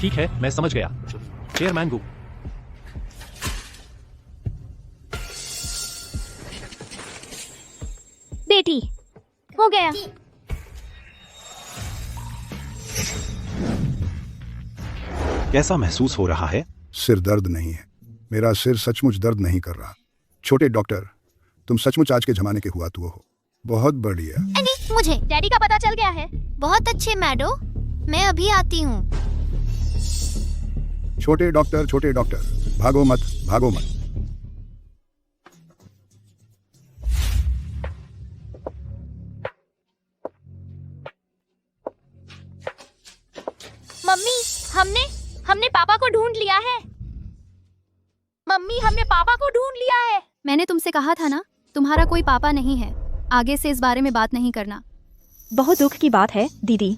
ठीक है, मैं समझ गया। चेयरमैन गु। बेटी, हो गया। कैसा महसूस हो रहा है? सिर दर्द नहीं है। मेरा सिर सचमुच दर्द नहीं कर रहा। छोटे डॉक्टर, तुम सचमुच आज के जमाने के हुआ तो हो। बहुत बढ़िया। एंडी, मुझे डैडी का पता चल गया है। बहुत अच्छे मैडो, मैं अभी आती हूँ। छोटे डॉक्टर, भागो मत, भागो मत। मम्मी, हमने पापा को ढूंढ लिया है। मम्मी, हमने पापा को ढूंढ लिया है। मैंने तुमसे कहा था ना, तुम्हारा कोई पापा नहीं है। आगे से इस बारे में बात नहीं करना। बहुत दुख की बात है दीदी,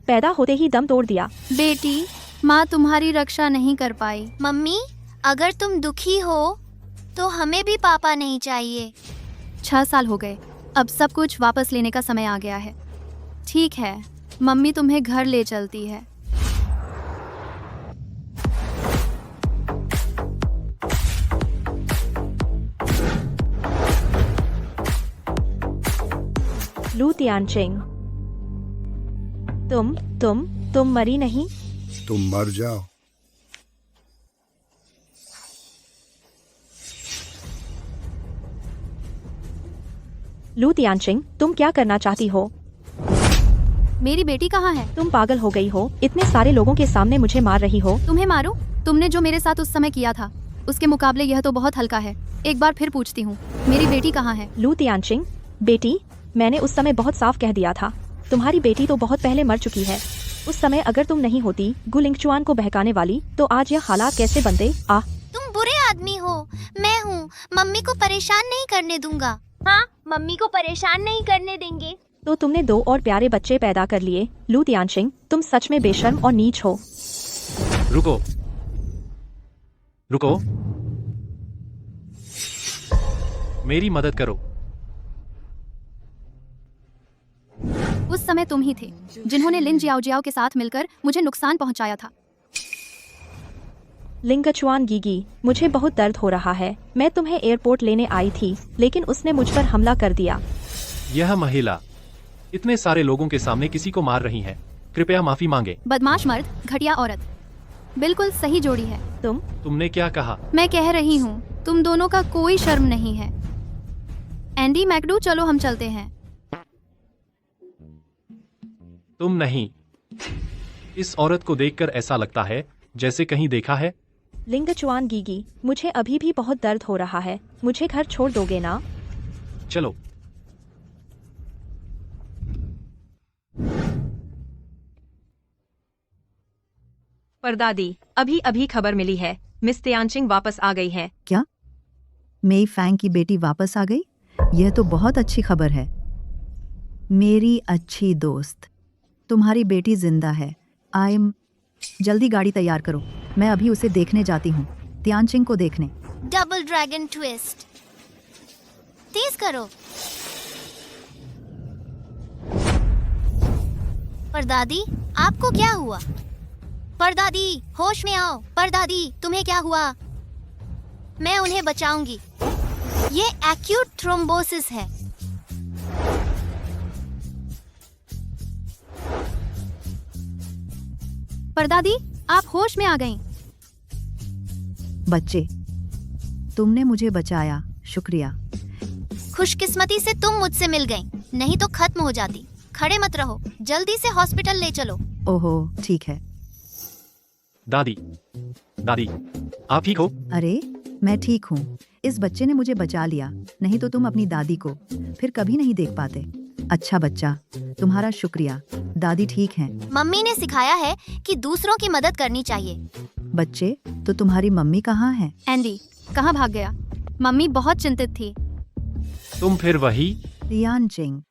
पैदा होते ही दम तोड़ दिया। बेटी, माँ तुम्हारी रक्षा नहीं कर पाई। मम्मी, अगर तुम दुखी हो तो हमें भी पापा नहीं चाहिए। 6 साल हो गए, अब सब कुछ वापस लेने का समय आ गया है। ठीक है, मम्मी तुम्हें घर ले चलती है। लू तियानचिंग, तुम मरी नहीं। तुम मर जाओ। लू तियानचिंग, तुम क्या करना चाहती हो? मेरी बेटी कहाँ है? तुम पागल हो गई हो? इतने सारे लोगों के सामने मुझे मार रही हो। तुम्हें मारूं? तुमने जो मेरे साथ उस समय किया था, उसके मुकाबले यह तो बहुत हल्का है। एक बार फिर पूछती हूँ, मेरी बेटी कहाँ है? लू तियानचिंग, बेटी, मैंने उस समय बहुत साफ कह दिया था, तुम्हारी बेटी तो बहुत पहले मर चुकी है। उस समय अगर तुम नहीं होती गु लिंगचुआन को बहकाने वाली, तो आज यह हालात कैसे बनते? तुम बुरे आदमी हो। मैं हूँ, मम्मी को परेशान नहीं करने दूंगा। हाँ, मम्मी को परेशान नहीं करने देंगे। तो तुमने 2 और प्यारे बच्चे पैदा कर लिए। लू तियानचिंग, तुम सच में बेशर्म और नीच हो। रुको, रुको, मेरी मदद करो। उस समय तुम ही थे जिन्होंने लिन जियाओ के साथ मिलकर मुझे नुकसान पहुंचाया था। लिंगचुआन गीगी, मुझे बहुत दर्द हो रहा है। मैं तुम्हें एयरपोर्ट लेने आई थी, लेकिन उसने मुझ पर हमला कर दिया। यह महिला इतने सारे लोगों के सामने किसी को मार रही है। कृपया माफी मांगे। बदमाश मर्द, घटिया औरत, बिल्कुल सही जोड़ी है। तुमने क्या कहा? मैं कह रही हूँ, तुम दोनों का कोई शर्म नहीं है। एंडी मैकडू, चलो हम चलते हैं। तुम नहीं। इस औरत को देखकर ऐसा लगता है जैसे कहीं देखा है। लिंगचुआन गीगी, मुझे अभी भी बहुत दर्द हो रहा है। मुझे घर छोड़ दोगे ना? चलो। परदादी, अभी अभी खबर मिली है, मिस तियानचिंग वापस आ गई हैं। क्या? मेई फैंग की बेटी वापस आ गई? यह तो बहुत अच्छी खबर है। मेरी अच्छी दोस्त, तुम्हारी बेटी जिंदा है। जल्दी गाड़ी तैयार करो, मैं अभी उसे देखने जाती हूँ, तियानचिंग को देखने। डबल ड्रैगन ट्विस्ट, तेज करो। परदादी, आपको क्या हुआ? परदादी, होश में आओ। परदादी, तुम्हें क्या हुआ? मैं उन्हें बचाऊंगी। ये एक्यूट थ्रोम्बोसिस है। परदादी, आप होश में आ गईं। बच्चे, तुमने मुझे बचाया, शुक्रिया। खुशकिस्मती से तुम मुझसे मिल गईं, नहीं तो खत्म हो जाती। खड़े मत रहो, जल्दी से हॉस्पिटल ले चलो। ओहो, ठीक है। दादी, दादी, आप ठीक हो? अरे, मैं ठीक हूँ। इस बच्चे ने मुझे बचा लिया, नहीं तो तुम अपनी दादी को फिर कभी नहीं देख पाते। अच्छा बच्चा, तुम्हारा शुक्रिया। दादी ठीक हैं। मम्मी ने सिखाया है कि दूसरों की मदद करनी चाहिए। बच्चे, तो तुम्हारी मम्मी कहाँ है? एंडी, कहाँ भाग गया? मम्मी बहुत चिंतित थी। तुम फिर वही? तियानचिंग,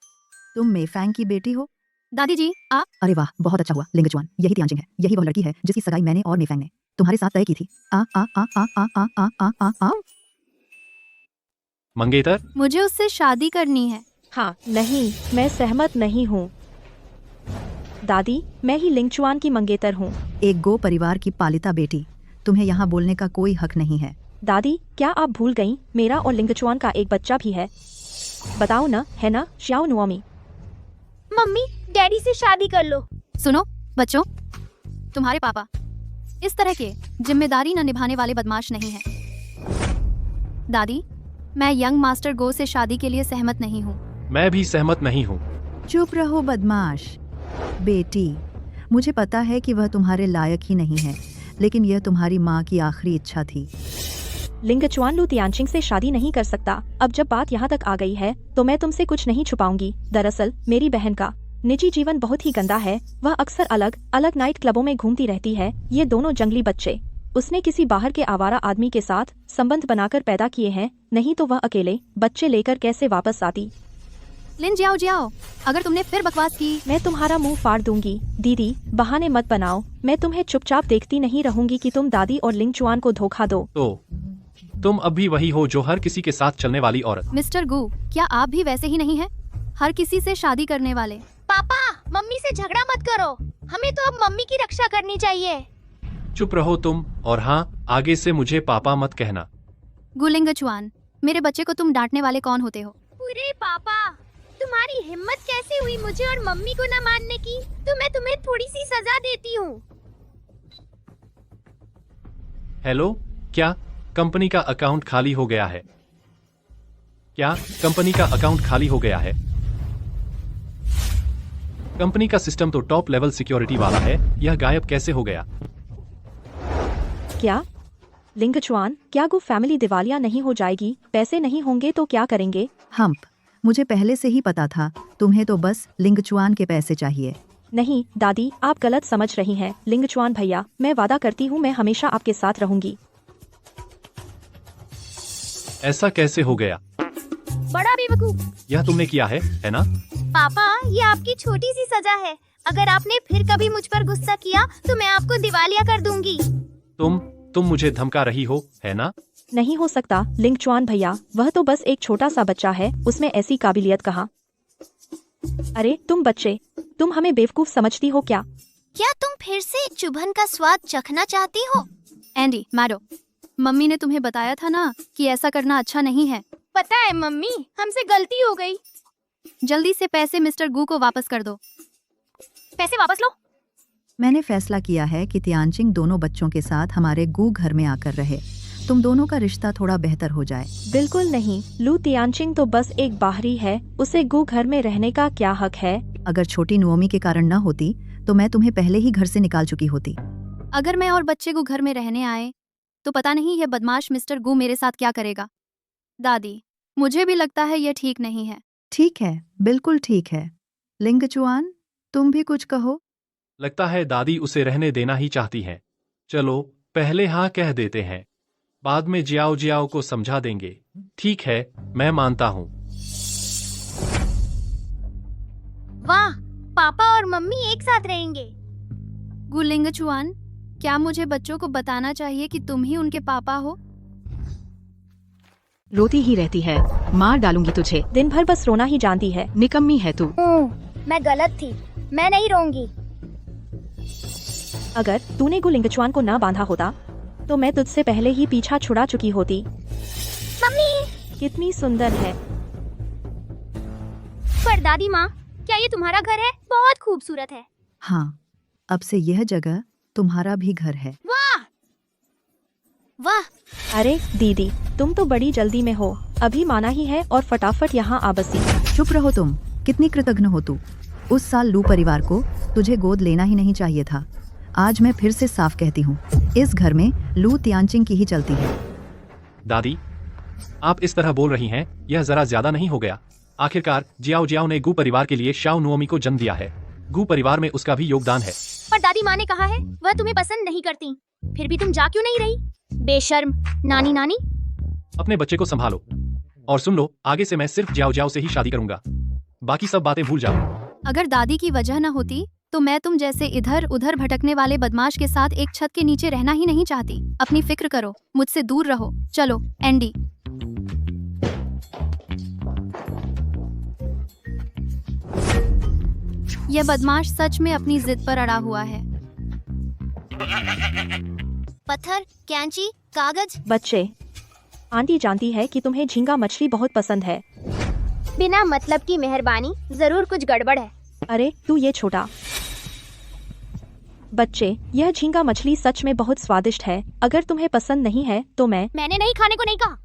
तुम मेफैंग की बेटी हो? दादी जी, आप? अरे वाह, बहुत अच्छा हुआ। लिंगचुआन, यही तियानचिंग है। यही वह लड़की है जिसकी सगाई मैंने और मेफैंग ने तुम्हारे साथ तय की थी। आ आ आ आ आ आ आ आ आ आ मंगेतर, मुझे उससे शादी करनी है। हाँ, नहीं, मैं सहमत नहीं हूँ। दादी, मैं ही लिंगचुआन की मंगेतर हूँ। एक गो परिवार की पालिता बेटी, तुम्हें यहाँ बोलने का कोई हक नहीं है। दादी, क्या आप भूल गईं? मेरा और लिंगचुआन का एक बच्चा भी है। बताओ ना, है ना श्याओ नुओमी? मम्मी, डैडी से शादी कर लो। सुनो बच्चों, तुम्हारे पापा इस तरह के जिम्मेदारी न निभाने वाले बदमाश नहीं हैं। दादी, मैं यंग मास्टर गो से शादी के लिए सहमत नहीं हूँ। मैं भी सहमत नहीं हूँ। चुप रहो बदमाश। बेटी, मुझे पता है कि वह तुम्हारे लायक ही नहीं है, लेकिन यह तुम्हारी माँ की आखिरी इच्छा थी। लिंगचुआन लू तियानचिंग से शादी नहीं कर सकता। अब जब बात यहाँ तक आ गई है तो मैं तुमसे कुछ नहीं छुपाऊंगी। दरअसल मेरी बहन का निजी जीवन बहुत ही गंदा है। वह अक्सर अलग अलग नाइट क्लबों में घूमती रहती है। ये दोनों जंगली बच्चे उसने किसी बाहर के आवारा आदमी के साथ संबंध बनाकर पैदा किए हैं, नहीं तो वह अकेले बच्चे लेकर कैसे वापस आती। लिन जियाओ जियाओ, अगर तुमने फिर बकवास की। मैं तुम्हारा मुंह फाड़ दूंगी। दीदी, बहाने मत बनाओ। मैं तुम्हें चुपचाप देखती नहीं रहूंगी कि तुम दादी और लिंगचुआन को धोखा दो। तो तुम अब भी वही हो जो हर किसी के साथ चलने वाली औरत। मिस्टर गू, क्या आप भी वैसे ही नहीं हैं? हर किसी से शादी करने वाले। पापा, मम्मी से झगड़ा मत करो। हमें तो अब मम्मी की रक्षा करनी चाहिए। चुप रहो तुम, और हाँ, आगे से मुझे पापा मत कहना। गुलिंगचुआन, मेरे बच्चे को तुम डांटने वाले कौन होते हो? पूरे पापा, तुम्हारी हिम्मत कैसे हुई मुझे और मम्मी को न मानने की? तो मैं तुम्हें थोड़ी सी सजा देती हूँ। हेलो, क्या कंपनी का अकाउंट खाली हो गया है? क्या कंपनी का अकाउंट खाली हो गया है? कंपनी का सिस्टम तो टॉप लेवल सिक्योरिटी वाला है, यह गायब कैसे हो गया? क्या लिंगचुआन, क्या गु फैमिली दिवालिया नहीं हो जाएगी? पैसे नहीं होंगे तो क्या करेंगे? हम्प, मुझे पहले से ही पता था। तुम्हें तो बस लिंगचुआन के पैसे चाहिए। नहीं दादी, आप गलत समझ रही हैं। लिंगचुआन भैया, मैं वादा करती हूँ मैं हमेशा आपके साथ रहूंगी। ऐसा कैसे हो गया? बड़ा बेवकूफ। यह तुमने किया है ना? पापा, ये आपकी छोटी सी सजा है। अगर आपने फिर कभी मुझ पर गुस्सा किया तो मैं आपको दिवालिया कर दूंगी। तुम मुझे धमका रही हो, है ना? नहीं हो सकता लिंगचुआन भैया, वह तो बस एक छोटा सा बच्चा है, उसमें ऐसी काबिलियत कहाँ? अरे तुम बच्चे, तुम हमें बेवकूफ समझती हो क्या? क्या तुम फिर से चुभन का स्वाद चखना चाहती हो? एंडी, मारो। मम्मी ने तुम्हें बताया था ना कि ऐसा करना अच्छा नहीं है। पता है मम्मी, हमसे गलती हो गई। जल्दी से पैसे मिस्टर गू को वापस कर दो। पैसे वापस लो। मैंने फैसला किया है कि तियानचिंग दोनों बच्चों के साथ हमारे गू घर में आकर रहे। तुम दोनों का रिश्ता थोड़ा बेहतर हो जाए। बिल्कुल नहीं, लू तियानचिंग तो बस एक बाहरी है, उसे गु घर में रहने का क्या हक है? अगर छोटी नुओमी के कारण न होती तो मैं तुम्हें पहले ही घर से निकाल चुकी होती। अगर मैं और बच्चे गू घर में रहने आए तो पता नहीं यह बदमाश मिस्टर गू मेरे साथ क्या करेगा। दादी, मुझे भी लगता है यह ठीक नहीं है। ठीक है, बिल्कुल ठीक है। लिंगचुआन, तुम भी कुछ कहो। लगता है दादी उसे रहने देना ही चाहती हैं। चलो पहले हाँ कह देते हैं, बाद में जियाओ जियाओ को समझा देंगे। ठीक है, मैं मानता हूँ। वाह, पापा और मम्मी एक साथ रहेंगे। गुलिंगचुआन, क्या मुझे बच्चों को बताना चाहिए कि तुम ही उनके पापा हो? रोती ही रहती है, मार डालूंगी तुझे। दिन भर बस रोना ही जानती है। निकम्मी है तू। मैं गलत थी, मैं नहीं रोऊंगी। अगर तूने गु लिंगचुआन को न बांधा होता तो मैं तुझसे पहले ही पीछा छुड़ा चुकी होती। मम्मी! कितनी सुंदर है। पर दादी माँ, क्या ये तुम्हारा घर है? बहुत खूबसूरत है। हाँ, अब से यह जगह तुम्हारा भी घर है। वाह वाह। अरे दीदी, तुम तो बड़ी जल्दी में हो। अभी माना ही है और फटाफट यहाँ आ बसी। चुप रहो तुम, कितनी कृतज्ञ हो तू। उस साल लू परिवार को तुझे गोद लेना ही नहीं चाहिए था। आज मैं फिर से साफ कहती हूँ, इस घर में लू तियानचिंग की ही चलती है। दादी, आप इस तरह बोल रही हैं, यह जरा ज्यादा नहीं हो गया? आखिरकार जियाओ जियाओ ने गू परिवार के लिए शाओ नुओमी को जन्म दिया है। गू परिवार में उसका भी योगदान है। पर दादी माँ ने कहा है वह तुम्हें पसंद नहीं करती, फिर भी तुम जा क्यों नहीं रही? बेशर्म नानी। नानी, अपने बच्चे को संभालो और सुन लो, आगे से मैं सिर्फ जियाओ जियाओ से ही शादी करूंगा, बाकी सब बातें भूल जाओ। अगर दादी की वजह न होती तो मैं तुम जैसे इधर उधर भटकने वाले बदमाश के साथ एक छत के नीचे रहना ही नहीं चाहती। अपनी फिक्र करो, मुझसे दूर रहो। चलो एंडी। यह बदमाश सच में अपनी जिद पर अड़ा हुआ है। पत्थर, कैंची, कागज। बच्चे, आंटी जानती है कि तुम्हें झींगा मछली बहुत पसंद है। बिना मतलब की मेहरबानी, जरूर कुछ गड़बड़ है। अरे तू ये छोटा। बच्चे, यह झींगा मछली सच में बहुत स्वादिष्ट है। अगर तुम्हें पसंद नहीं है तो मैंने नहीं खाने को नहीं कहा।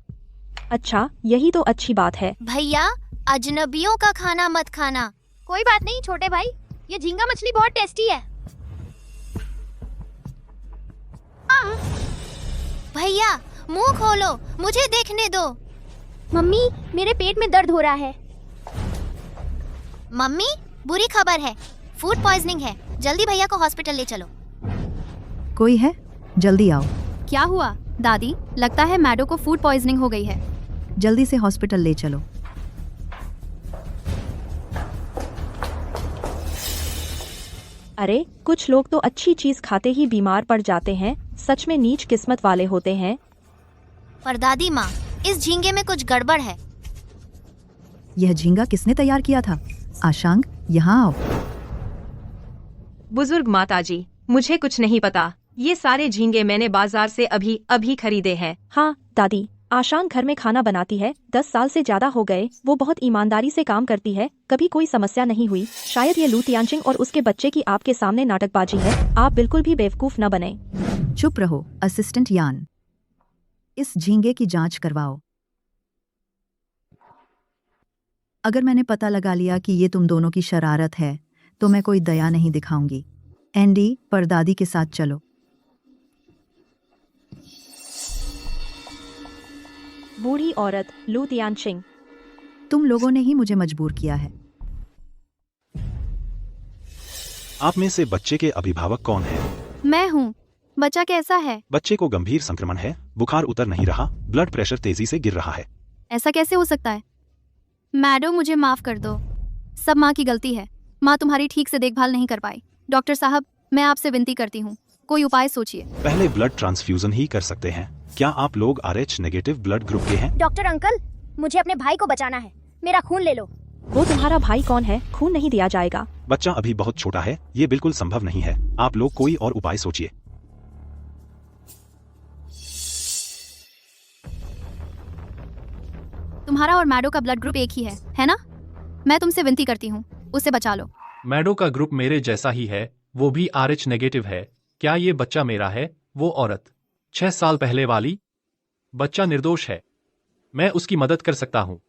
अच्छा, यही तो अच्छी बात है। भैया, अजनबियों का खाना मत खाना। कोई बात नहीं छोटे भाई, ये झींगा मछली बहुत टेस्टी है। भैया, मुंह खोलो, मुझे देखने दो। मम्मी, मेरे पेट में दर्द हो रहा है। मम्मी, बुरी खबर है, फूड पॉइजनिंग है। जल्दी भैया को हॉस्पिटल ले चलो। कोई है? जल्दी आओ। क्या हुआ दादी? लगता है मैडो को फूड पॉइजनिंग हो गई है। जल्दी से हॉस्पिटल ले चलो। अरे कुछ लोग तो अच्छी चीज खाते ही बीमार पड़ जाते हैं। सच में नीच किस्मत वाले होते हैं। पर दादी माँ, इस झींगे में कुछ गड़बड़ है। यह झींगा किसने तैयार किया था? आशांग, यहाँ आओ। बुजुर्ग माताजी, मुझे कुछ नहीं पता। ये सारे झींगे मैंने बाजार से अभी खरीदे हैं। हाँ दादी, आशांग घर में खाना बनाती है। 10 साल से ज्यादा हो गए। वो बहुत ईमानदारी से काम करती है। कभी कोई समस्या नहीं हुई। शायद ये लू तियानचिंग और उसके बच्चे की आपके सामने नाटकबाजी है। आप बिल्कुल भी बेवकूफ न बने। चुप रहो असिस्टेंट यान। इस झींगे की जांच करवाओ। अगर मैंने पता लगा लिया कि ये तुम दोनों की शरारत है तो मैं कोई दया नहीं दिखाऊंगी। एंडी, परदादी के साथ चलो। बूढ़ी औरत लू तियानचिंग। तुम लोगों ने ही मुझे मजबूर किया है। आप में से बच्चे के अभिभावक कौन है? मैं हूँ। बच्चा कैसा है? बच्चे को गंभीर संक्रमण है। बुखार उतर नहीं रहा, ब्लड प्रेशर तेजी से गिर रहा है। ऐसा कैसे हो सकता है? मैडम, मुझे माफ कर दो। सब माँ की गलती है। माँ तुम्हारी ठीक से देखभाल नहीं कर पाई। डॉक्टर साहब, मैं आपसे विनती करती हूँ, कोई उपाय सोचिए। पहले ब्लड ट्रांसफ्यूजन ही कर सकते हैं। क्या आप लोग RH नेगेटिव ब्लड ग्रुप के हैं? डॉक्टर अंकल, मुझे अपने भाई को बचाना है। मेरा खून ले लो। वो तुम्हारा भाई कौन है? खून नहीं दिया जाएगा। बच्चा अभी बहुत छोटा है, ये बिल्कुल संभव नहीं है। आप लोग कोई और उपाय सोचिए। तुम्हारा और मैडो का ब्लड ग्रुप एक ही है ना? मैं तुमसे विनती करती हूँ, उसे बचा लो। मैडो का ग्रुप मेरे जैसा ही है, वो भी RH नेगेटिव है। क्या ये बच्चा मेरा है? वो औरत 6 साल पहले वाली? बच्चा निर्दोष है, मैं उसकी मदद कर सकता हूँ।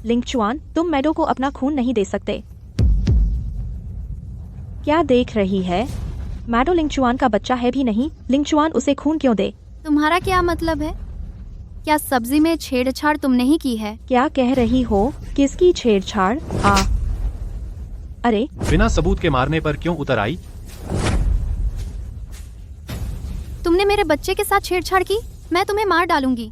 लिंगचुआन, तुम मैडो को अपना खून नहीं दे सकते। क्या देख रही है? मैडो लिंगचुआन का बच्चा है भी नहीं। लिंगचुआन उसे खून क्यों दे? तुम्हारा क्या मतलब है? क्या सब्जी में छेड़छाड़ तुमने ही की है? क्या कह रही हो? किसकी छेड़छाड़? अरे बिना सबूत के मारने पर क्यों उतर आई? तुमने मेरे बच्चे के साथ छेड़छाड़ की। मैं तुम्हें मार डालूंगी।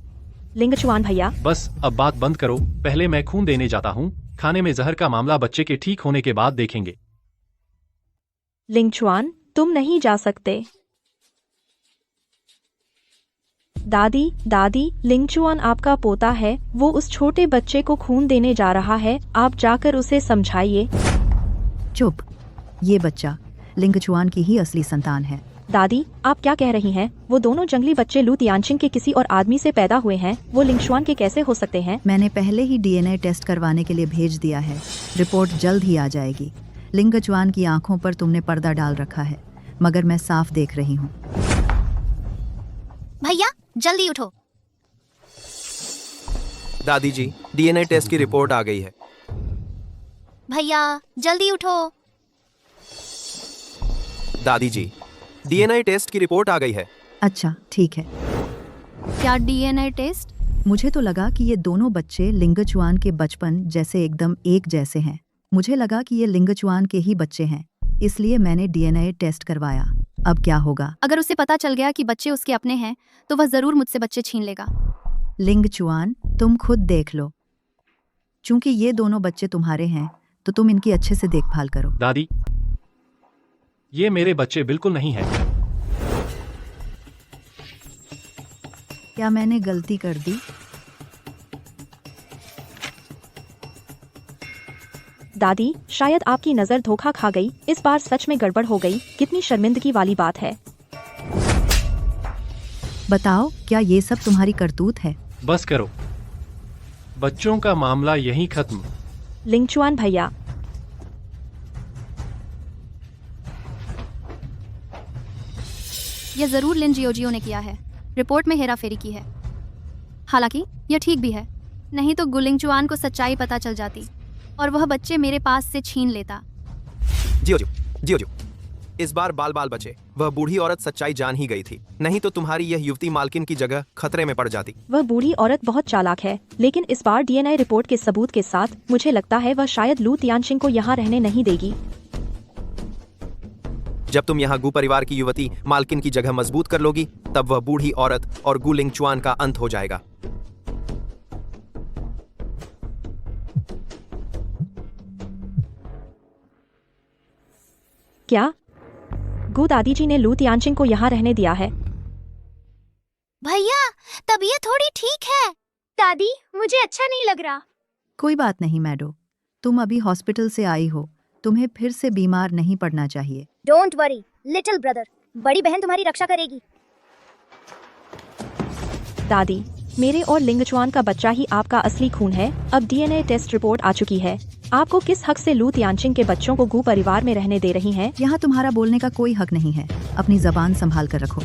लिंगचुआन भैया, बस अब बात बंद करो। पहले मैं खून देने जाता हूँ। खाने में जहर का मामला बच्चे के ठीक होने के बाद देखेंगे। लिंगचुआन, तुम नहीं जा सकते। दादी, लिंगचुआन आपका पोता है। वो उस छोटे बच्चे को खून देने जा रहा है। आप जाकर उसे समझाइए। चुप। ये बच्चा लिंगचुआन की ही असली संतान है। दादी, आप क्या कह रही हैं? वो दोनों जंगली बच्चे लू तियानचिंग के किसी और आदमी से पैदा हुए हैं। वो लिंगचुआन के कैसे हो सकते हैं? मैंने पहले ही DNA टेस्ट करवाने के लिए भेज दिया है। रिपोर्ट जल्द ही आ जाएगी। लिंगचुआन की आंखों पर तुमने पर्दा डाल रखा है, मगर मैं साफ देख रही हूँ। भैया, जल्दी उठो। दादी जी, DNA टेस्ट की रिपोर्ट आ गई है। भैया, जल्दी उठो। दादी जी, DNA टेस्ट की रिपोर्ट आ गई है। अच्छा, ठीक है। क्या DNA टेस्ट? मुझे तो लगा कि ये दोनों बच्चे लिंगचुआन के बचपन जैसे एकदम एक जैसे हैं। मुझे लगा कि ये लिंगचुआन के ही बच्चे हैं, इसलिए मैंने DNA टेस्ट करवाया। अब क्या होगा? अगर उसे पता चल गया कि बच्चे उसके अपने हैं तो वह जरूर मुझसे बच्चे छीन लेगा। लिंगचुआन, तुम खुद देख लो। चूंकि ये दोनों बच्चे तुम्हारे हैं तो तुम इनकी अच्छे से देखभाल करो। दादी, ये मेरे बच्चे बिल्कुल नहीं हैं। क्या मैंने गलती कर दी? दादी, शायद आपकी नजर धोखा खा गई। इस बार सच में गड़बड़ हो गई। कितनी शर्मिंदगी वाली बात है। बताओ, क्या ये सब तुम्हारी करतूत है? बस करो, बच्चों का मामला यहीं खत्म। लिंगचुआन भैया, यह जरूर लिन जियोजियो ने किया है। रिपोर्ट में हेराफेरी की है। हालांकि यह ठीक भी है, नहीं तो गुलिंगचुआन को सच्चाई पता चल जाती और वह बच्चे मेरे पास से छीन लेता। जियो, इस बार बाल बाल बचे। वह बूढ़ी औरत सच्चाई जान ही गई थी, नहीं तो तुम्हारी यह युवती मालकिन की जगह खतरे में पड़ जाती। वह बूढ़ी औरत बहुत चालाक है, लेकिन इस बार डीएनए रिपोर्ट के सबूत के साथ मुझे लगता है वह शायद लू तियानचिंग को यहाँ रहने नहीं देगी। जब तुम यहाँ गु परिवार की युवती मालकिन की जगह मजबूत कर लोगी, तब वह बूढ़ी औरत और गु लिंगचुआन का अंत हो जाएगा। क्या गु दादी जी ने लू तियानचिंग को यहाँ रहने दिया है? भैया, तबीयत थोड़ी ठीक है। दादी, मुझे अच्छा नहीं लग रहा। कोई बात नहीं मैडो, तुम अभी हॉस्पिटल से आई हो, तुम्हें फिर से बीमार नहीं पड़ना चाहिए। डोंट वरी लिटिल ब्रदर, बड़ी बहन तुम्हारी रक्षा करेगी। दादी, मेरे और लिंगचुआन का बच्चा ही आपका असली खून है। अब डीएनए टेस्ट रिपोर्ट आ चुकी है। आपको किस हक से लू तियानचिंग के बच्चों को गु परिवार में रहने दे रही हैं? यहाँ तुम्हारा बोलने का कोई हक नहीं है। अपनी जबान संभाल कर रखो।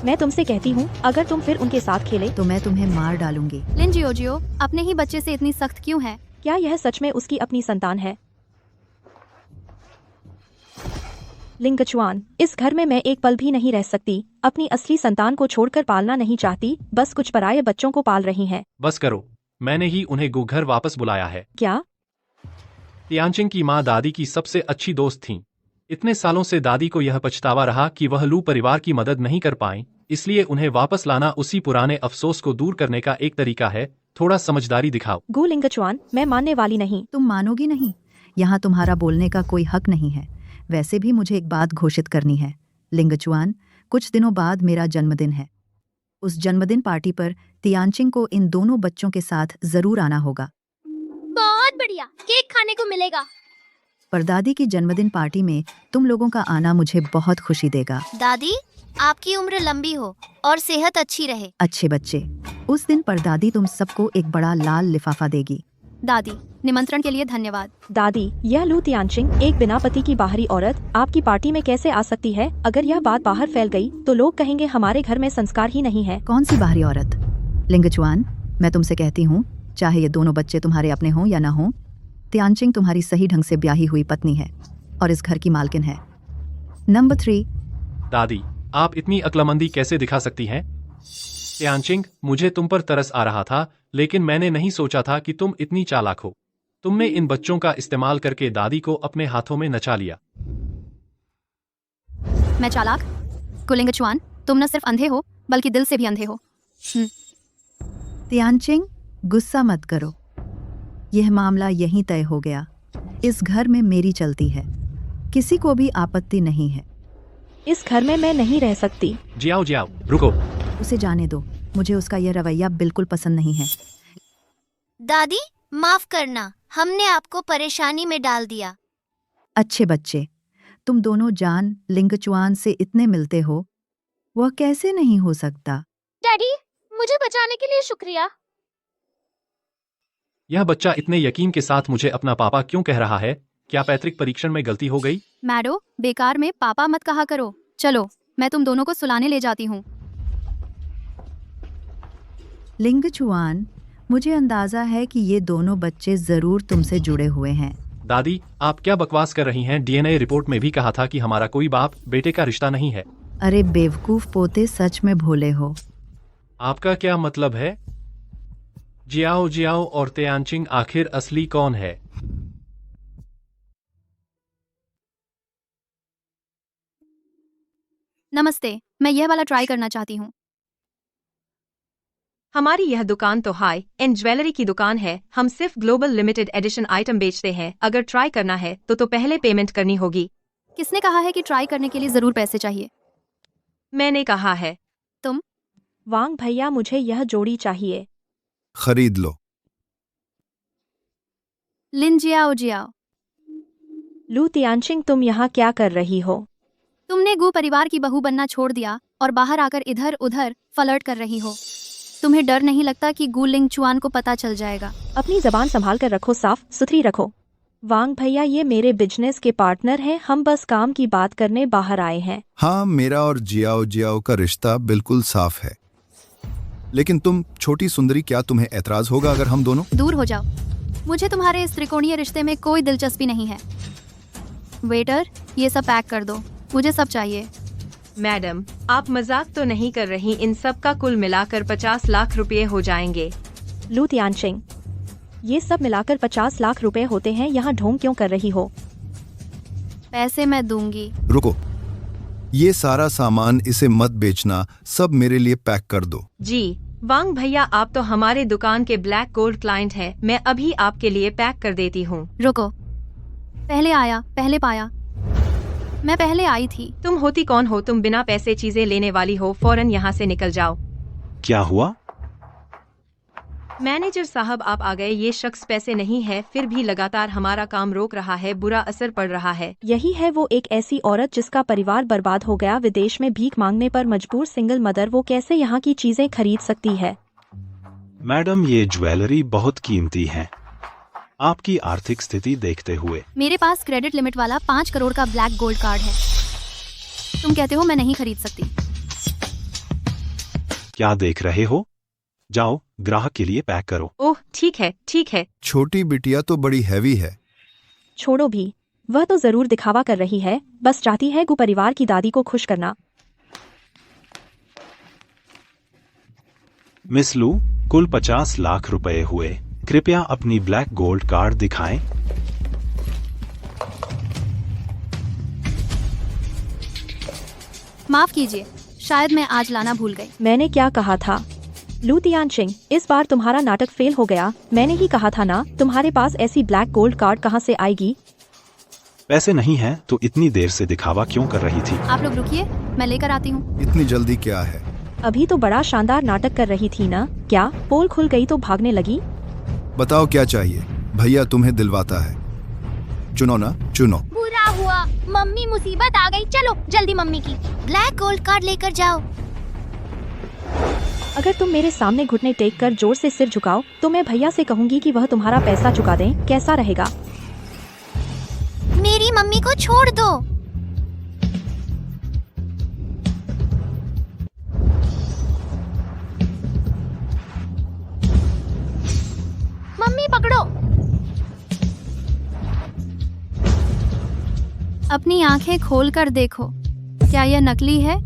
मैं तुमसे कहती हूँ, अगर तुम फिर उनके साथ खेले तो मैं तुम्हें मार डालूंगी। लिन जियोजियो अपने ही बच्चे से इतनी सख्त क्यों है? क्या यह सच में उसकी अपनी संतान है? लिंगचुआन, इस घर में मैं एक पल भी नहीं रह सकती। अपनी असली संतान को छोड़कर पालना नहीं चाहती, बस कुछ पराये बच्चों को पाल रही हैं। बस करो, मैंने ही उन्हें गु घर वापस बुलाया है। क्या? तियानचिंग की माँ दादी की सबसे अच्छी दोस्त थीं। इतने सालों से दादी को यह पछतावा रहा कि वह लू परिवार की मदद नहीं कर पाईं, इसलिए उन्हें वापस लाना उसी पुराने अफसोस को दूर करने का एक तरीका है। थोड़ा समझदारी दिखाओ। गु लिंगचुआन, मैं मानने वाली नहीं। तुम मानोगी नहीं। यहाँ तुम्हारा बोलने का कोई हक नहीं है। वैसे भी मुझे एक बात घोषित करनी है। लिंगचुआन, कुछ दिनों बाद मेरा जन्मदिन है। उस जन्मदिन पार्टी पर तियानचिंग को इन दोनों बच्चों के साथ जरूर आना होगा। बहुत बढ़िया, केक खाने को मिलेगा। परदादी की जन्मदिन पार्टी में तुम लोगों का आना मुझे बहुत खुशी देगा। दादी, आपकी उम्र लंबी हो और सेहत अच्छी रहे। अच्छे बच्चे, उस दिन परदादी तुम सबको एक बड़ा लाल लिफाफा देगी। दादी, निमंत्रण के लिए धन्यवाद। दादी, यह लू तियानचिंग, एक बिना पति की बाहरी औरत, आपकी पार्टी में कैसे आ सकती है? अगर यह बात बाहर फैल गई तो लोग कहेंगे हमारे घर में संस्कार ही नहीं है। कौन सी बाहरी औरत? लिंगचुआन, मैं तुमसे कहती हूँ, चाहे ये दोनों बच्चे तुम्हारे अपने हों या ना हों, तियानचिंग तुम्हारी सही ढंग से ब्याही हुई पत्नी है और इस घर की मालकिन है। नंबर 3। दादी, आप इतनी अक्लमंदी कैसे दिखा सकती हैं? तियानचिंग, मुझे तुम पर तरस आ रहा था, लेकिन मैंने नहीं सोचा था कि तुम इतनी चालाक हो। तुमने इन बच्चों का इस्तेमाल करके दादी को अपने हाथों में नचा लिया। मैं चालाक? गुलिंगचुआन, तुम न सिर्फ अंधे हो बल्कि दिल से भी अंधे हो। तियानचिंग, गुस्सा मत करो। यह मामला यहीं तय हो गया। इस घर में मेरी चलती है, किसी को भी आपत्ति नहीं है। इस घर में मैं नहीं रह सकती। जियाओ जियाओ, रुको। उसे जाने दो, मुझे उसका यह रवैया बिल्कुल पसंद नहीं है। दादी, माफ करना, हमने आपको परेशानी में डाल दिया। अच्छे बच्चे, तुम दोनों जान लिंगचुआन से इतने मिलते हो, वह कैसे नहीं हो सकता? डैडी, मुझे बचाने के लिए शुक्रिया। यह बच्चा इतने यकीन के साथ मुझे अपना पापा क्यों कह रहा है? क्या पैतृक परीक्षण में गलती हो गई? मैडो, बेकार में पापा मत कहा करो। चलो, मैं तुम दोनों को सुलाने ले जाती हूँ। लिंगचुआन, मुझे अंदाजा है कि ये दोनों बच्चे जरूर तुमसे जुड़े हुए हैं। दादी, आप क्या बकवास कर रही हैं? डीएनए रिपोर्ट में भी कहा था कि हमारा कोई बाप बेटे का रिश्ता नहीं है। अरे बेवकूफ पोते, सच में भोले हो। आपका क्या मतलब है? जियाओ जियाओ और तियानचिंग, आखिर असली कौन है? नमस्ते, मैं यह वाला ट्राई करना चाहती हूँ। हमारी यह दुकान तो हाई एंड ज्वेलरी की दुकान है। हम सिर्फ ग्लोबल लिमिटेड एडिशन आइटम बेचते हैं। अगर ट्राई करना है तो पहले पेमेंट करनी होगी। किसने कहा है कि ट्राई करने के लिए जरूर पैसे चाहिए? मैंने कहा है। तुम? वांग भैया, मुझे यह जोड़ी चाहिए। खरीद लो। लिन जियाओ जियाओ, लू तियानचिंग तुम यहाँ क्या कर रही हो? तुमने गु परिवार की बहू बनना छोड़ दिया और बाहर आकर इधर उधर फ्लर्ट कर रही हो। तुम्हें डर नहीं लगता कि गु लिंग चुआन को पता चल जाएगा? अपनी जबान संभाल कर रखो, साफ सुथरी रखो। वांग भैया ये मेरे बिजनेस के पार्टनर हैं, हम बस काम की बात करने बाहर आए हैं। हाँ, मेरा और जियाओ जियाओ का रिश्ता बिल्कुल साफ है। लेकिन तुम छोटी सुंदरी, क्या तुम्हें ऐतराज होगा अगर हम दोनों? दूर हो जाओ, मुझे तुम्हारे इस त्रिकोणीय रिश्ते में कोई दिलचस्पी नहीं है। वेटर, ये सब पैक कर दो, मुझे सब चाहिए। मैडम, आप मजाक तो नहीं कर रही? इन सब का कुल मिलाकर 50 लाख रुपए हो जाएंगे। लू तियानचिंग, ये सब मिलाकर 50 लाख रुपए होते हैं, यहाँ ढोंग क्यों कर रही हो? पैसे मैं दूंगी। रुको, ये सारा सामान इसे मत बेचना, सब मेरे लिए पैक कर दो। जी वांग भैया, आप तो हमारे दुकान के ब्लैक गोल्ड क्लाइंट हैं, मैं अभी आपके लिए पैक कर देती हूँ। रुको, पहले आया पहले पाया, मैं पहले आई थी। तुम होती कौन हो? तुम बिना पैसे चीजें लेने वाली हो, फौरन यहाँ से निकल जाओ। क्या हुआ? मैनेजर साहब आप आ गए। ये शख्स पैसे नहीं है, फिर भी लगातार हमारा काम रोक रहा है, बुरा असर पड़ रहा है। यही है वो एक ऐसी औरत जिसका परिवार बर्बाद हो गया, विदेश में भीख मांगने पर मजबूर सिंगल मदर, वो कैसे यहाँ की चीजें खरीद सकती है? मैडम, ये ज्वेलरी बहुत कीमती है, आपकी आर्थिक स्थिति देखते हुए। मेरे पास क्रेडिट लिमिट वाला 5 करोड़ का ब्लैक गोल्ड कार्ड है, तुम कहते हो मैं नहीं खरीद सकती? क्या देख रहे हो? जाओ, ग्राहक के लिए पैक करो। ओह ठीक है ठीक है। छोटी बिटिया तो बड़ी हैवी है। छोड़ो भी, वह तो जरूर दिखावा कर रही है, बस चाहती है गु परिवार की दादी को खुश करना। मिस लू, कुल 50 लाख रुपए हुए, कृपया अपनी ब्लैक गोल्ड कार्ड दिखाएं। माफ कीजिए, शायद मैं आज लाना भूल गई। मैंने क्या कहा था? लू तियानचिंग, इस बार तुम्हारा नाटक फेल हो गया। मैंने ही कहा था ना, तुम्हारे पास ऐसी ब्लैक गोल्ड कार्ड कहाँ से आएगी? पैसे नहीं हैं तो इतनी देर से दिखावा क्यों कर रही थी? आप लोग रुकिए, मैं लेकर आती हूँ। इतनी जल्दी क्या है? अभी तो बड़ा शानदार नाटक कर रही थी ना, क्या पोल खुल गई तो भागने लगी? बताओ क्या चाहिए? भैया तुम्हें दिलवाता है, चुनो ना, चुनो। बुरा हुआ, मम्मी मुसीबत आ गई, चलो जल्दी मम्मी की ब्लैक गोल्ड कार्ड लेकर जाओ। अगर तुम मेरे सामने घुटने टेक कर जोर से सिर झुकाओ तो मैं भैया से कहूंगी कि वह तुम्हारा पैसा चुका दें, कैसा रहेगा? मेरी मम्मी को छोड़ दो। मम्मी पकड़ो। अपनी आंखें खोलकर देखो, क्या यह नकली है?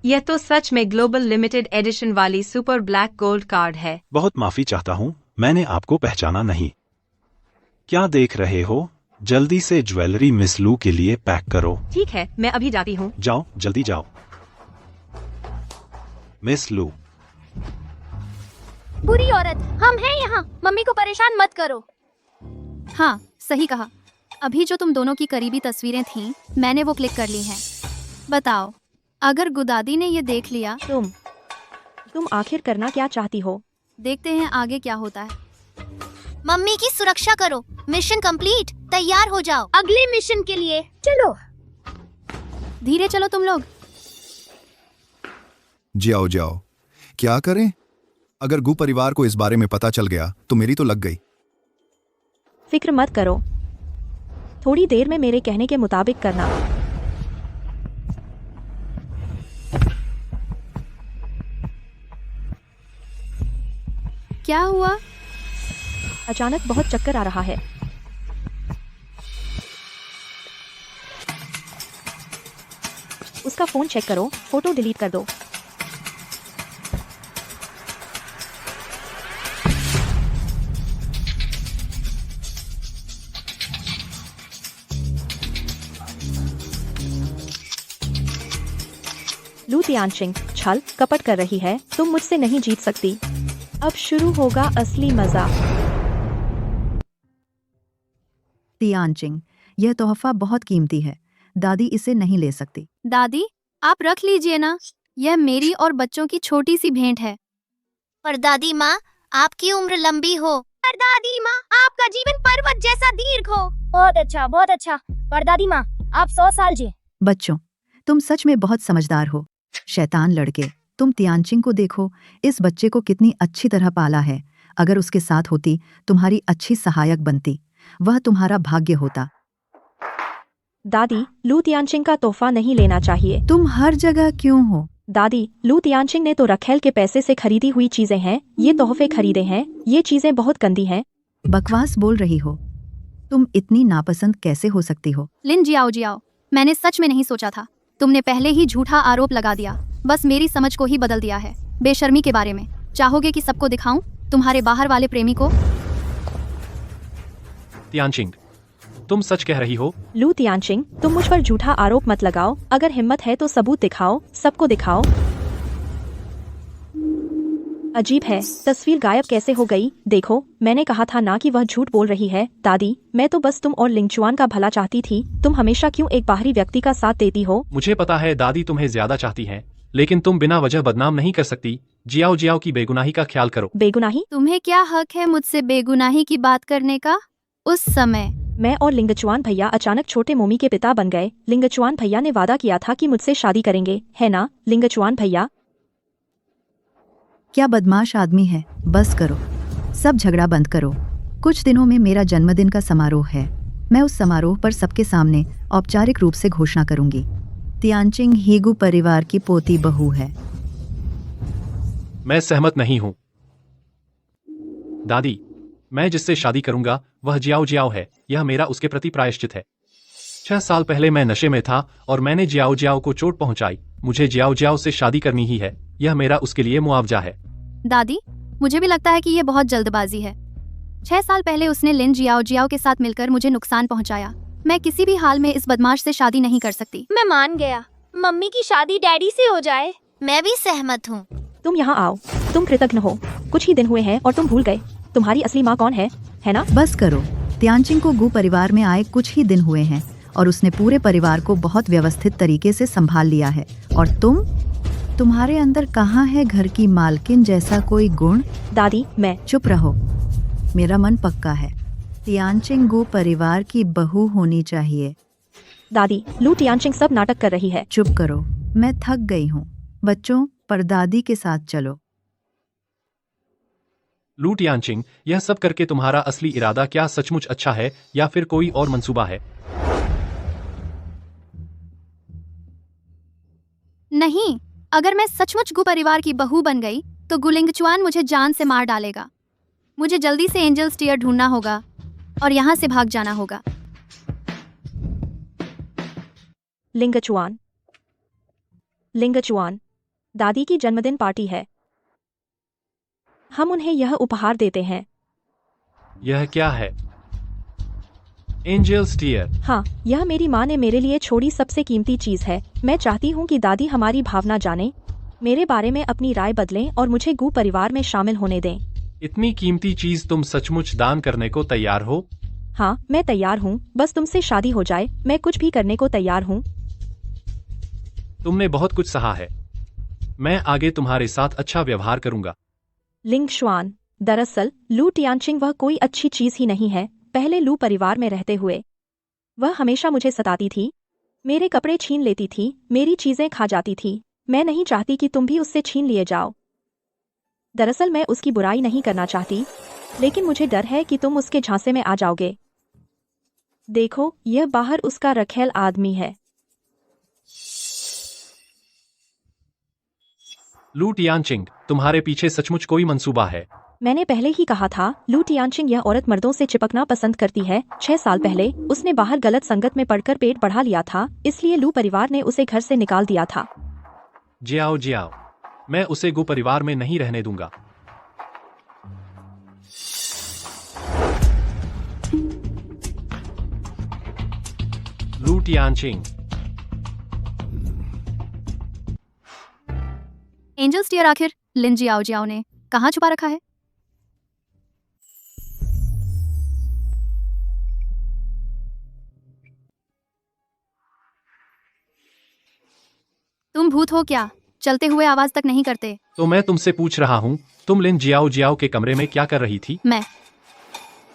यह तो सच में ग्लोबल लिमिटेड एडिशन वाली सुपर ब्लैक गोल्ड कार्ड है। बहुत माफी चाहता हूँ, मैंने आपको पहचाना नहीं। क्या देख रहे हो? जल्दी से ज्वेलरी मिस लू के लिए पैक करो। ठीक है, मैं अभी जाती हूँ। जाओ, जल्दी जाओ। मिस लू, बुरी औरत, हम हैं यहाँ, मम्मी को परेशान मत करो। हाँ, सही कहा। अभी जो तुम दोनों की करीबी तस्वीरें थीं, मैंने वो क्लिक कर ली हैं। बताओ, अगर गुदादी ने ये देख लिया? तुम आखिर करना क्या चाहती हो? देखते हैं आगे क्या होता है। मम्मी की सुरक्षा करो। मिशन कंप्लीट, तैयार हो जाओ अगले मिशन के लिए। चलो धीरे चलो तुम लोग। जाओ जाओ, क्या करें? अगर गु परिवार को इस बारे में पता चल गया तो मेरी तो लग गई। फिक्र मत करो, थोड़ी देर में मेरे कहने के मुताबिक करना। क्या हुआ? अचानक बहुत चक्कर आ रहा है। उसका फोन चेक करो, फोटो डिलीट कर दो। लू तियानचिंग छल कपट कर रही है, तुम मुझसे नहीं जीत सकती। अब शुरू होगा असली मजा। तियानचिंग, यह तोहफा बहुत कीमती है, दादी इसे नहीं ले सकती। दादी, आप रख लीजिए ना, यह मेरी और बच्चों की छोटी सी भेंट है। पर दादी माँ, आपकी उम्र लंबी हो, परदादी माँ, आपका जीवन पर्वत जैसा दीर्घ हो। बहुत अच्छा, बहुत अच्छा। परदादी माँ, आप 100 साल जिए। बच्चों, तुम सच में बहुत समझदार हो। शैतान लड़के, तुम तियानचिंग को देखो, इस बच्चे को कितनी अच्छी तरह पाला है। अगर उसके साथ होती, तुम्हारी अच्छी सहायक बनती। वह तुम्हारा भाग्य होता। दादी, लू तियानचिंग का तोहफा नहीं लेना चाहिए। तुम हर जगह क्यों हो? दादी, लू तियानचिंग ने तो रखेल के पैसे से खरीदी हुई चीजें हैं। ये तोहफे खरीदे हैं। ये चीजें बहुत गंदी हैं। बकवास बोल रही हो। तुम इतनी नापसंद कैसे हो सकती हो? लिन जियाओ जियाओ, मैंने सच में नहीं सोचा था। तुमने पहले ही झूठा आरोप लगा दिया। बस मेरी समझ को ही बदल दिया है। बेशर्मी के बारे में चाहोगे कि सबको दिखाऊं, तुम्हारे बाहर वाले प्रेमी को? तियानचिंग, तुम सच कह रही हो? लू तियानचिंग, तुम मुझ पर झूठा आरोप मत लगाओ। अगर हिम्मत है तो सबूत दिखाओ, सबको दिखाओ। अजीब है, तस्वीर गायब कैसे हो गई? देखो, मैंने कहा था ना कि वह झूठ बोल रही है। दादी, मैं तो बस तुम और लिंगचुआन का भला चाहती थी। तुम हमेशा क्यों एक बाहरी व्यक्ति का साथ देती हो? मुझे पता है दादी तुम्हें ज्यादा चाहती हैं, लेकिन तुम बिना वजह बदनाम नहीं कर सकती। जियाओ जियाओ की बेगुनाही का ख्याल करो। बेगुनाही? तुम्हें क्या हक है मुझसे बेगुनाही की बात करने का? उस समय मैं और लिंगचुआन भैया अचानक छोटे मोमी के पिता बन गए। लिंगचुआन भैया ने वादा किया था कि मुझसे शादी करेंगे, है ना लिंगचुआन भैया? क्या बदमाश आदमी है। बस करो, सब झगड़ा बंद करो। कुछ दिनों में मेरा जन्मदिन का समारोह है। मैं उस समारोह पर सबके सामने औपचारिक रूप से घोषणा करूंगी। तियानचिंग हीगू परिवार की पोती बहू है। मैं सहमत नहीं हूँ। दादी, मैं जिससे शादी करूंगा वह जियाओ जियाओ है। यह मेरा उसके प्रति प्रायश्चित है। 6 साल पहले मैं नशे में था और मैंने जियाओ जियाओ को चोट पहुंचाई। मुझे जियाओ जियाओ से शादी करनी ही है। यह मेरा उसके लिए मुआवजा है। दादी, मुझे भी लगता है कि ये बहुत जल्दबाजी है। 6 साल पहले उसने लिन जियाओ जियाओ के साथ मिलकर मुझे नुकसान पहुंचाया। मैं किसी भी हाल में इस बदमाश से शादी नहीं कर सकती। मैं मान गया। मम्मी की शादी डैडी से हो जाए। मैं भी सहमत हूँ। तुम यहाँ आओ। तुम कृतज्ञ हो। कुछ ही दिन हुए हैं और तुम भूल गए तुम्हारी असली माँ कौन है ना? बस करो। तियानचिंग को गू परिवार में आए कुछ ही दिन हुए हैं और उसने पूरे परिवार को बहुत व्यवस्थित तरीके से संभाल लिया है। और तुम्हारे अंदर कहाँ है घर की मालकिन जैसा कोई गुण? दादी, मैं चुप रहो। मेरा मन पक्का है, तियानचिंग गू परिवार की बहू होनी चाहिए। दादी, लू तियानचिंग सब नाटक कर रही है। चुप करो, मैं थक गई हूँ। बच्चों, परदादी के साथ चलो। लू तियानचिंग, यह सब करके तुम्हारा असली इरादा क्या सचमुच अच्छा है या फिर कोई और मंसूबा है? नहीं, अगर मैं सचमुच गु परिवार की बहू बन गई तो गुलिंगचुआन मुझे जान से मार डालेगा। मुझे जल्दी से एंजल स्टीयर ढूंढना होगा और यहाँ से भाग जाना होगा। लिंगचुआन, दादी की जन्मदिन पार्टी है। हम उन्हें यह उपहार देते हैं। यह क्या है? Angel steer? हाँ, यह मेरी माँ ने मेरे लिए छोड़ी सबसे कीमती चीज है। मैं चाहती हूँ कि दादी हमारी भावना जाने, मेरे बारे में अपनी राय बदलें और मुझे गू परिवार में शामिल होने दें। इतनी कीमती चीज तुम सचमुच दान करने को तैयार हो? हाँ, मैं तैयार हूँ। बस तुमसे शादी हो जाए, मैं कुछ भी करने को तैयार हूँ। तुमने बहुत कुछ सहा है। मैं आगे तुम्हारे साथ अच्छा व्यवहार करूंगा। लिंगशुआन, दरअसल लू तियानचिंग वह कोई अच्छी चीज ही नहीं है। पहले लू परिवार में रहते हुए वह हमेशा मुझे सताती थी, मेरे कपड़े छीन लेती थी, मेरी चीजें खा जाती थी। मैं नहीं चाहती कि तुम भी उससे छीन लिए जाओ। दरअसल मैं उसकी बुराई नहीं करना चाहती, लेकिन मुझे डर है कि तुम उसके झांसे में आ जाओगे। देखो, यह बाहर उसका रखेल आदमी है। लू तियानचिंग, तुम्हारे पीछे सचमुच कोई मंसूबा है? मैंने पहले ही कहा था, लू तियानचिंग यह औरत मर्दों से चिपकना पसंद करती है। 6 साल पहले उसने बाहर गलत संगत में पड़कर पेट बढ़ा लिया था, इसलिए लू परिवार ने उसे घर से निकाल दिया था। जियाओ जियाओ, मैं उसे गु परिवार में नहीं रहने दूंगा। लू तियानचिंग, एंजल स्टीयर आखिर लिन जियाओ जियाओ ने कहाँ छुपा रखा है? तुम भूत हो क्या? चलते हुए आवाज तक नहीं करते। तो मैं तुमसे पूछ रहा हूँ, तुम लिन जियाओ जियाओ के कमरे में क्या कर रही थी? मैं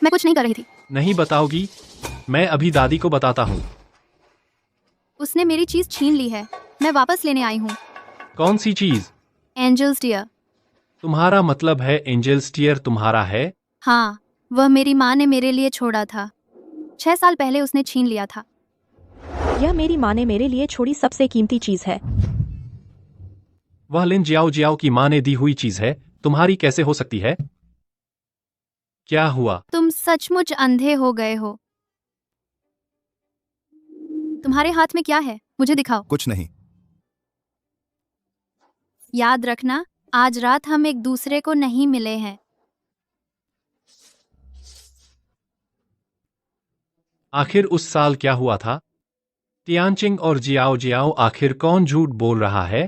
मैं कुछ नहीं कर रही थी। नहीं बताओगी? मैं अभी दादी को बताता हूँ। उसने मेरी चीज छीन ली है। मैं वापस लेने आई हूँ। कौन सी चीज? Angels dear. तुम्हारा मतलब है एंजल्स टीयर तुम्हारा है? हाँ, वह मेरी माँ ने मेरे लिए छोड़ा था। 6 साल पहले उसने छीन लिया था। यह मेरी माँ ने मेरे लिए छोड़ी सबसे कीमती चीज है। वह लिन जियाओ जियाओ की माँ ने दी हुई चीज है, तुम्हारी कैसे हो सकती है? क्या हुआ? तुम सचमुच अंधे हो गए हो। तुम्हारे हाथ में क्या है? मुझे दिखाओ। कुछ नहीं। याद रखना, आज रात हम एक दूसरे को नहीं मिले हैं। आखिर उस साल क्या हुआ था? तियानचिंग और जियाओ जियाओ, आखिर कौन झूठ बोल रहा है?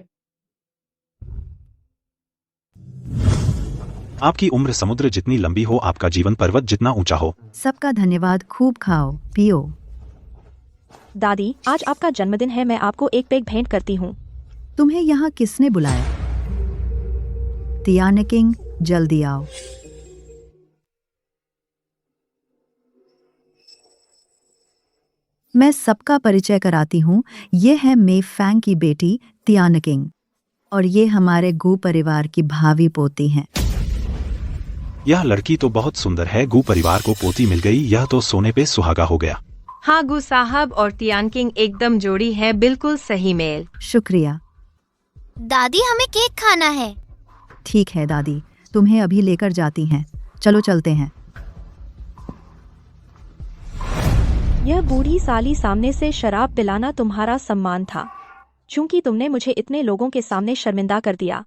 आपकी उम्र समुद्र जितनी लंबी हो, आपका जीवन पर्वत जितना ऊंचा हो। सबका धन्यवाद। खूब खाओ पियो। दादी, आज आपका जन्मदिन है, मैं आपको एक पेग भेंट करती हूँ। तुम्हें यहाँ किसने बुलाया? तियानकिंग, जल्दी आओ। मैं सबका परिचय कराती हूँ। ये है मे फैंग की बेटी तियानकिंग और ये हमारे गू परिवार की भावी पोती हैं। यह लड़की तो बहुत सुंदर है। गू परिवार को पोती मिल गई, यह तो सोने पे सुहागा हो गया। हाँ, गु साहब और तियानकिंग एकदम जोड़ी है, बिल्कुल सही मेल। शुक्रिया। दादी हमें केक खाना है। ठीक है दादी, तुम्हें अभी लेकर जाती हैं। चलो चलते हैं। यह बूढ़ी साली सामने से शराब पिलाना तुम्हारा सम्मान था, चूंकि तुमने मुझे इतने लोगों के सामने शर्मिंदा कर दिया।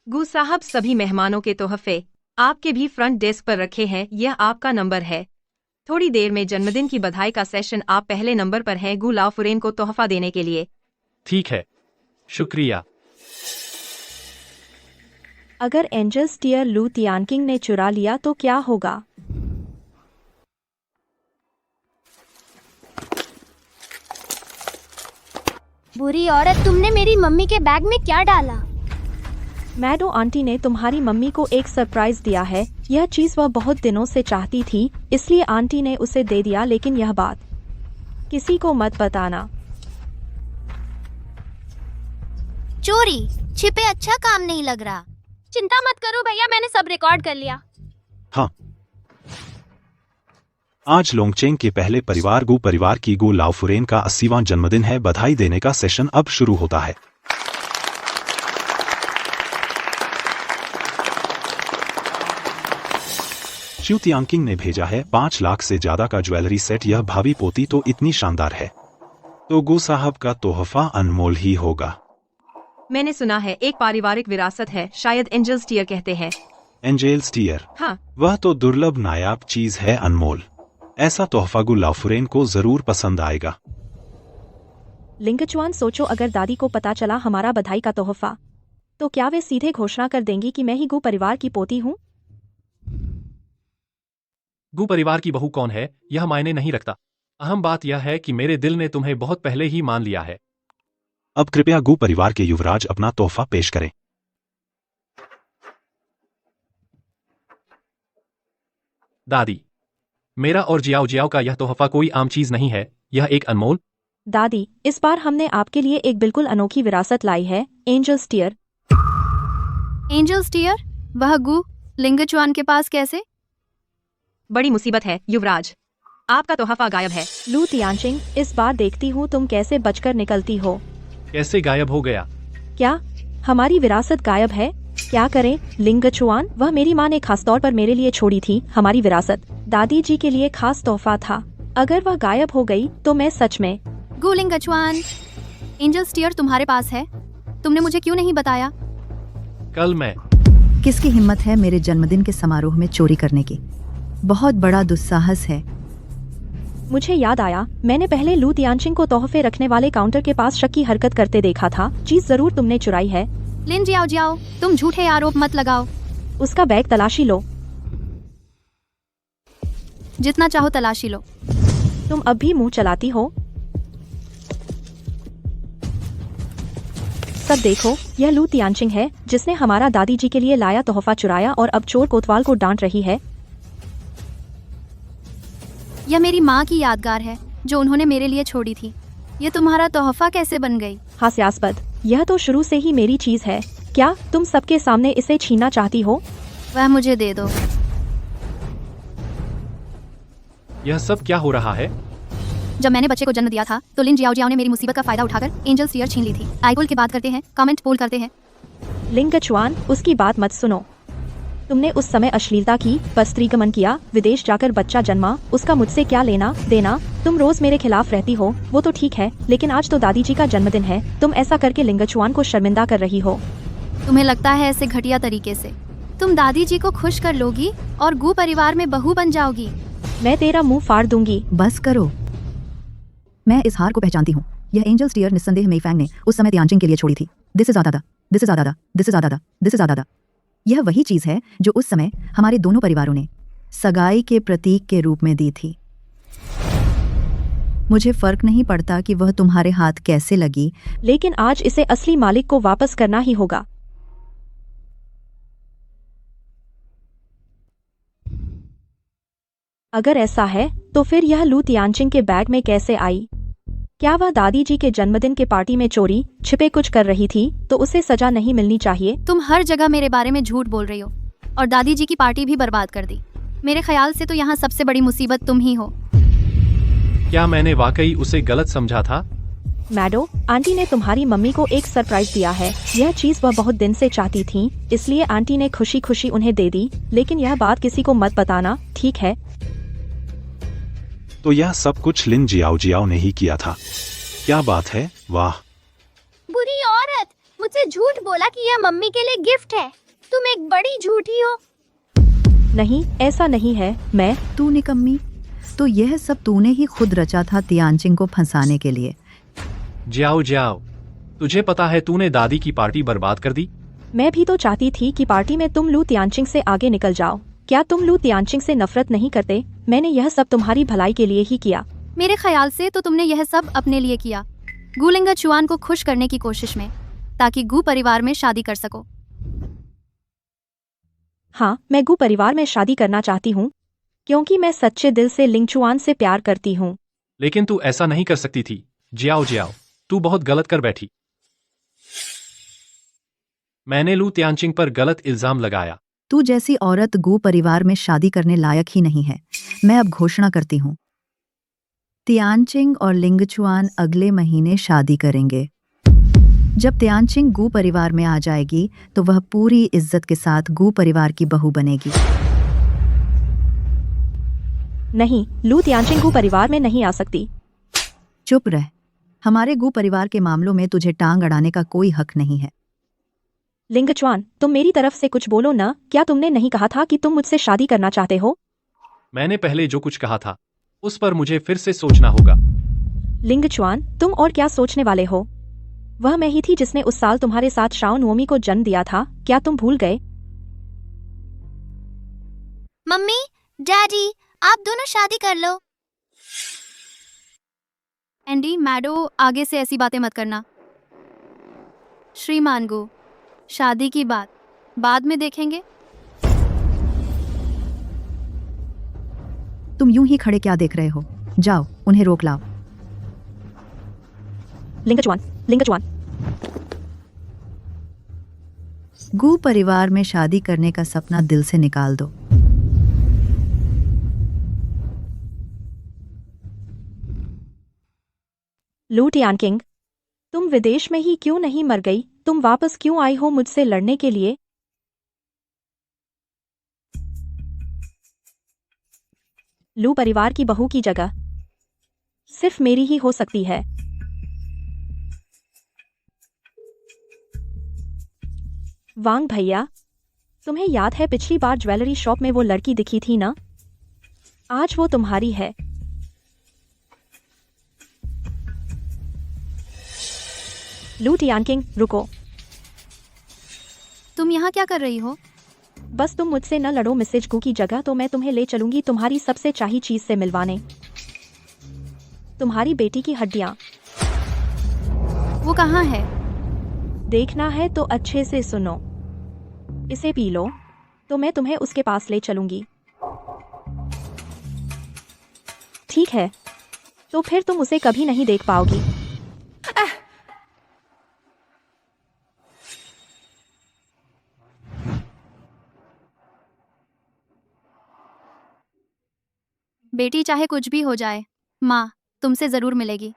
गु साहब, सभी मेहमानों के तोहफे आपके भी फ्रंट डेस्क पर रखे हैं। यह आपका नंबर है। थोड़ी देर में जन्मदिन की बधाई का सेशन, आप पहले नंबर पर हैं गु लाओफुरेन को तोहफा देने के लिए। ठीक है, शुक्रिया। अगर एंजल्स टीयर लू तियानकिंग ने चुरा लिया तो क्या होगा? बुरी औरत, तुमने मेरी मम्मी के बैग में क्या डाला? मैडो आंटी ने तुम्हारी मम्मी को एक सरप्राइज दिया है। यह चीज वह बहुत दिनों से चाहती थी, इसलिए आंटी ने उसे दे दिया, लेकिन यह बात किसी को मत बताना। चोरी छिपे अच्छा काम नहीं लग रहा। चिंता मत करो भैया, मैंने सब रिकॉर्ड कर लिया। हाँ, आज लोंगचेंग के पहले परिवार गू परिवार की गू लाओफुरेन का 80वां जन्मदिन है। बधाई देने का सेशन अब शुरू होता है। शिव तियांकिंग ने भेजा है 5 लाख से ज्यादा का ज्वेलरी सेट। यह भावी पोती तो इतनी शानदार है, तो गू साहब का तोहफा अनमोल ही होगा। मैंने सुना है एक पारिवारिक विरासत है, शायद एंजल्स टीयर कहते हैं। Angels tear? हाँ, वह तो दुर्लभ नायाब चीज है, अनमोल। ऐसा तोहफा गू लाओफुरेन को जरूर पसंद आएगा। लिंगचुआन, सोचो अगर दादी को पता चला हमारा बधाई का तोहफा, तो क्या वे सीधे घोषणा कर देंगी कि मैं ही गू परिवार की पोती हूँ? गू परिवार की बहू कौन है यह मायने नहीं रखता। अहम बात यह है कि मेरे दिल ने तुम्हें बहुत पहले ही मान लिया है। अब कृपया गू परिवार के युवराज अपना तोहफा पेश करें। दादी, मेरा और जियाओ जियाओ का यह तोहफा कोई आम चीज नहीं है, यह एक अनमोल। दादी, इस बार हमने आपके लिए एक बिल्कुल अनोखी विरासत लाई है, एंजल्स टीयर। Angels tier? वह गु लिंगचुआन के पास कैसे? बड़ी मुसीबत है युवराज, आपका तोहफा गायब है। लू तियानचिंग, इस बार देखती हूँ तुम कैसे बचकर निकलती हो। कैसे गायब हो गया? क्या हमारी विरासत गायब है? क्या करें लिंगचुआन, वह मेरी माँ ने खासतौर पर मेरे लिए छोड़ी थी। हमारी विरासत दादी जी के लिए खास तोहफा था। अगर वह गायब हो गई तो मैं सच में। गु लिंगचुआन, एंजल्स टीयर तुम्हारे पास है, तुमने मुझे क्यों नहीं बताया? कल मैं। किसकी हिम्मत है मेरे जन्मदिन के समारोह में चोरी करने की? बहुत बड़ा दुस्साहस है। मुझे याद आया, मैंने पहले लू तियानचिंग को तोहफे रखने वाले काउंटर के पास शक की हरकत करते देखा था। चीज जरूर तुमने चुराई है। लिन जियाओ जियाओ, तुम झूठे आरोप मत लगाओ। उसका बैग तलाशी लो। जितना चाहो तलाशी लो। तुम अब भी मुंह चलाती हो। सब देखो, यह लू तियानचिंग है जिसने हमारा दादी जी के लिए लाया तोहफा चुराया और अब चोर कोतवाल को डांट रही है। यह मेरी माँ की यादगार है जो उन्होंने मेरे लिए छोड़ी थी। ये तुम्हारा तोहफा कैसे बन गई? हास्यास्पद, यह तो शुरू से ही मेरी चीज है। क्या तुम सबके सामने इसे छीनना चाहती हो? वह मुझे दे दो। यह सब क्या हो रहा है? जब मैंने बच्चे को जन्म दिया था तो लिन जियाओ ने मेरी मुसीबत का फायदा उठाकर एंजल स्फीयर छीन ली थी। आईपोल की बात करते हैं, कमेंट पोल करते हैं। लिंग चुआन, उसकी बात मत सुनो। तुमने उस समय अश्लीलता की, पस्त्रीगमन किया, विदेश जाकर बच्चा जन्मा, उसका मुझसे क्या लेना देना? तुम रोज मेरे खिलाफ रहती हो, वो तो ठीक है, लेकिन आज तो दादी जी का जन्मदिन है। तुम ऐसा करके लिंगचुआन को शर्मिंदा कर रही हो। तुम्हें लगता है ऐसे घटिया तरीके से तुम दादी जी को खुश कर लोगी और गू परिवार में बहू बन जाओगी? मैं तेरा मुंह फाड़ दूंगी। बस करो। मैं इस हार को पहचानती हूँ। यह एंजल स्टीयर निस्संदेह मेईफैंग ने उस समय तियानचिंग के लिए छोड़ी थी। दिस इज आदादा, दिस इज आदादा, दिस इज आदादा, दिस इज आदादा। यह वही चीज है जो उस समय हमारे दोनों परिवारों ने सगाई के प्रतीक के रूप में दी थी। मुझे फर्क नहीं पड़ता कि वह तुम्हारे हाथ कैसे लगी, लेकिन आज इसे असली मालिक को वापस करना ही होगा। अगर ऐसा है तो फिर यह लू तियानचिंग के बैग में कैसे आई? क्या वह दादी जी के जन्मदिन के पार्टी में चोरी छिपे कुछ कर रही थी तो उसे सजा नहीं मिलनी चाहिए? तुम हर जगह मेरे बारे में झूठ बोल रही हो और दादी जी की पार्टी भी बर्बाद कर दी। मेरे ख्याल से तो यहाँ सबसे बड़ी मुसीबत तुम ही हो। क्या मैंने वाकई उसे गलत समझा था? मैडो, आंटी ने तुम्हारी मम्मी को एक सरप्राइज दिया है। यह चीज वह बहुत दिन से चाहती थी, इसलिए आंटी ने खुशी खुशी उन्हें दे दी। लेकिन यह बात किसी को मत बताना, ठीक है? तो यह सब कुछ लिन जियाओ ने ही किया था। क्या बात है, वाह। बुरी औरत, मुझसे झूठ बोला कि यह मम्मी के लिए गिफ्ट है। तुम एक बड़ी झूठी हो। नहीं, ऐसा नहीं है। मैं तू निकम्मी, तो यह सब तूने ही खुद रचा था तियानचिंग को फंसाने के लिए। जियाओ, तुझे पता है तूने दादी की पार्टी बर्बाद कर दी। मैं भी तो चाहती थी कि पार्टी में तुम लू तियानचिंग से आगे निकल जाओ। क्या तुम लू तियानचिंग से नफरत नहीं करते? मैंने यह सब तुम्हारी भलाई के लिए ही किया। मेरे ख्याल से तो तुमने यह सब अपने लिए किया, गू लिंगचुआन को खुश करने की कोशिश में, ताकि गू परिवार में शादी कर सको। हाँ, मैं गू परिवार में शादी करना चाहती हूँ क्योंकि मैं सच्चे दिल से लिंगचुआन से प्यार करती हूँ। लेकिन तू ऐसा नहीं कर सकती थी। जियाओ, तू बहुत गलत कर बैठी। मैंने लू तियानचिंग पर गलत इल्जाम लगाया। तू जैसी औरत गू परिवार में शादी करने लायक ही नहीं है। मैं अब घोषणा करती हूँ, तियानचिंग और लिंगचुआन अगले महीने शादी करेंगे। जब तियानचिंग गू परिवार में आ जाएगी तो वह पूरी इज्जत के साथ गू परिवार की बहू बनेगी। नहीं, लू तियानचिंग गू परिवार में नहीं आ सकती। चुप रह। हमारे गू परिवार के मामलों में तुझे टांग अड़ाने का कोई हक नहीं है। लिंगचुआन, तुम मेरी तरफ से कुछ बोलो ना। क्या तुमने नहीं कहा था कि तुम मुझसे शादी करना चाहते हो? मैंने पहले जो कुछ कहा था उस पर मुझे फिर से सोचना होगा। लिंगचुआन, तुम और क्या सोचने वाले हो? वह मैं ही थी जिसने उस साल तुम्हारे साथ शाओ नोमी को जन्म दिया था। क्या तुम भूल गए? मम्मी, डैडी, आप दोनों शादी कर लो। एंडी, मैडो, आगे से ऐसी बातें मत करना। श्रीमान गू, शादी की बात बाद में देखेंगे। तुम यूं ही खड़े क्या देख रहे हो? जाओ, उन्हें रोक लाओ। लिंगचुआन, गू परिवार में शादी करने का सपना दिल से निकाल दो। लू तियानचिंग, तुम विदेश में ही क्यों नहीं मर गई? तुम वापस क्यों आई हो मुझसे लड़ने के लिए? लू परिवार की बहू की जगह सिर्फ मेरी ही हो सकती है। वांग भैया, तुम्हें याद है पिछली बार ज्वेलरी शॉप में वो लड़की दिखी थी ना? आज वो तुम्हारी है। लू तियानचिंग, रुको। तुम यहाँ क्या कर रही हो? बस तुम मुझसे न लड़ो मिसेज गू की जगह तो मैं तुम्हें ले चलूंगी तुम्हारी सबसे चाही चीज से मिलवाने। तुम्हारी बेटी की हड्डियां। वो कहाँ है? देखना है तो अच्छे से सुनो। इसे पी लो तो मैं तुम्हें उसके पास ले चलूंगी। ठीक है, तो फिर तुम उसे कभी नहीं देख पाओगी। बेटी चाहे कुछ भी हो जाए, माँ तुमसे जरूर मिलेगी।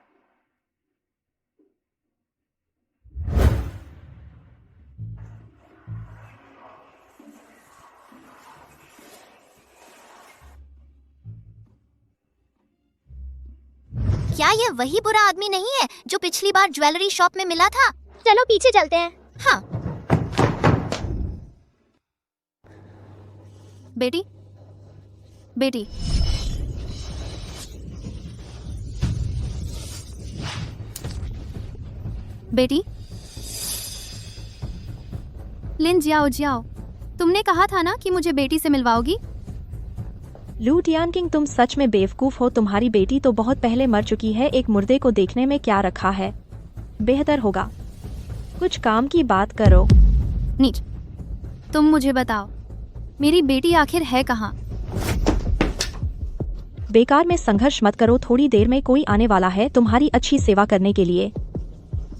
क्या ये वही बुरा आदमी नहीं है जो पिछली बार ज्वेलरी शॉप में मिला था? चलो पीछे चलते हैं। हाँ। बेटी, बेटी, बेटी, लिन जियाओ जियाओ, तुमने कहा था ना कि मुझे बेटी से मिलवाओगी। लू टियानकिंग, तुम सच में बेवकूफ हो। तुम्हारी बेटी तो बहुत पहले मर चुकी है। एक मुर्दे को देखने में क्या रखा है। बेहतर होगा कुछ काम की बात करो। नीच, तुम मुझे बताओ, मेरी बेटी आखिर है कहाँ? बेकार में संघर्ष मत करो, थोड़ी देर में कोई आने वाला है तुम्हारी अच्छी सेवा करने के लिए।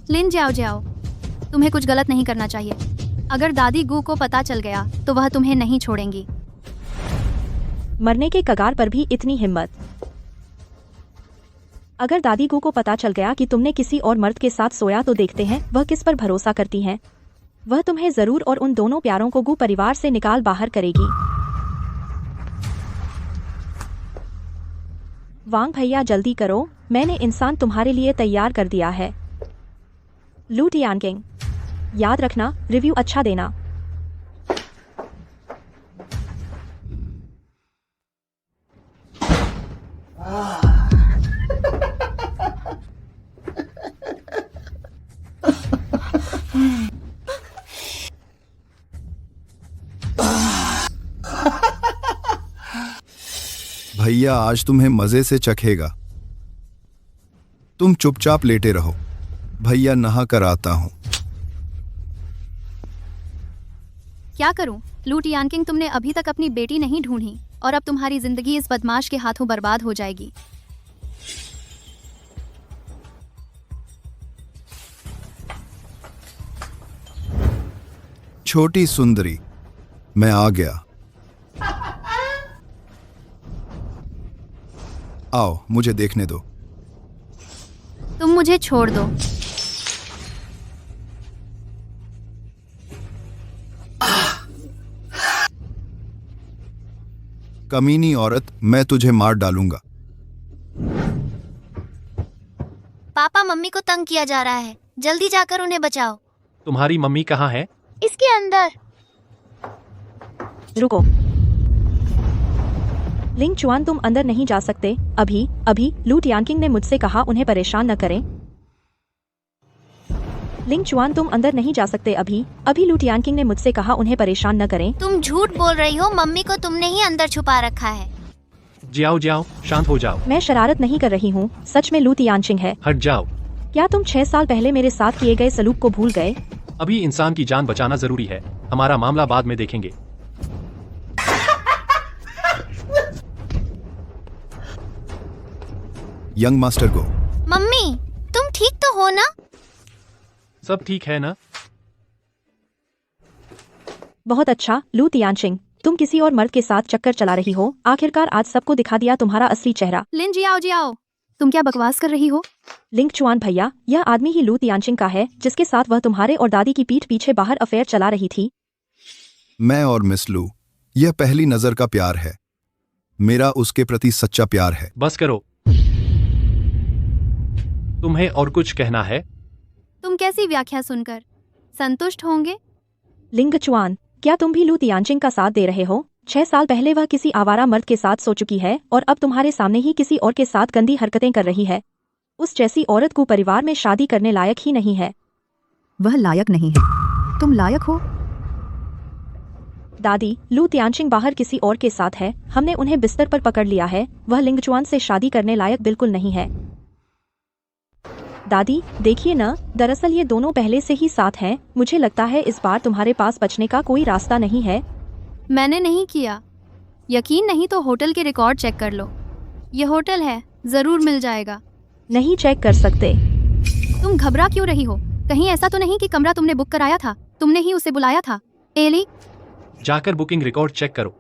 लिन जाओ जाओ, तुम्हें कुछ गलत नहीं करना चाहिए। अगर दादी गू को पता चल गया तो वह तुम्हें नहीं छोड़ेंगी। मरने के कगार पर भी इतनी हिम्मत। अगर दादी गू को पता चल गया कि तुमने किसी और मर्द के साथ सोया तो देखते हैं वह किस पर भरोसा करती हैं। वह तुम्हें जरूर और उन दोनों प्यारों को गू परिवार से निकाल बाहर करेगी। वांग भैया जल्दी करो, मैंने इंसान तुम्हारे लिए तैयार कर दिया है। लू टियानकिंग, याद रखना रिव्यू अच्छा देना। भैया आज तुम्हें मजे से चखेगा। तुम चुपचाप लेटे रहो, भैया नहा कर आता हूं। क्या करूं? लू टियानकिंग, तुमने अभी तक अपनी बेटी नहीं ढूंढी और अब तुम्हारी जिंदगी इस बदमाश के हाथों बर्बाद हो जाएगी। छोटी सुंदरी, मैं आ गया। आओ मुझे देखने दो। तुम मुझे छोड़ दो। कमीनी औरत, मैं तुझे मार डालूंगा। पापा मम्मी को तंग किया जा रहा है, जल्दी जाकर उन्हें बचाओ। तुम्हारी मम्मी कहाँ है? इसके अंदर। रुको लिंग चुआन, तुम अंदर नहीं जा सकते अभी। अभी लू टियानकिंग ने मुझसे कहा उन्हें परेशान न करें। लिंग चुआन, तुम अंदर नहीं जा सकते अभी। अभी लू टियानकिंग ने मुझसे कहा उन्हें परेशान न करें। तुम झूठ बोल रही हो, मम्मी को तुमने ही अंदर छुपा रखा है। जाओ जाओ, शांत हो जाओ। मैं शरारत नहीं कर रही हूँ, सच में लू टियानचिंग है। हट जाओ। क्या तुम 6 साल पहले मेरे साथ किए गए सलूक को भूल गए? अभी इंसान की जान बचाना जरूरी है, हमारा मामला बाद में देखेंगे। यंग मास्टर गो। मम्मी तुम ठीक तो हो ना? सब ठीक है ना? बहुत अच्छा लू टियानचिंग, तुम किसी और मर्द के साथ चक्कर चला रही हो। आखिरकार आज सबको दिखा दिया तुम्हारा असली चेहरा। लिन जियाओ जियाओ, तुम क्या बकवास कर रही हो? लिंग चुआन भैया, यह आदमी ही लू टियानचिंग का है जिसके साथ वह तुम्हारे और दादी की पीठ पीछे बाहर अफेयर चला रही थी। मैं और मिस लू, यह पहली नजर का प्यार है। मेरा उसके प्रति सच्चा प्यार है। बस करो। तुम्हें और कुछ कहना है? तुम कैसी व्याख्या सुनकर संतुष्ट होंगे? लिंग चुआन, क्या तुम भी लू टियानचिंग का साथ दे रहे हो? 6 साल पहले वह किसी आवारा मर्द के साथ सो चुकी है और अब तुम्हारे सामने ही किसी और के साथ गंदी हरकतें कर रही है। उस जैसी औरत को परिवार में शादी करने लायक ही नहीं है। वह लायक नहीं है, तुम लायक हो। दादी, लू टियानचिंग बाहर किसी और के साथ है। हमने उन्हें बिस्तर पर पकड़ लिया है। वह लिंग चुआन से शादी करने लायक बिल्कुल नहीं है। दादी देखिए ना, दरअसल ये दोनों पहले से ही साथ हैं। मुझे लगता है इस बार तुम्हारे पास बचने का कोई रास्ता नहीं है। मैंने नहीं किया। यकीन नहीं तो होटल के रिकॉर्ड चेक कर लो। ये होटल है, जरूर मिल जाएगा। नहीं चेक कर सकते। तुम घबरा क्यों रही हो? कहीं ऐसा तो नहीं कि कमरा तुमने बुक कराया था, तुमने ही उसे बुलाया था? एली, जाकर बुकिंग रिकॉर्ड चेक करो।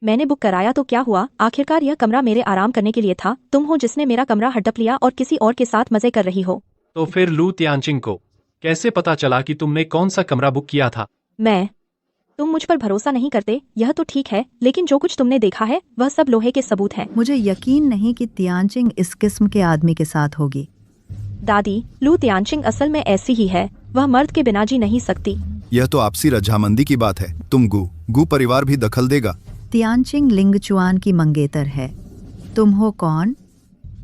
मैंने बुक कराया तो क्या हुआ? आखिरकार यह कमरा मेरे आराम करने के लिए था। तुम हो जिसने मेरा कमरा हड़प लिया और किसी और के साथ मजे कर रही हो। तो फिर लू तियानचिंग को कैसे पता चला कि तुमने कौन सा कमरा बुक किया था? तुम मुझ पर भरोसा नहीं करते, यह तो ठीक है, लेकिन जो कुछ तुमने देखा है वह सब लोहे के सबूत हैं। मुझे यकीन नहीं कि तियानचिंग इस किस्म के आदमी के साथ होगी। दादी, लू तियानचिंग असल में ऐसी ही है। वह मर्द के बिना जी नहीं सकती। यह तो आपसी रजामंदी की बात है। तुम गू परिवार भी दखल देगा। तियानचिंग लिंगचुआन की मंगेतर है। तुम हो कौन?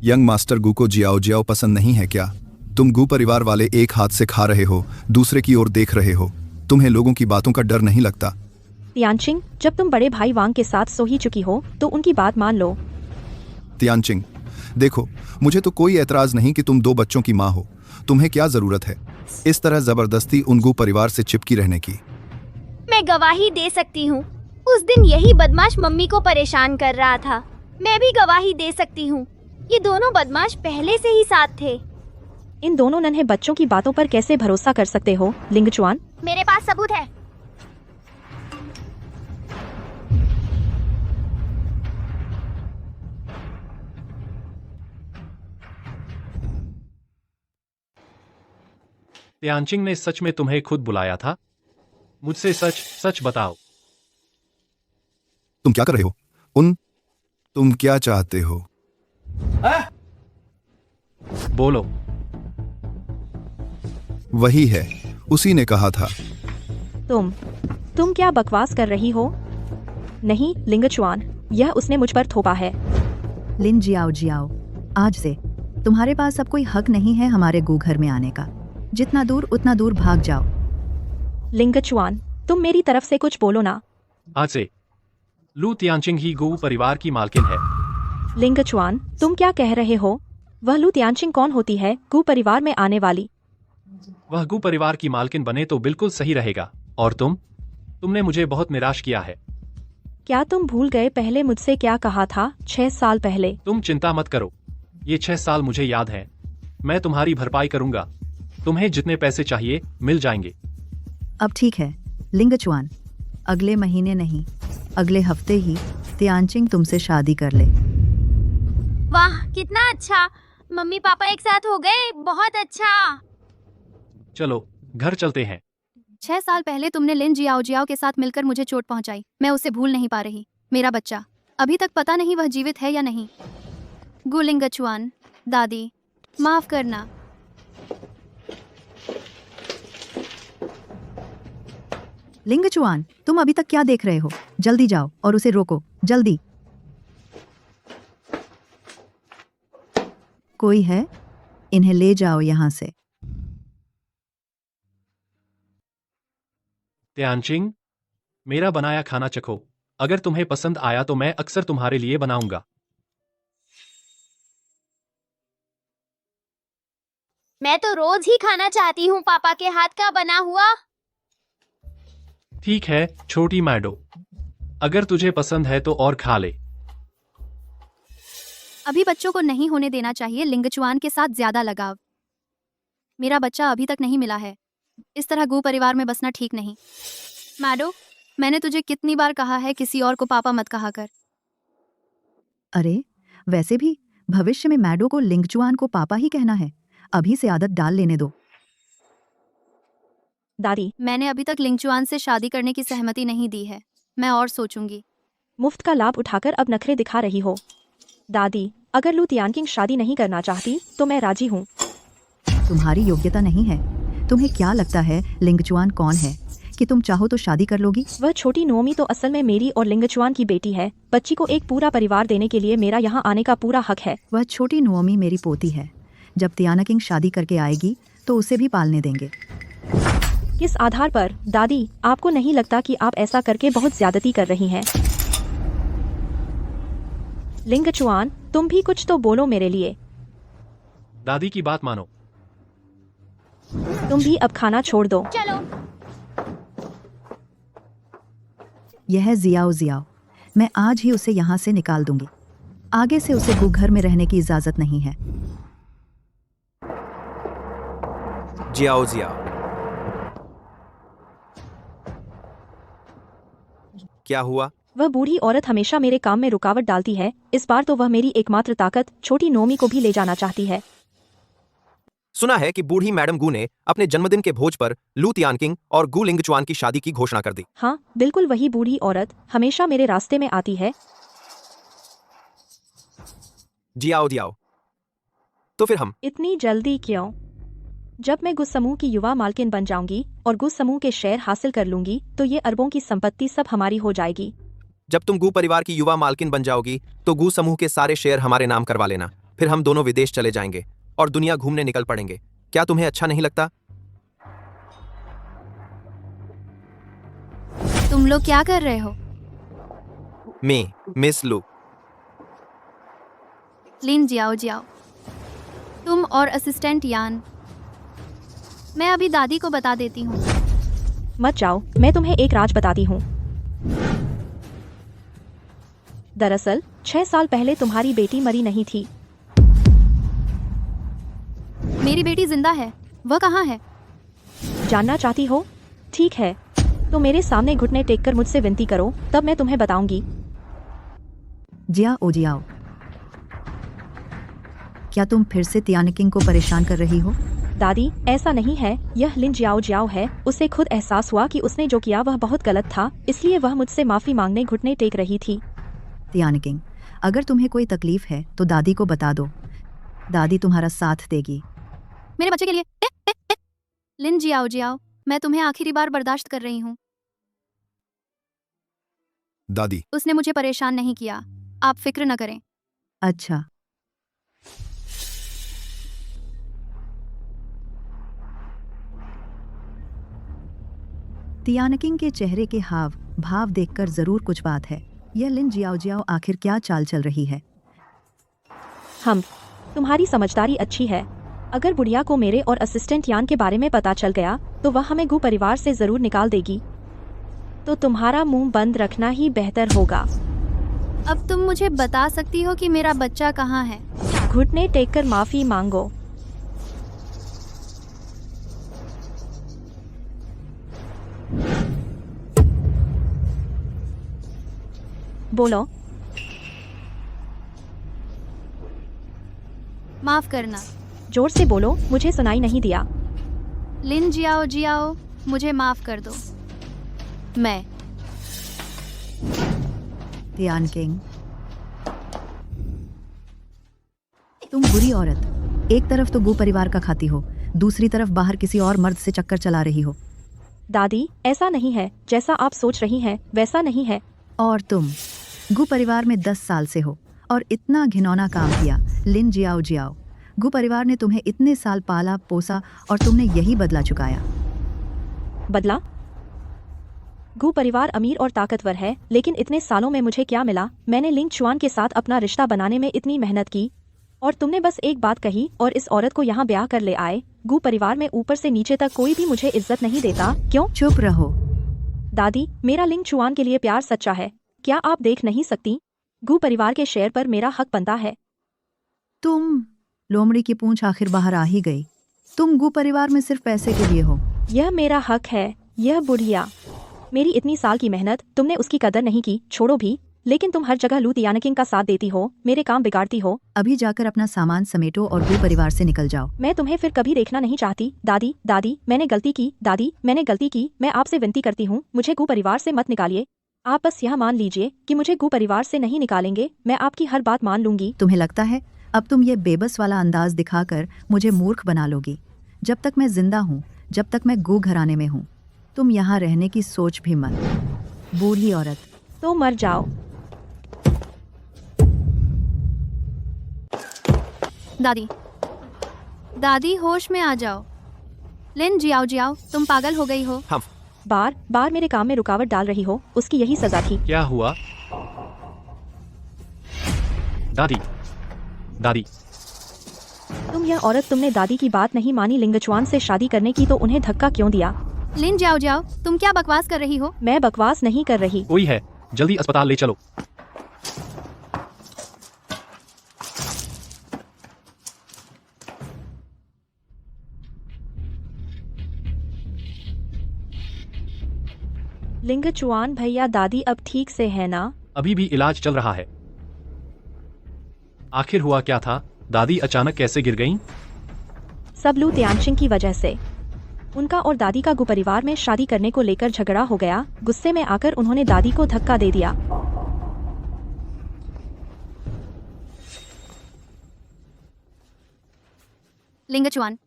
यंग मास्टर गू को जियाओ जियाओ पसंद नहीं है क्या? तुम गू परिवार वाले एक हाथ से खा रहे हो, दूसरे की ओर देख रहे हो। तुम्हें लोगों की बातों का डर नहीं लगता? तियानचिंग, जब तुम बड़े भाई वांग के साथ सो ही चुकी हो तो उनकी बात मान लो। तियानचिंग, देखो, मुझे तो कोई एतराज नहीं कि तुम 2 बच्चों की माँ हो। तुम्हें क्या जरूरत है इस तरह जबरदस्ती उन गू परिवार से चिपकी रहने की? मैं गवाही दे सकती हूँ। उस दिन यही बदमाश मम्मी को परेशान कर रहा था। मैं भी गवाही दे सकती हूँ। ये दोनों बदमाश पहले से ही साथ थे। इन दोनों नन्हे बच्चों की बातों पर कैसे भरोसा कर सकते हो, लिंगचुआन? मेरे पास सबूत है। तियानचिंग ने सच में तुम्हें खुद बुलाया था? मुझसे सच सच बताओ। तुम क्या कर रहे हो? तुम क्या चाहते हो? बोलो। वही है, उसी ने कहा था। तुम क्या बकवास कर रही हो? नहीं लिंगचुआन, यह उसने मुझ पर थोपा है। लिन जियाओ जियाओ, आज से तुम्हारे पास अब कोई हक नहीं है हमारे गू घर में आने का। जितना दूर उतना दूर भाग जाओ। लिंगचुआन, तुम मेरी तरफ से कुछ बोलो ना। आज से लू तियानचिंग ही गू परिवार की मालकिन है। लिंगचुआन, तुम क्या कह रहे हो? वह लू तियानचिंग कौन होती है, गू परिवार में आने वाली? वह गू परिवार की मालकिन बने तो बिल्कुल सही रहेगा। और तुमने मुझे बहुत निराश किया है। क्या तुम भूल गए पहले मुझसे क्या कहा था 6 साल पहले? तुम चिंता मत करो, ये 6 साल मुझे याद है। मैं तुम्हारी भरपाई करूंगा। तुम्हें जितने पैसे चाहिए मिल जाएंगे। अब ठीक है लिंगचुआन, अगले महीने नहीं, अगले हफ्ते ही तियानचिंग तुमसे शादी कर ले। वाह, कितना अच्छा। मम्मी पापा एक साथ हो गए, बहुत अच्छा। चलो घर चलते हैं। 6 साल पहले तुमने लिन जियाओ जियाओ के साथ मिलकर मुझे चोट पहुंचाई। मैं उसे भूल नहीं पा रही। मेरा बच्चा, अभी तक पता नहीं वह जीवित है या नहीं। गू लिंगचुआन, दादी, माफ करना। लिंगचुआन, तुम अभी तक क्या देख रहे हो? जल्दी जाओ और उसे रोको, जल्दी। कोई है? इन्हें ले जाओ यहाँ से। तियानचिंग, मेरा बनाया खाना चखो। अगर तुम्हें पसंद आया तो मैं अक्सर तुम्हारे लिए बनाऊंगा। मैं तो रोज ही खाना चाहती हूँ पापा के हाथ का बना हुआ। ठीक है छोटी मैडो, अगर तुझे पसंद है तो और खा ले। अभी बच्चों को नहीं होने देना चाहिए लिंगचुआन के साथ ज्यादा लगाव। मेरा बच्चा अभी तक नहीं मिला है। इस तरह गू परिवार में बसना ठीक नहीं। मैडो, मैंने तुझे कितनी बार कहा है किसी और को पापा मत कहा कर। अरे वैसे भी भविष्य में मैडो को लिंगचुआन को पापा ही कहना है। अभी से आदत डाल लेने दो। दादी, मैंने अभी तक लिंगचुआन से शादी करने की सहमति नहीं दी है। मैं और सोचूंगी। मुफ्त का लाभ उठाकर अब नखरे दिखा रही हो। दादी, अगर लू तियानचिंग शादी नहीं करना चाहती तो मैं राजी हूँ। तुम्हारी योग्यता नहीं है। तुम्हें क्या लगता है लिंगचुआन कौन है कि तुम चाहो तो शादी कर लोगी? वह छोटी नोमी तो असल में मेरी और लिंगचुआन की बेटी है। बच्ची को एक पूरा परिवार देने के लिए मेरा यहाँ आने का पूरा हक है। वह छोटी नोमी मेरी पोती है। जब तियानचिंग शादी करके आएगी तो उसे भी पालने देंगे। किस आधार पर? दादी, आपको नहीं लगता कि आप ऐसा करके बहुत ज्यादती कर रही हैं? लिंगचुआन, तुम भी कुछ तो बोलो मेरे लिए। दादी की बात मानो। तुम भी अब खाना छोड़ दो। चलो। यह है जियाओ जियाओ, मैं आज ही उसे यहाँ से निकाल दूंगी। आगे से उसे गु घर में रहने की इजाजत नहीं है। जियाओ जियाओ, क्या हुआ? वह बूढ़ी औरत हमेशा मेरे काम में रुकावट डालती है। इस बार तो वह मेरी एकमात्र ताकत छोटी नोमी को भी ले जाना चाहती है। सुना है कि बूढ़ी मैडम गू ने अपने जन्मदिन के भोज पर लू तियानकिंग और गू लिंगचुआन की शादी की घोषणा कर दी। हाँ, बिल्कुल वही बूढ़ी औरत हमेशा मेरे रास्ते में आती है। जियाओ जियाओ, तो फिर हम इतनी जल्दी क्यों? जब मैं गुस समूह की युवा मालकिन बन जाऊंगी और गुस समूह के शेयर हासिल कर लूंगी तो ये अरबों की संपत्ति सब हमारी हो जाएगी। जब तुम गू परिवार की युवा मालकिन बन जाओगी तो गू समूह के सारे शेयर हमारे नाम करवा लेना। फिर हम दोनों विदेश चले जाएंगे और दुनिया घूमने निकल पड़ेंगे। क्या तुम्हें अच्छा नहीं लगता? तुम लोग क्या कर रहे हो? मैं मिस लू। लिन जियाओ जियाओ, तुम और असिस्टेंट यान। मैं अभी दादी को बता देती हूँ। मत जाओ, मैं तुम्हें एक राज बताती हूँ। दरअसल 6 साल पहले तुम्हारी बेटी मरी नहीं थी। मेरी बेटी जिंदा है। वह कहाँ है? जानना चाहती हो? ठीक है, तो मेरे सामने घुटने टेक कर मुझसे विनती करो, तब मैं तुम्हें बताऊंगी। जियाओ जियाओ, क्या तुम फिर से तियानकिंग को परेशान कर रही हो? दादी, ऐसा नहीं है। यह लिन जियाओ जियाओ है। उसे खुद एहसास हुआ कि उसने जो किया वह बहुत गलत था, इसलिए वह मुझसे माफी मांगने घुटने टेक रही थी। तियानकिंग, अगर तुम्हें कोई तकलीफ है तो दादी को बता दो। दादी तुम्हारा साथ देगी। मेरे बच्चे के लिए। लिन जियाओ जियाओ, मैं तुम्हें आखिरी बार बर्दाश्त कर रही हूँ। दादी, उसने मुझे परेशान नहीं किया, आप फिक्र न करें। अच्छा, तियानकिंग के चेहरे के हाव भाव देखकर जरूर कुछ बात है। यह लिन जियाओ जियाओ आखिर क्या चाल चल रही है? तुम्हारी समझदारी अच्छी है। अगर बुढ़िया को मेरे और असिस्टेंट यान के बारे में पता चल गया तो वह हमें गु परिवार से जरूर निकाल देगी। तो तुम्हारा मुंह बंद रखना ही बेहतर होगा। अब तुम मुझे बता सकती हो कि मेरा बच्चा कहाँ है? घुटने टेक कर माफी मांगो। बोलो। माफ करना। जोर से बोलो, मुझे सुनाई नहीं दिया। लिन जियाओ जियाओ, मुझे माफ कर दो। मैं तियानकिंग, तुम बुरी औरत। एक तरफ तो गु परिवार का खाती हो, दूसरी तरफ बाहर किसी और मर्द से चक्कर चला रही हो। दादी, ऐसा नहीं है। जैसा आप सोच रही हैं वैसा नहीं है। और तुम गु परिवार में 10 साल से हो और इतना घिनौना काम किया। लिन जियाओ जियाओ, गु परिवार ने तुम्हें इतने साल पाला पोसा और तुमने यही बदला चुकाया। बदला? गु परिवार अमीर और ताकतवर है, लेकिन इतने सालों में मुझे क्या मिला? मैंने लिंग चुआन के साथ अपना रिश्ता बनाने में इतनी मेहनत की और तुमने बस एक बात कही और इस औरत को यहाँ ब्याह कर ले आए। गु परिवार में ऊपर से नीचे तक कोई भी मुझे इज्जत नहीं देता। क्यों? चुप रहो। दादी, मेरा लिंग चुआन के लिए प्यार सच्चा है। क्या आप देख नहीं सकती? गु परिवार के शेयर पर मेरा हक बनता है। तुम लोमड़ी की पूंछ आखिर बाहर आ ही गई। तुम गु परिवार में सिर्फ पैसे के लिए हो। यह मेरा हक है। यह बुढ़िया, मेरी इतनी साल की मेहनत, तुमने उसकी कदर नहीं की। छोड़ो भी, लेकिन तुम हर जगह लू तियानकिंग का साथ देती हो, मेरे काम बिगाड़ती हो। अभी जाकर अपना सामान समेटो और गु परिवार से निकल जाओ। मैं तुम्हें फिर कभी देखना नहीं चाहती। दादी, दादी, मैंने गलती की। दादी, मैंने गलती की। मैं आपसे विनती करती हूँ, मुझे गु परिवार से मत निकालिए। आप बस यह मान लीजिए कि मुझे गु परिवार से नहीं निकालेंगे। मैं आपकी हर बात मान लूंगी। तुम्हें लगता है अब तुम ये बेबस वाला अंदाज दिखाकर मुझे मूर्ख बना लोगी? जब तक मैं जिंदा हूँ, जब तक मैं गु घराने में हूँ, तुम यहाँ रहने की सोच भी मत। बूढ़ी औरत। तो मर जाओ। दादी, दादी होश में आ जाओ। लिन जियाओ जियाओ, तुम पागल हो गई हो। हम बार बार मेरे काम में रुकावट डाल रही हो, उसकी यही सजा थी। क्या हुआ? दादी, दादी, तुम यह औरत, तुमने दादी की बात नहीं मानी लिंगचुआन से शादी करने की, तो उन्हें धक्का क्यों दिया? लिन जियाओ जियाओ, तुम क्या बकवास कर रही हो? मैं बकवास नहीं कर रही। कोई है, जल्दी अस्पताल ले चलो। लिंगचुआन भैया, दादी अब ठीक से है ना? अभी भी इलाज चल रहा है। आखिर हुआ क्या था? दादी अचानक कैसे गिर गईं? सब लू तियानचिंग की वजह से। उनका और दादी का गु परिवार में शादी करने को लेकर झगड़ा हो गया। गुस्से में आकर उन्होंने दादी को धक्का दे दिया। लिंगचुआन,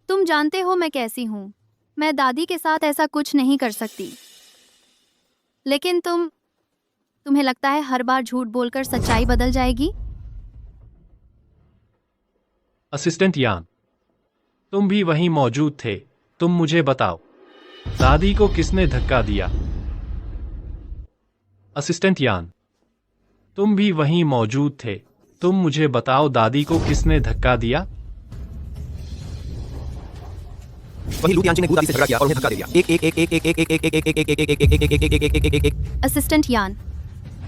तुम जानते हो मैं कैसी हूँ। मैं दादी के साथ ऐसा कुछ नहीं कर सकती, लेकिन तुम्हें लगता है हर बार झूठ बोलकर सच्चाई बदल जाएगी? असिस्टेंट यान, तुम भी वहीं मौजूद थे। तुम मुझे बताओ, दादी को किसने धक्का दिया? असिस्टेंट यान, तुम भी वहीं मौजूद थे। तुम मुझे बताओ, दादी को किसने धक्का दिया? वही लू तियानचिंग ने गू दादी से झगड़ा किया और उन्हें धक्का दे दिया। एक असिस्टेंट यान,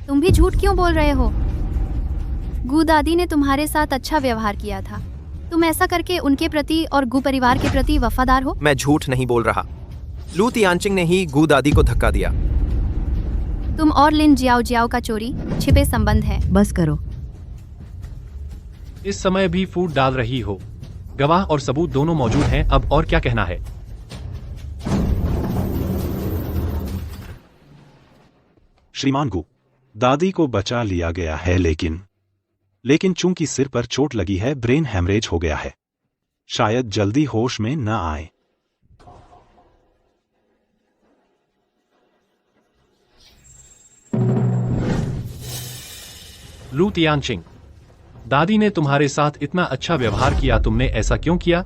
तुम भी झूठ क्यों बोल रहे हो? गू दादी ने तुम्हारे साथ अच्छा व्यवहार किया था। तुम ऐसा करके उनके प्रति और गू परिवार के प्रति वफादार हो? मैं झूठ नहीं बोल रहा। लू तियानचिंग ने ही गू दादी को धक्का दिया। तुम और लिन जियाओ जियाओ का चोरी छिपे संबंध है। बस करो। इस समय भी फूट डाल रही हो। गवाह और सबूत दोनों मौजूद हैं। अब और क्या कहना है? श्रीमान गु, दादी को बचा लिया गया है, लेकिन चूंकि सिर पर चोट लगी है, ब्रेन हैमरेज हो गया है। शायद जल्दी होश में न आए। लू तियानचिंग, दादी ने तुम्हारे साथ इतना अच्छा व्यवहार किया, तुमने ऐसा क्यों किया?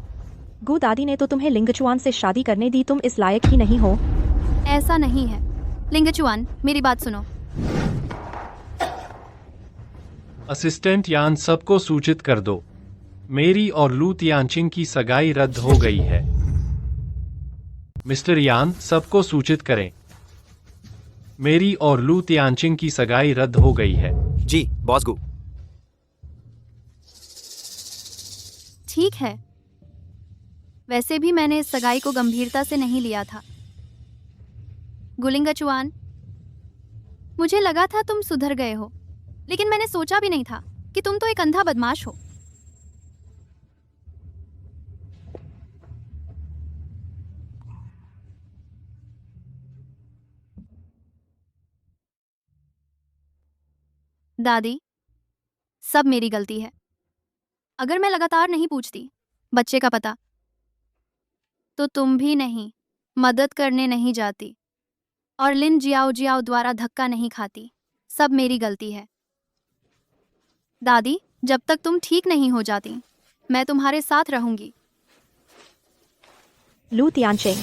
गु दादी ने तो तुम्हें लिंगचुआन से शादी करने दी। तुम इस लायक ही नहीं हो। ऐसा नहीं है। लिंगचुआन, मेरी बात सुनो। असिस्टेंट यान, सबको सूचित कर दो, मेरी और लू तियानचिंग की सगाई रद्द हो गई है। मिस्टर यान, सबको सूचित करें, मेरी और लू तियानचिंग की सगाई रद्द हो गई है। जी बॉस गू। ठीक है, वैसे भी मैंने इस सगाई को गंभीरता से नहीं लिया था। गुलिंगचुआन, मुझे लगा था तुम सुधर गए हो, लेकिन मैंने सोचा भी नहीं था कि तुम तो एक अंधा बदमाश हो। दादी, सब मेरी गलती है। अगर मैं लगातार नहीं पूछती बच्चे का पता, तो तुम भी नहीं मदद करने नहीं जाती और लिन जियाओ जियाओ द्वारा धक्का नहीं खाती। सब मेरी गलती है। दादी, जब तक तुम ठीक नहीं हो जाती, मैं तुम्हारे साथ रहूंगी। लू तियानचिंग,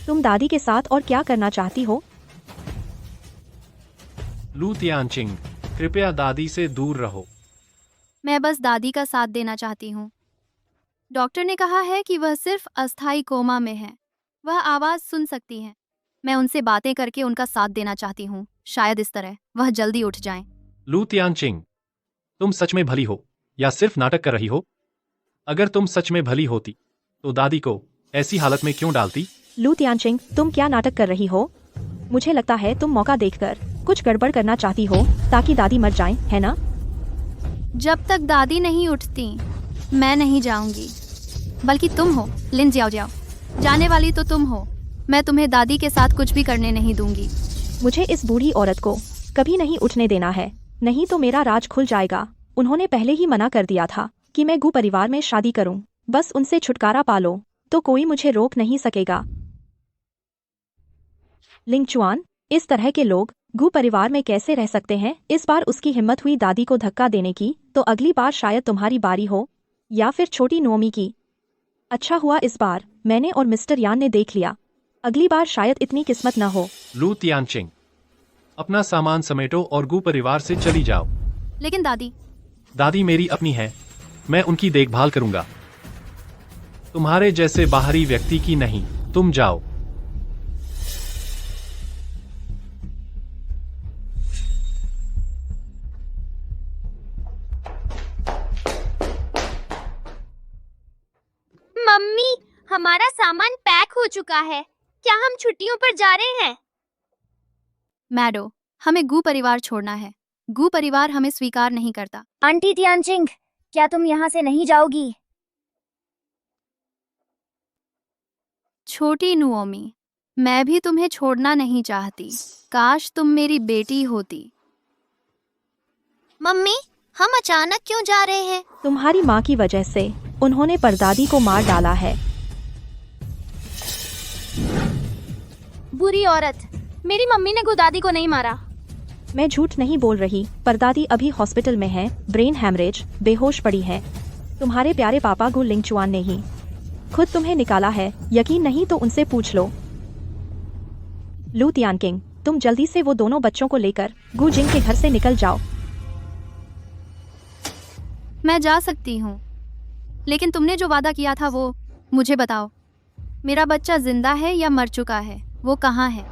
तुम दादी के साथ और क्या करना चाहती हो? लू तियानचिंग, कृपया दादी से दूर रहो। मैं बस दादी का साथ देना चाहती हूँ। डॉक्टर ने कहा है कि वह सिर्फ अस्थायी कोमा में है। वह आवाज़ सुन सकती हैं। मैं उनसे बातें करके उनका साथ देना चाहती हूँ। शायद इस तरह वह जल्दी उठ जाएं। लू तियानचिंग, तुम सच में भली हो या सिर्फ नाटक कर रही हो? अगर तुम सच में भली होती तो दादी को ऐसी हालत में क्यों डालती? लू तियानचिंग, तुम क्या नाटक कर रही हो? मुझे लगता है तुम मौका देखकर कुछ गड़बड़ करना चाहती हो ताकि दादी मर जाएं, है ना? जब तक दादी नहीं उठती, मैं नहीं जाऊंगी। बल्कि तुम हो लिन जियाओ जियाओ। जाने वाली तो तुम हो। मैं तुम्हें दादी के साथ कुछ भी करने नहीं दूंगी। मुझे इस बूढ़ी औरत को कभी नहीं उठने देना है, नहीं तो मेरा राज खुल जाएगा। उन्होंने पहले ही मना कर दिया था कि मैं गु परिवार में शादी करूं। बस उनसे छुटकारा पालो तो कोई मुझे रोक नहीं सकेगा। लिंगचुआन, इस तरह के लोग गु परिवार में कैसे रह सकते हैं? इस बार उसकी हिम्मत हुई दादी को धक्का देने की, तो अगली बार शायद तुम्हारी बारी हो, या फिर छोटी नोमी की। अच्छा हुआ इस बार मैंने और मिस्टर यान ने देख लिया। अगली बार शायद इतनी किस्मत न हो। लू तियानचिंग, अपना सामान समेटो और गु परिवार से चली जाओ। लेकिन दादी। दादी मेरी अपनी है, मैं उनकी देखभाल करूंगा, तुम्हारे जैसे बाहरी व्यक्ति की नहीं। तुम जाओ। मम्मी, हमारा सामान पैक हो चुका है। क्या हम छुट्टियों पर जा रहे हैं? मैडो, हमें गू परिवार छोड़ना है। गू परिवार हमें स्वीकार नहीं करता। आंटी तियानचिंग, क्या तुम यहाँ से नहीं जाओगी? छोटी नुओमी, मैं भी तुम्हें छोड़ना नहीं चाहती। काश तुम मेरी बेटी होती। मम्मी, हम अचानक क्यों जा रहे हैं? तुम्हारी माँ की वजह से उन्होंने परदादी को मार डाला है। बुरी औरत, मेरी मम्मी ने गुदादी को नहीं मारा। मैं झूठ नहीं बोल रही। परदादी अभी हॉस्पिटल में है, ब्रेन हैमरेज, बेहोश पड़ी है। तुम्हारे प्यारे पापा गु लिंगचुआन ने ही खुद तुम्हें निकाला है। यकीन नहीं तो उनसे पूछ लो। लू तियानकिंग, तुम जल्दी से वो दोनों बच्चों को लेकर गु जिंग के घर से निकल जाओ। मैं जा सकती हूँ, लेकिन तुमने जो वादा किया था वो मुझे बताओ। मेरा बच्चा जिंदा है या मर चुका है? वो कहाँ है?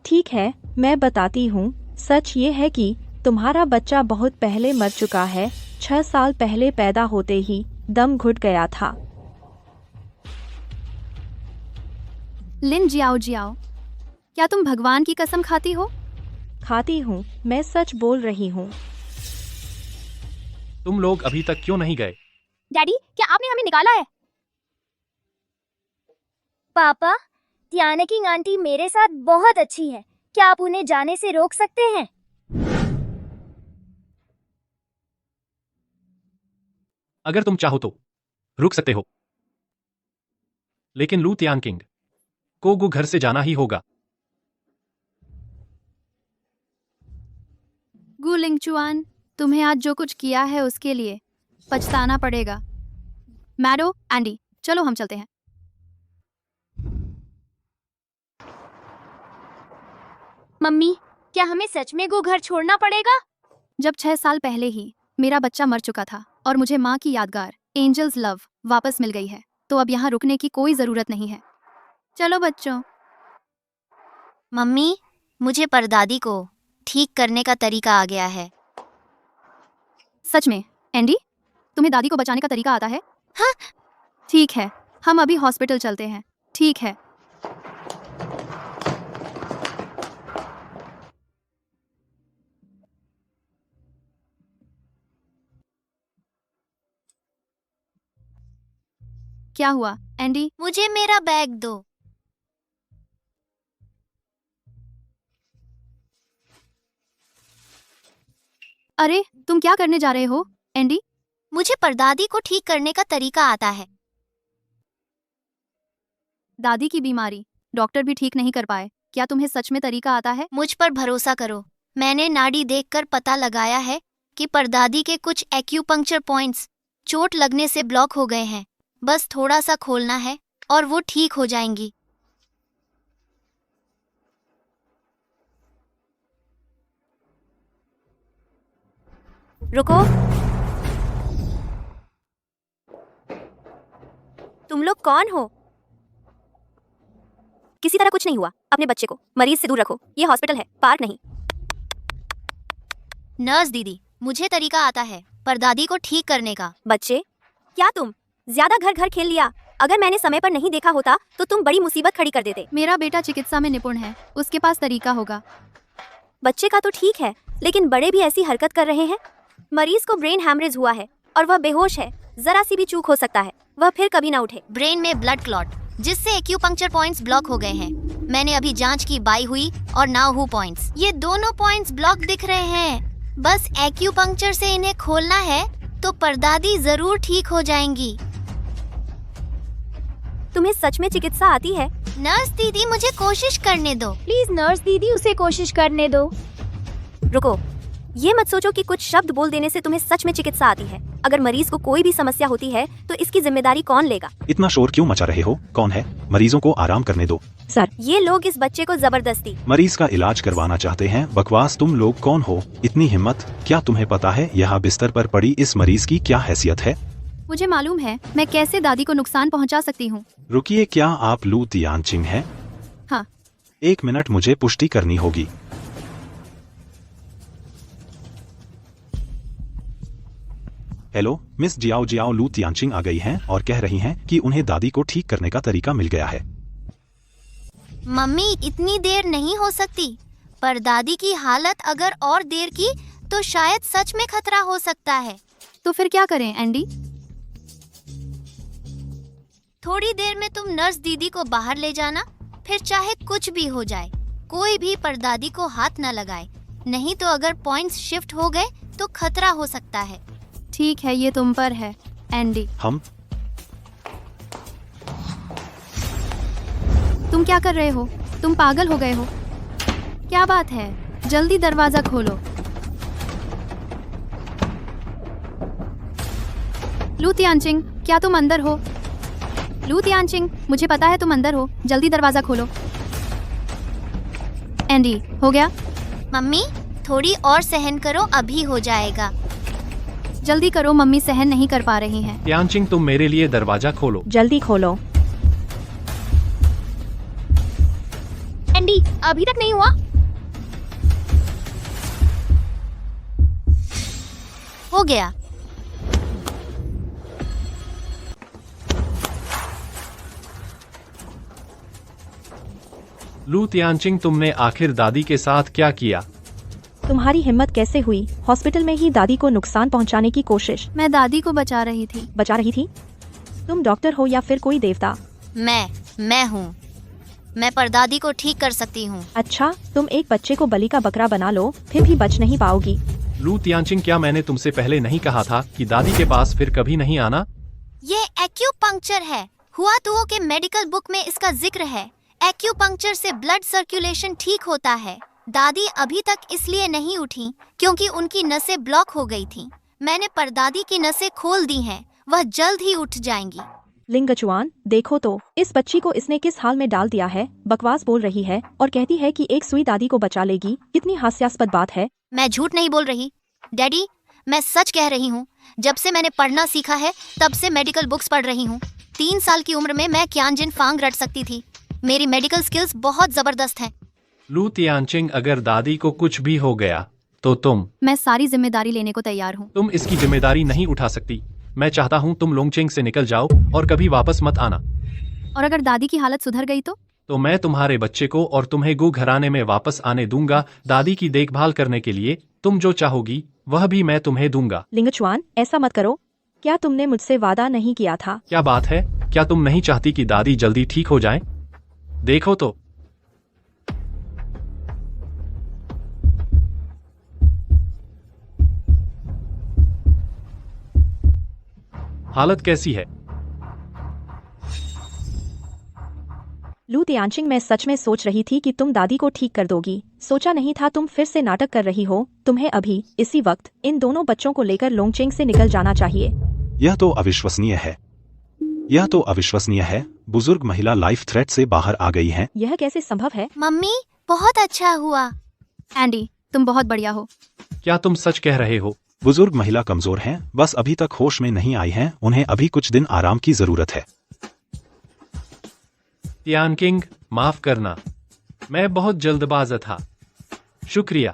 ठीक है, मैं बताती हूँ। सच ये है कि तुम्हारा बच्चा बहुत पहले मर चुका है। 6 साल पहले पैदा होते ही दम घुट गया था। लिन जियाओ, क्या तुम भगवान की कसम खाती हो? खाती हूँ, मैं सच बोल रही हूँ। तुम लोग अभी तक क्यों नहीं गए? डैडी, क्या आपने हमें निकाला है? पापा, तियानकिंग आंटी मेरे साथ बहुत अच्छी है। क्या आप उन्हें जाने से रोक सकते हैं? अगर तुम चाहो तो रुक सकते हो, लेकिन लू तियानकिंग को गु घर से जाना ही होगा। गु लिंगचुआन, तुम्हें आज जो कुछ किया है उसके लिए पछताना पड़ेगा। मैडो, एंडी, चलो हम चलते हैं। मम्मी, क्या हमें सच में गो घर छोड़ना पड़ेगा? जब 6 साल पहले ही मेरा बच्चा मर चुका था और मुझे माँ की यादगार एंजल्स लव वापस मिल गई है, तो अब यहाँ रुकने की कोई जरूरत नहीं है। चलो बच्चों। मम्मी, मुझे परदादी को ठीक करने का तरीका आ गया है। सच में? एंडी, तुम्हें दादी को बचाने का तरीका आता है? हाँ। ठीक है, हम अभी हॉस्पिटल चलते हैं। ठीक है। क्या हुआ एंडी? मुझे मेरा बैग दो। अरे, तुम क्या करने जा रहे हो एंडी? मुझे परदादी को ठीक करने का तरीका आता है। दादी की बीमारी डॉक्टर भी ठीक नहीं कर पाए। क्या तुम्हें सच में तरीका आता है? मुझ पर भरोसा करो। मैंने नाड़ी देखकर पता लगाया है कि परदादी के कुछ एक्यूपंक्चर पॉइंट्स चोट लगने से ब्लॉक हो गए हैं। बस थोड़ा सा खोलना है और वो ठीक हो जाएंगी। रुको, तुम लोग कौन हो? किसी तरह कुछ नहीं हुआ। अपने बच्चे को मरीज से दूर रखो। ये हॉस्पिटल है, पार्क नहीं। नर्स दीदी, मुझे तरीका आता है परदादी को ठीक करने का। बच्चे, क्या तुम ज्यादा घर घर खेल लिया? अगर मैंने समय पर नहीं देखा होता तो तुम बड़ी मुसीबत खड़ी कर देते। मेरा बेटा चिकित्सा में निपुण है, उसके पास तरीका होगा। बच्चे का तो ठीक है, लेकिन बड़े भी ऐसी हरकत कर रहे हैं। मरीज को ब्रेन हैमरेज हुआ है और वह बेहोश है। जरा सी भी चूक हो सकता है, वह फिर कभी ना उठे। ब्रेन में ब्लड क्लॉट, जिससे एक्यूपंक्चर पॉइंट्स ब्लॉक हो गए हैं। मैंने अभी जांच की, बाई हुई और नाउ हु पॉइंट्स। ये दोनों पॉइंट्स ब्लॉक दिख रहे हैं। बस एक्यूपंक्चर से इन्हें खोलना है तो परदादी जरूर ठीक हो जाएंगी। तुम्हें सच में चिकित्सा आती है? नर्स दीदी, मुझे कोशिश करने दो। प्लीज नर्स दीदी, उसे कोशिश करने दो। रुको, ये मत सोचो कि कुछ शब्द बोल देने से तुम्हें सच में चिकित्सा आती है। अगर मरीज को कोई भी समस्या होती है तो इसकी जिम्मेदारी कौन लेगा? इतना शोर क्यों मचा रहे हो? कौन है? मरीजों को आराम करने दो। सर, ये लोग इस बच्चे को जबरदस्ती। मरीज का इलाज करवाना चाहते हैं? बकवास। तुम लोग कौन हो? इतनी हिम्मत? क्या तुम्हें पता है यहाँ बिस्तर पर पड़ी इस मरीज की क्या हैसियत है? मुझे मालूम है मैं कैसे दादी को नुकसान पहुंचा सकती हूँ। रुकिए, क्या आप लू तियानचिंग हैं? हाँ। 1 मिनट, मुझे पुष्टि करनी होगी। हेलो मिस जियाओ, लू तियानचिंग आ गई हैं और कह रही हैं कि उन्हें दादी को ठीक करने का तरीका मिल गया है। मम्मी, इतनी देर नहीं हो सकती। पर दादी की हालत अगर और देर की तो शायद सच में खतरा हो सकता है। तो फिर क्या करें एंडी? थोड़ी देर में तुम नर्स दीदी को बाहर ले जाना, फिर चाहे कुछ भी हो जाए कोई भी परदादी को हाथ न लगाए, नहीं तो अगर पॉइंट्स शिफ्ट हो गए तो खतरा हो सकता है। ठीक है, ये तुम पर है एंडी। हम तुम क्या कर रहे हो? तुम पागल हो गए हो? क्या बात है? जल्दी दरवाजा खोलो। लू तियानचिंग, क्या तुम अंदर हो? लू तियानचिंग, मुझे पता है तुम अंदर हो, जल्दी दरवाजा खोलो। एंडी, हो गया? मम्मी थोड़ी और सहन करो, अभी हो जाएगा। जल्दी करो, मम्मी सहन नहीं कर पा रही हैं। तियानचिंग, तुम मेरे लिए दरवाजा खोलो। जल्दी खोलो। एंडी, अभी तक नहीं हुआ? हो गया। लू तियानचिंग, तुमने आखिर दादी के साथ क्या किया? तुम्हारी हिम्मत कैसे हुई? हॉस्पिटल में ही दादी को नुकसान पहुंचाने की कोशिश। मैं दादी को बचा रही थी। बचा रही थी? तुम डॉक्टर हो या फिर कोई देवता? मैं हूँ। मैं परदादी को ठीक कर सकती हूँ। अच्छा, तुम एक बच्चे को बलि का बकरा बना लो, फिर भी बच नहीं पाओगी। लू तियानचिंग, क्या मैंने तुमसे पहले नहीं कहा था कि दादी के पास फिर कभी नहीं आना? ये एक्यूपंक्चर है। हुआ तुओ के मेडिकल बुक में इसका जिक्र है। एक्यूपंक्चर से ब्लड सर्कुलेशन ठीक होता है। दादी अभी तक इसलिए नहीं उठी क्योंकि उनकी नसें ब्लॉक हो गई थीं। मैंने परदादी की नसें खोल दी हैं, वह जल्द ही उठ जाएंगी। लिंगचुआन, देखो तो, इस बच्ची को इसने किस हाल में डाल दिया है। बकवास बोल रही है और कहती है कि एक सुई दादी को बचा लेगी। कितनी हास्यास्पद बात है। मैं झूठ नहीं बोल रही डैडी, मैं सच कह रही हूँ। जब से मैंने पढ़ना सीखा है तब से मेडिकल बुक्स पढ़ रही हूँ। 3 साल की उम्र में मैं क्यानजिन फांग रट सकती थी। मेरी मेडिकल स्किल्स बहुत जबरदस्त हैं। लू तियानचिंग, अगर दादी को कुछ भी हो गया तो मैं सारी जिम्मेदारी लेने को तैयार हूँ। तुम इसकी जिम्मेदारी नहीं उठा सकती। मैं चाहता हूँ तुम लोंगचेंग से निकल जाओ और कभी वापस मत आना। और अगर दादी की हालत सुधर गई तो मैं तुम्हारे बच्चे को और तुम्हें गू घराने में वापस आने दूंगा। दादी की देखभाल करने के लिए तुम जो चाहोगी वह भी मैं तुम्हें दूंगा। लिंगचुआन, ऐसा मत करो। क्या तुमने मुझसे वादा नहीं किया था? क्या बात है? क्या तुम नहीं चाहती कि दादी जल्दी ठीक हो जाए? देखो तो, हालत कैसी है? लू तियानचिंग, मैं सच में सोच रही थी कि तुम दादी को ठीक कर दोगी। सोचा नहीं था तुम फिर से नाटक कर रही हो। तुम्हें अभी इसी वक्त इन दोनों बच्चों को लेकर लोंगचेंग से निकल जाना चाहिए। यह तो अविश्वसनीय है। यह तो अविश्वसनीय है। बुजुर्ग महिला लाइफ थ्रेट से बाहर आ गई हैं। यह कैसे संभव है? मम्मी बहुत अच्छा हुआ। एंडी, तुम बहुत बढ़िया हो। क्या तुम सच कह रहे हो? बुजुर्ग महिला कमजोर हैं, बस अभी तक होश में नहीं आई हैं। उन्हें अभी कुछ दिन आराम की जरूरत है। तियानचिंग, माफ करना, मैं बहुत जल्दबाज था। शुक्रिया।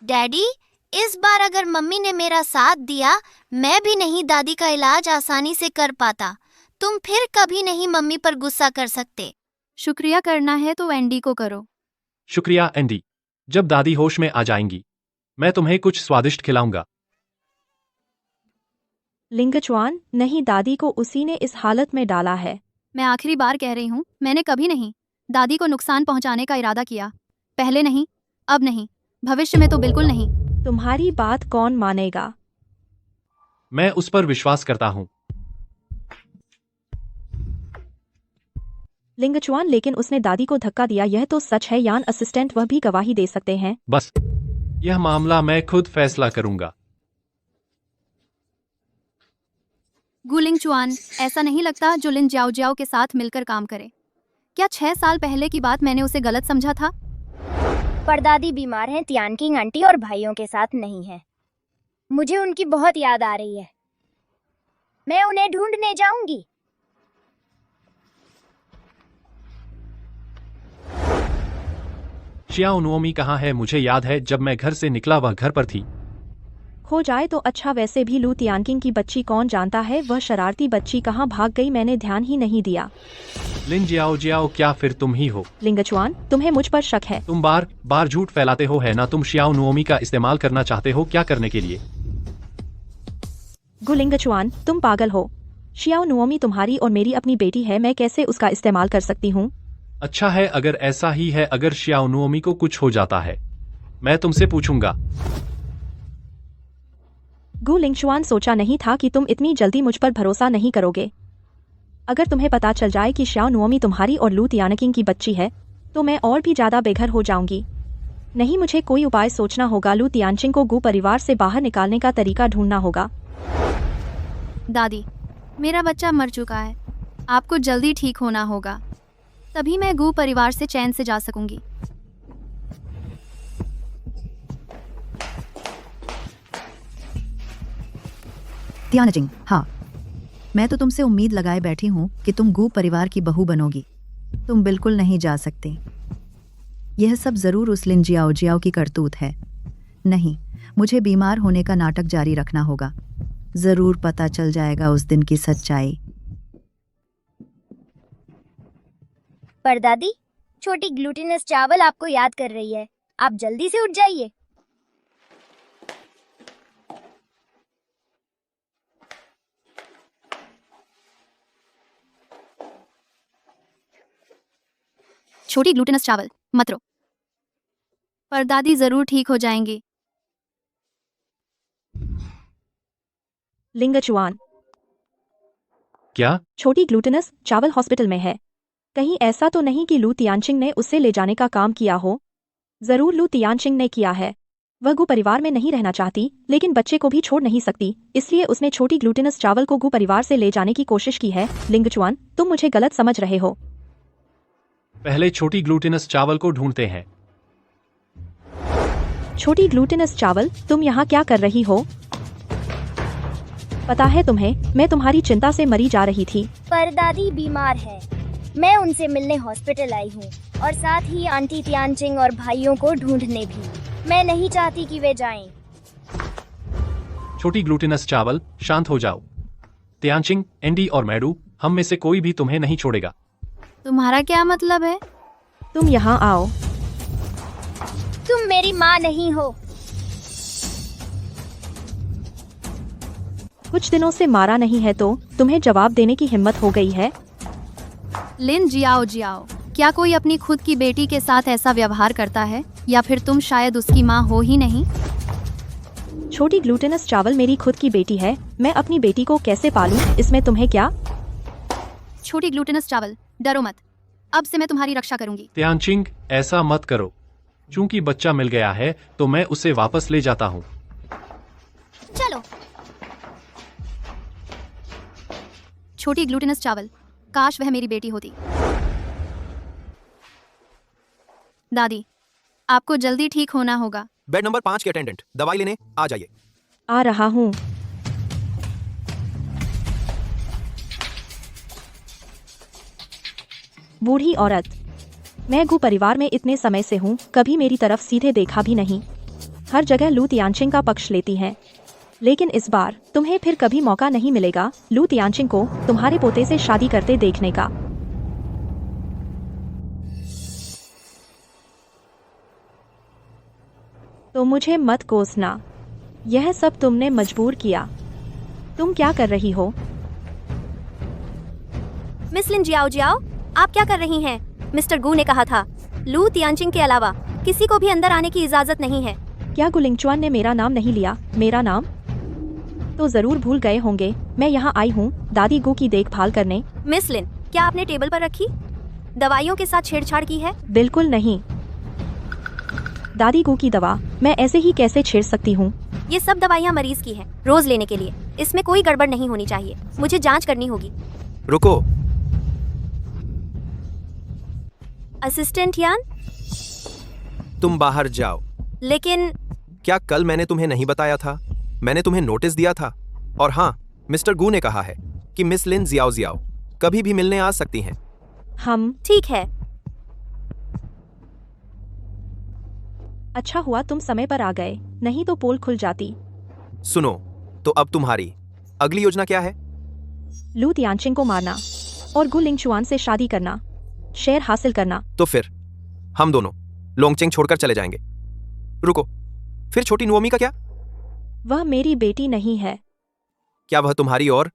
डैडी, इस बार अगर मम्मी ने मेरा साथ दिया मैं भी नहीं दादी का इलाज आसानी से कर पाता। तुम फिर कभी नहीं मम्मी पर गुस्सा कर सकते। शुक्रिया करना है तो एंडी को करो। शुक्रिया एंडी। जब दादी होश में आ जाएंगी मैं तुम्हें कुछ स्वादिष्ट खिलाऊंगा। लिंगचुआन, नहीं, दादी को उसी ने इस हालत में डाला है। मैं आखिरी बार कह रही हूँ, मैंने कभी नहीं दादी को नुकसान पहुँचाने का इरादा किया। पहले नहीं, अब नहीं, भविष्य में तो बिल्कुल नहीं। तुम्हारी बात कौन मानेगा? मैं उस पर विश्वास करता हूँ। लिंगचुआन, लेकिन उसने दादी को धक्का दिया, यह तो सच है। यान असिस्टेंट वह भी गवाही दे सकते हैं। बस यह मामला मैं खुद फैसला करूंगा। गुलिंगचुआन, ऐसा नहीं लगता जो लिन जाओ जाओ के साथ मिलकर काम करे। क्या 6 साल पहले की बात मैंने उसे गलत समझा था? परदादी बीमार हैं, तियानकिंग आंटी और भाइयों के साथ नहीं है। मुझे उनकी बहुत याद आ रही है। मैं उन्हें ढूंढने जाऊंगी। शियाओ नुओमी कहाँ है? मुझे याद है जब मैं घर से निकला वह घर पर थी। खो जाए तो अच्छा, वैसे भी लू तियानकिंग की बच्ची कौन जानता है वह शरारती बच्ची कहाँ भाग गई, मैंने ध्यान ही नहीं दिया। लिन जियाओ जियाओ, क्या फिर तुम ही हो? लिंगचुआन, तुम्हें मुझ पर शक है। तुम बार बार झूठ फैलाते हो, है ना? तुम शियाओ नुओमी का इस्तेमाल करना चाहते हो, क्या करने के लिए? गु लिंगचुआन, तुम पागल हो। शियाओ नुओमी तुम्हारी और मेरी अपनी बेटी है, मैं कैसे उसका इस्तेमाल कर सकती हूँ? अच्छा है, अगर ऐसा ही है, अगर शियाओ नुओमी को कुछ हो जाता है, मैं तुमसे पूछूंगा। गु लिंगचुआन, सोचा नहीं था कि तुम इतनी जल्दी मुझ पर भरोसा नहीं करोगे। अगर तुम्हें पता चल जाए कि शियाओ नुओमी तुम्हारी और लू तियानकिंग की बच्ची है तो मैं और भी ज्यादा बेघर हो जाऊंगी। नहीं, मुझे कोई उपाय सोचना होगा। लू तियानचिंग को गु परिवार से बाहर निकालने का तरीका ढूंढना होगा। दादी, मेरा बच्चा मर चुका है, आपको जल्दी ठीक होना होगा, तभी मैं गु परिवार से चैन से जा सकूंगी। तियानचिंग, हाँ, मैं तो तुमसे उम्मीद लगाए बैठी हूँ कि तुम गू परिवार की बहू बनोगी। तुम बिल्कुल नहीं जा सकते। यह सब जरूर उस लिन जियाओ जियाओ की करतूत है। नहीं, मुझे बीमार होने का नाटक जारी रखना होगा। जरूर पता चल जाएगा उस दिन की सच्चाई। परदादी, छोटी ग्लूटिनस चावल आपको याद कर रही है, आप जल्दी से उठ जाइए। छोटी ग्लूटेनस चावल मत रो, पर दादी जरूर ठीक हो जाएंगी। लिंगचुआन, क्या? छोटी ग्लूटेनस चावल हॉस्पिटल में है। कहीं ऐसा तो नहीं कि लू तियानचिंग ने उसे ले जाने का काम किया हो? जरूर लू तियानचिंग ने किया है। वह गु परिवार में नहीं रहना चाहती, लेकिन बच्चे को भी छोड़ नहीं सकती, इसलिए उसने छोटी ग्लूटेनस चावल को गु परिवार से ले जाने की कोशिश की है। लिंगचुआन, तुम मुझे गलत समझ रहे हो। पहले छोटी ग्लूटेनस चावल को ढूंढते हैं। छोटी ग्लूटेनस चावल, तुम यहाँ क्या कर रही हो? पता है तुम्हें, मैं तुम्हारी चिंता से मरी जा रही थी। परदादी बीमार है, मैं उनसे मिलने हॉस्पिटल आई हूँ, और साथ ही आंटी तियानचिंग और भाइयों को ढूंढने भी। मैं नहीं चाहती कि वे जाएं। छोटी ग्लूटेनस चावल, शांत हो जाओ। तियानचिंग, एंडी और मैडू, हम में से कोई भी तुम्हें नहीं छोड़ेगा। तुम्हारा क्या मतलब है? तुम यहाँ आओ। तुम मेरी माँ नहीं हो। कुछ दिनों से मारा नहीं है तो तुम्हें जवाब देने की हिम्मत हो गई है? लिन जियाओ जियाओ, क्या कोई अपनी खुद की बेटी के साथ ऐसा व्यवहार करता है, या फिर तुम शायद उसकी माँ हो ही नहीं? छोटी ग्लूटेनस चावल मेरी खुद की बेटी है, मैं अपनी बेटी को कैसे पालूं, इसमें तुम्हें क्या? छोटी ग्लूटेनस चावल, डरो मत, अब से मैं तुम्हारी रक्षा करूंगी। तियानचिंग, ऐसा मत करो। चूंकि बच्चा मिल गया है तो मैं उसे वापस ले जाता हूँ। चलो। छोटी ग्लूटेनस चावल, काश वह मेरी बेटी होती। दादी, आपको जल्दी ठीक होना होगा। बेड नंबर 5 के अटेंडेंट, दवाई लेने आ जाइए। आ रहा हूँ। बूढ़ी औरत, मैं गु परिवार में इतने समय से हूँ, कभी मेरी तरफ सीधे देखा भी नहीं। हर जगह लू तियानचिंग का पक्ष लेती हैं, लेकिन इस बार तुम्हें फिर कभी मौका नहीं मिलेगा लू तियानचिंग को तुम्हारे पोते से शादी करते देखने का। तो मुझे मत कोसना, यह सब तुमने मजबूर किया। तुम क्या कर रही हो? मिस लिन जियाओ जियाओ, आप क्या कर रही हैं? मिस्टर गू ने कहा था, लू तियानचिंग के अलावा किसी को भी अंदर आने की इजाजत नहीं है। क्या गु लिंगचुआन ने मेरा नाम नहीं लिया? मेरा नाम तो जरूर भूल गए होंगे। मैं यहाँ आई हूँ दादी गु की देखभाल करने। मिस लिन, क्या आपने टेबल पर रखी दवाइयों के साथ छेड़छाड़ की है? बिल्कुल नहीं। दादी गु की दवा मैं ऐसे ही कैसे छेड़ सकती हूँ? ये सब दवाइयाँ मरीज की हैं, रोज लेने के लिए। इसमें कोई गड़बड़ नहीं होनी चाहिए, मुझे जांच करनी होगी। रुको। असिस्टेंट यान, तुम बाहर जाओ। लेकिन क्या कल मैंने तुम्हें नहीं बताया था? मैंने तुम्हें नोटिस दिया था। और हाँ, मिस्टर गू ने कहा है कि मिस लिन जियाओ जियाओ कभी भी मिलने आ सकती हैं। हम ठीक है। अच्छा हुआ तुम समय पर आ गए, नहीं तो पोल खुल जाती। सुनो, तो अब तुम्हारी अगली योजना क्या है? लू तियानचिंग को मारना और गु लिंगचुआन से शादी करना, शेयर हासिल करना। तो फिर हम दोनों लोंगचेंग छोड़कर चले जाएंगे। रुको, फिर छोटी नुओमी का क्या? वह मेरी बेटी नहीं है। क्या वह तुम्हारी और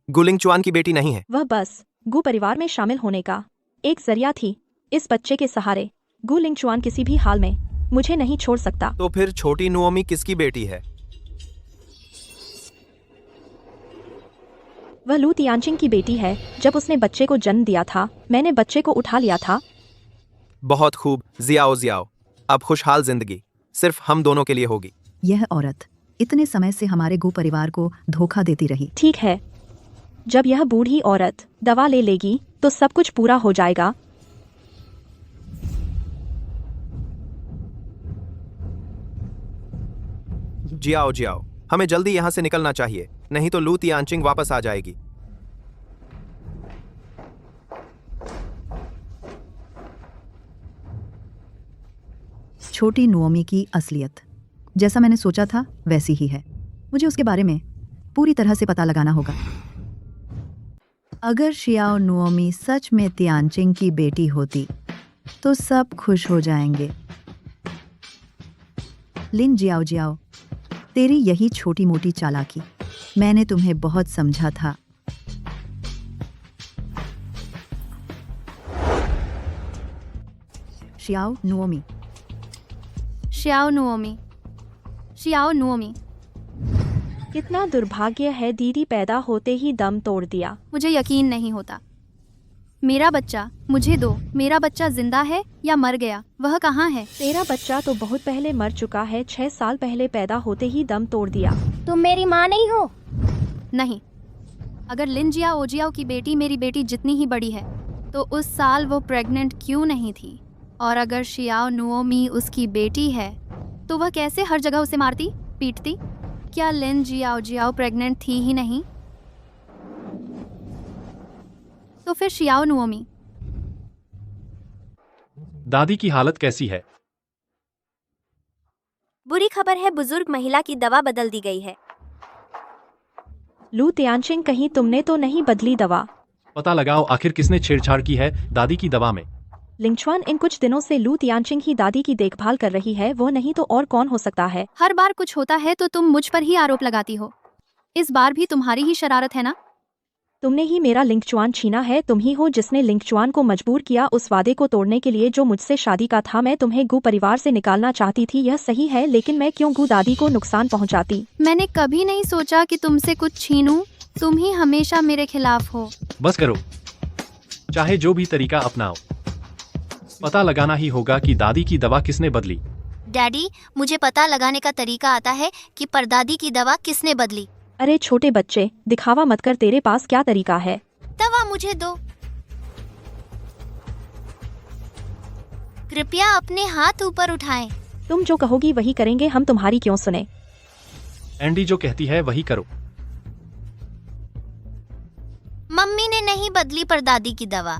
गुलिंगचुआन की बेटी नहीं है? वह बस गु परिवार में शामिल होने का एक जरिया थी। इस बच्चे के सहारे गु लिंगचुआन किसी भी हाल में मुझे नहीं छोड़ सकता। तो फिर छोटी नुओमी किसकी बेटी है? वह लू तियानचिंग की बेटी है। जब उसने बच्चे को जन्म दिया था, मैंने बच्चे को उठा लिया था। बहुत खूब, जियाओ जियाओ। अब खुशहाल जिंदगी सिर्फ हम दोनों के लिए होगी। यह औरत इतने समय से हमारे गु परिवार को धोखा देती रही। ठीक है, जब यह बूढ़ी औरत दवा ले लेगी तो सब कुछ पूरा हो जाएगा। जियाओ जियाओ, हमें जल्दी यहाँ से निकलना चाहिए, नहीं तो लू तियानचिंग वापस आ जाएगी। छोटी नुओमी की असलियत जैसा मैंने सोचा था वैसी ही है। मुझे उसके बारे में पूरी तरह से पता लगाना होगा। अगर शियाओ नुओमी सच में तियानचिंग की बेटी होती तो सब खुश हो जाएंगे। लिन जियाओ जियाओ, तेरी यही छोटी मोटी चालाकी, मैंने तुम्हें बहुत समझा था। Xiao Nuomi, Xiao Nuomi, Xiao Nuomi. कितना दुर्भाग्य है, दीदी पैदा होते ही दम तोड़ दिया। मुझे यकीन नहीं होता। मेरा बच्चा मुझे दो। मेरा बच्चा जिंदा है या मर गया? वह कहाँ है? तेरा बच्चा तो बहुत पहले मर चुका है। 6 साल पहले पैदा होते ही दम तोड़ दिया। तुम मेरी माँ नहीं हो। नहीं। अगर लिन जिया ओजियाओ की बेटी मेरी बेटी जितनी ही बड़ी है तो उस साल वो प्रेग्नेंट क्यों नहीं थी? और अगर शियाओ नुओमी उसकी बेटी है तो वह कैसे हर जगह उसे मारती पीटती? क्या लिन जिया ओजियाओ प्रेग्नेंट थी ही नहीं? तो फिर शियाओ नुओमी। दादी की हालत कैसी है? बुरी खबर है, बुजुर्ग महिला की दवा बदल दी गई है। लू तियानचिंग, कहीं तुमने तो नहीं बदली दवा? पता लगाओ आखिर किसने छेड़छाड़ की है दादी की दवा में। लिंगचुआन इन कुछ दिनों से लू तियानचिंग ही दादी की देखभाल कर रही है। वो नहीं तो और कौन हो सकता है? हर बार कुछ होता है तो तुम मुझ पर ही आरोप लगाती हो। इस बार भी तुम्हारी ही शरारत है ना? तुमने ही मेरा लिंगचुआन छीना है। तुम ही हो जिसने लिंगचुआन को मजबूर किया उस वादे को तोड़ने के लिए जो मुझसे शादी का था। मैं तुम्हें गु परिवार से निकालना चाहती थी, यह सही है, लेकिन मैं क्यों गु दादी को नुकसान पहुंचाती? मैंने कभी नहीं सोचा कि तुमसे कुछ छीनूं। तुम ही हमेशा मेरे खिलाफ हो। बस करो, चाहे जो भी तरीका अपनाओ, पता लगाना ही होगा कि दादी की दवा किसने बदली। डैडी, मुझे पता लगाने का तरीका आता है कि परदादी की दवा किसने बदली। अरे छोटे बच्चे, दिखावा मत कर। तेरे पास क्या तरीका है? दवा मुझे दो। कृपया अपने हाथ ऊपर उठाएं। तुम जो कहोगी वही करेंगे, हम तुम्हारी क्यों सुने? एंडी जो कहती है वही करो। मम्मी ने नहीं बदली परदादी की दवा।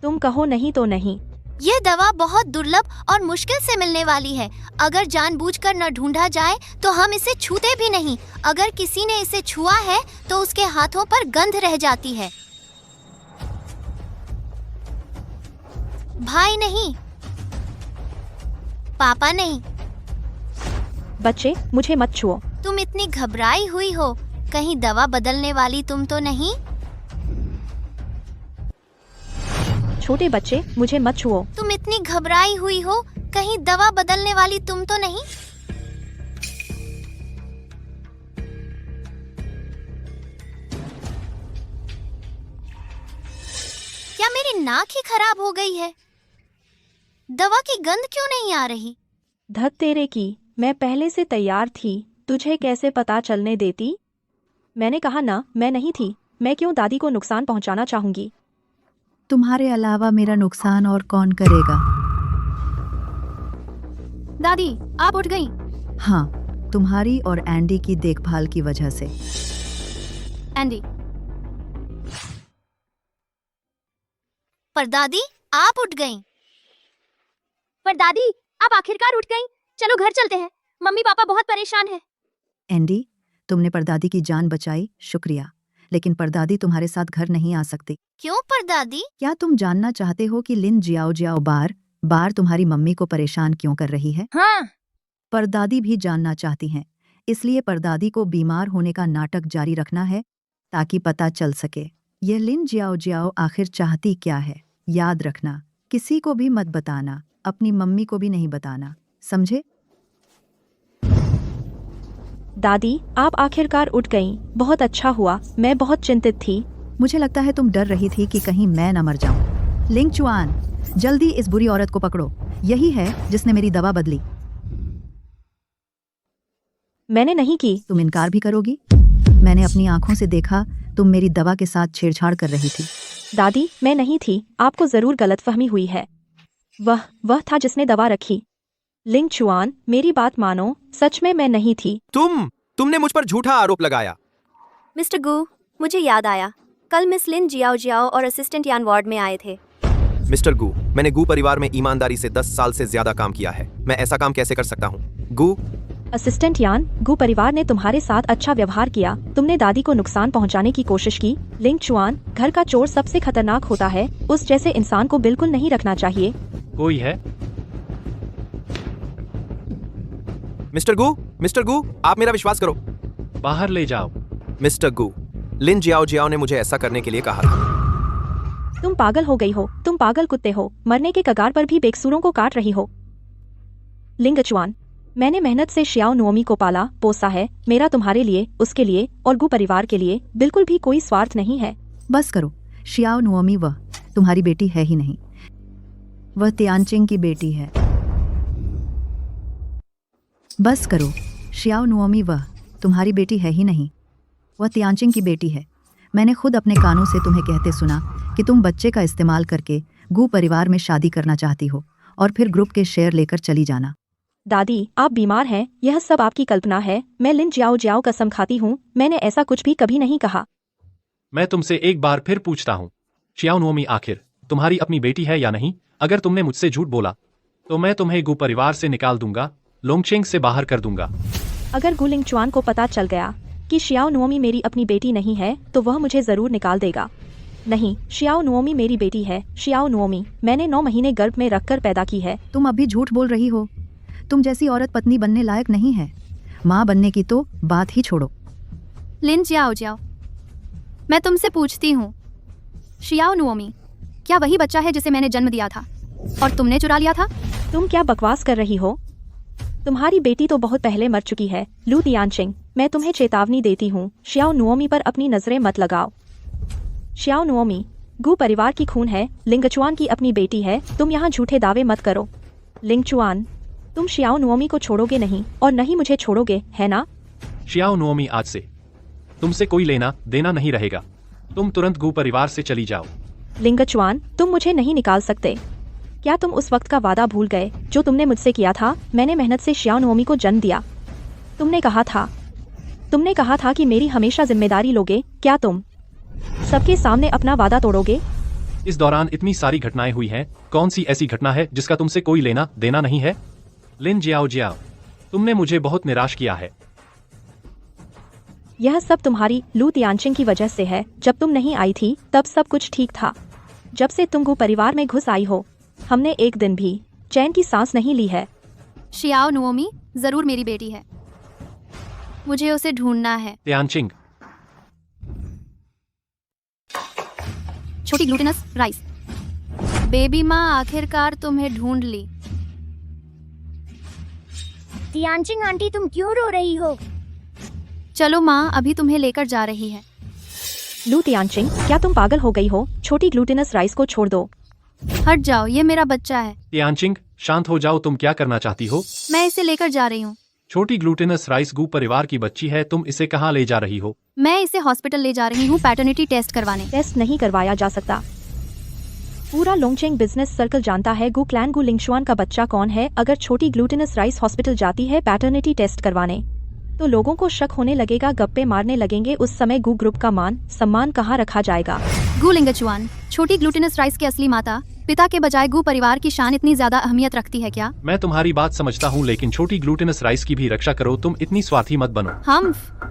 तुम कहो नहीं तो नहीं। यह दवा बहुत दुर्लभ और मुश्किल से मिलने वाली है। अगर जानबूझकर न ढूंढा जाए तो हम इसे छूते भी नहीं। अगर किसी ने इसे छुआ है तो उसके हाथों पर गंध रह जाती है। भाई नहीं, पापा नहीं। बच्चे, मुझे मत छुओ। तुम इतनी घबराई हुई हो, कहीं दवा बदलने वाली तुम तो नहीं? छोटे बच्चे, मुझे मत छुओ। तुम इतनी घबराई हुई हो, कहीं दवा बदलने वाली तुम तो नहीं? क्या मेरी नाक ही खराब हो गई है? दवा की गंध क्यों नहीं आ रही? धत तेरे की, मैं पहले से तैयार थी। तुझे कैसे पता चलने देती? मैंने कहा ना, मैं नहीं थी। मैं क्यों दादी को नुकसान पहुंचाना चाहूंगी? तुम्हारे अलावा मेरा नुकसान और कौन करेगा? दादी, आप उठ गई? हाँ, तुम्हारी और एंडी की देखभाल की वजह से। एंडी। परदादी, आप उठ गईं। पर दादी, आप आखिरकार उठ गईं। चलो घर चलते हैं, मम्मी पापा बहुत परेशान हैं। एंडी, तुमने परदादी की जान बचाई, शुक्रिया। लेकिन परदादी तुम्हारे साथ घर नहीं आ सकती। क्यों परदादी? क्या तुम जानना चाहते हो कि लिन जियाओ जियाओ बार बार तुम्हारी मम्मी को परेशान क्यों कर रही है? हाँ। परदादी भी जानना चाहती हैं। इसलिए परदादी को बीमार होने का नाटक जारी रखना है ताकि पता चल सके यह लिन जियाओ जियाओ आखिर चाहती क्या है। याद रखना, किसी को भी मत बताना, अपनी मम्मी को भी नहीं बताना, समझे? दादी, आप आखिरकार उठ गईं। बहुत अच्छा हुआ, मैं बहुत चिंतित थी। मुझे लगता है तुम डर रही थी कि कहीं मैं न मर जाऊं। लिंग चुआन, जल्दी इस बुरी औरत को पकड़ो। यही है जिसने मेरी दवा बदली। मैंने नहीं की। तुम इनकार भी करोगी? मैंने अपनी आंखों से देखा तुम मेरी दवा के साथ छेड़छाड़ कर रही थी। दादी, मैं नहीं थी। आपको जरूर गलतफहमी हुई है। वह था जिसने दवा रखी। लिंग चुआन, मेरी बात मानो, सच में मैं नहीं थी। तुमने मुझ पर झूठा आरोप लगाया। मिस्टर गू, मुझे याद आया, कल मिस लिन जियाओ जियाओ और असिस्टेंट यान वार्ड में आए थे। मिस्टर गू, मैंने गू परिवार में ईमानदारी से 10 साल से ज्यादा काम किया है। मैं ऐसा काम कैसे कर सकता हूँ? गू, असिस्टेंट यान, गू परिवार ने तुम्हारे साथ अच्छा व्यवहार किया। तुमने दादी को नुकसान पहुंचाने की कोशिश की। लिंग चुआन, घर का चोर सबसे खतरनाक होता है। उस जैसे इंसान को बिल्कुल नहीं रखना चाहिए। कोई है? मिस्टर गू, आप मेरा विश्वास करो। बाहर ले जाओ। मिस्टर गू, लिन जियाओ जियाओ ने मुझे ऐसा करने के लिए कहा था। तुम पागल हो गई हो। तुम पागल कुत्ते हो, मरने के कगार पर भी बेकसूरों को काट रही हो। लिंग चुआन, मैंने मेहनत से शियाओ नुओमी को पाला पोसा है। मेरा तुम्हारे लिए, उसके लिए और गू परिवार के लिए बिल्कुल भी कोई स्वार्थ नहीं है। बस करो, शियाओ नुओमी वह तुम्हारी बेटी है ही नहीं, वह तियानचिंग की बेटी है। बस करो, शियाओ नुओमी वह तुम्हारी बेटी है ही नहीं, वह तियानचिंग की बेटी है। मैंने खुद अपने कानों से तुम्हें कहते सुना कि तुम बच्चे का इस्तेमाल करके गू परिवार में शादी करना चाहती हो और फिर ग्रुप के शेयर लेकर चली जाना। दादी, आप बीमार हैं, यह सब आपकी कल्पना है। मैं लिन जियाओ जियाओ कसम खाती हूँ, मैंने ऐसा कुछ भी कभी नहीं कहा। मैं तुमसे एक बार फिर पूछता हूँ, शियाओ नुओमी आखिर तुम्हारी अपनी बेटी है या नहीं? अगर तुमने मुझसे झूठ बोला तो मैं तुम्हें गू परिवार से निकाल दूंगा, लोंगचेंग से बाहर कर दूंगा। अगर गू लिंग चुआन को पता चल गया कि शियाओ नुओमी मेरी अपनी बेटी नहीं है तो वह मुझे जरूर निकाल देगा। नहीं, शियाओ नुओमी मेरी बेटी है। शियाओ नुओमी मैंने 9 महीने गर्भ में रखकर पैदा की है। तुम अभी झूठ बोल रही हो। तुम जैसी औरत पत्नी बनने लायक नहीं है। माँ बनने की तो बात ही छोड़ो। लिन जियाओ जियाओ, मैं तुमसे पूछती हूँ, शियाओ नुओमी क्या वही बच्चा है जिसे मैंने जन्म दिया था और तुमने चुरा लिया था? तुम क्या बकवास कर रही हो? तुम्हारी बेटी तो बहुत पहले मर चुकी है। लू तियानचिंग, मैं तुम्हें चेतावनी देती हूँ, शियाओ नुओमी पर अपनी नजरें मत लगाओ। शियाओ नुओमी गू परिवार की खून है, लिंगचुआन की अपनी बेटी है। तुम यहाँ झूठे दावे मत करो। लिंगचुआन, तुम शियाओ नुओमी को छोड़ोगे नहीं और न ही मुझे छोड़ोगे, है ना? शियाओ नुओमी, आज से तुमसे कोई लेना देना नहीं रहेगा। तुम तुरंत गू परिवार से चली जाओ। लिंगचुआन, तुम मुझे नहीं निकाल सकते। क्या तुम उस वक्त का वादा भूल गए जो तुमने मुझसे किया था? मैंने मेहनत से शियाओ नुओमी को जन्म दिया। तुमने कहा था कि मेरी हमेशा जिम्मेदारी लोगे। क्या तुम सबके सामने अपना वादा तोड़ोगे? इस दौरान इतनी सारी घटनाएं हुई हैं, कौन सी ऐसी घटना है जिसका तुमसे कोई लेना देना नहीं है? लिन जियाओ जियाओ, तुमने मुझे बहुत निराश किया है। यह सब तुम्हारी लू तियानचिंग की वजह से है। जब तुम नहीं आई थी तब सब कुछ ठीक था। जब से तुम गू परिवार में घुस आई हो, हमने एक दिन भी चैन की सांस नहीं ली है। शियाओ नुओमी जरूर मेरी बेटी है, मुझे उसे ढूंढना है। तियानचिंग, छोटी ग्लूटेनस राइस। बेबी माँ आखिरकार तुम्हें ढूंढ ली। तियानचिंग आंटी, तुम क्यों रो रही हो? चलो माँ, अभी तुम्हें लेकर जा रही है। लू तियानचिंग, क्या तुम पागल हो गई हो? छोटी ग्लूटेनस राइस को छोड़ दो। हट जाओ, ये मेरा बच्चा है। तियानचिंग, शांत हो जाओ। तुम क्या करना चाहती हो? मैं इसे लेकर जा रही हूँ। छोटी ग्लूटेनस राइस गू परिवार की बच्ची है, तुम इसे कहाँ ले जा रही हो? मैं इसे हॉस्पिटल ले जा रही हूँ पैटर्निटी टेस्ट करवाने। टेस्ट नहीं करवाया जा सकता। पूरा लोंगचेंग बिजनेस सर्कल जानता है गू क्लैन गू लिंगचुआन का बच्चा कौन है। अगर छोटी ग्लूटेनस राइस हॉस्पिटल जाती है पैटर्निटी टेस्ट करवाने तो लोगों को शक होने लगेगा, गप्पे मारने लगेंगे। उस समय गू ग्रुप का मान सम्मान कहाँ रखा जाएगा? गू लिंगचुआन, छोटी ग्लूटेनस राइस की असली माता पिता के बजाय गू परिवार की शान इतनी ज्यादा अहमियत रखती है क्या? मैं तुम्हारी बात समझता हूँ, लेकिन छोटी ग्लूटेनस राइस की भी रक्षा करो। तुम इतनी स्वार्थी मत बनो।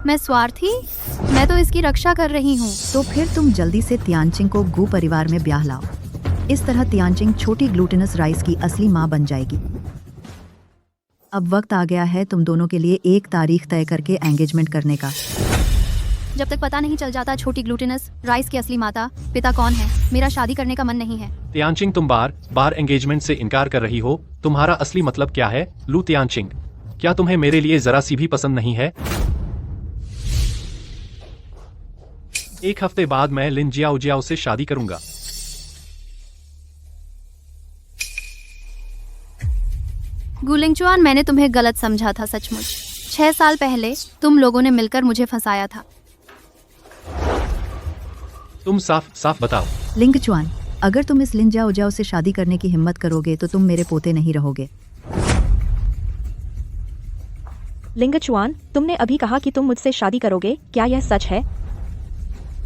मैं स्वार्थी? मैं तो इसकी रक्षा कर रही हूँ। तो फिर तुम जल्दी से तियानचिंग को गू परिवार में ब्याह लाओ। इस तरह तियानचिंग छोटी ग्लूटेनस राइस की असली माँ बन जाएगी। अब वक्त आ गया है तुम दोनों के लिए एक तारीख तय करके एंगेजमेंट करने का। जब तक पता नहीं चल जाता छोटी ग्लूटेनस राइस की असली माता पिता कौन है, मेरा शादी करने का मन नहीं है। तियानचिंग, तुम बार बार एंगेजमेंट से इनकार कर रही हो। तुम्हारा असली मतलब क्या है? लू तियानचिंग, क्या तुम्हें मेरे लिए जरा सी भी पसंद नहीं है? एक हफ्ते बाद मैं लिन जियाओ जियाओ से शादी करूंगा। गुलिंगचुआन, मैंने तुम्हें गलत समझा था सचमुच। 6 साल पहले तुम लोगों ने मिलकर मुझे फंसाया था। तुम साफ साफ बताओ। लिंगचुआन, अगर तुम इस लिन जाओ जाओ से शादी करने की हिम्मत करोगे तो तुम मेरे पोते नहीं रहोगे। लिंगचुआन, तुमने अभी कहा कि तुम मुझसे शादी करोगे, क्या यह सच है?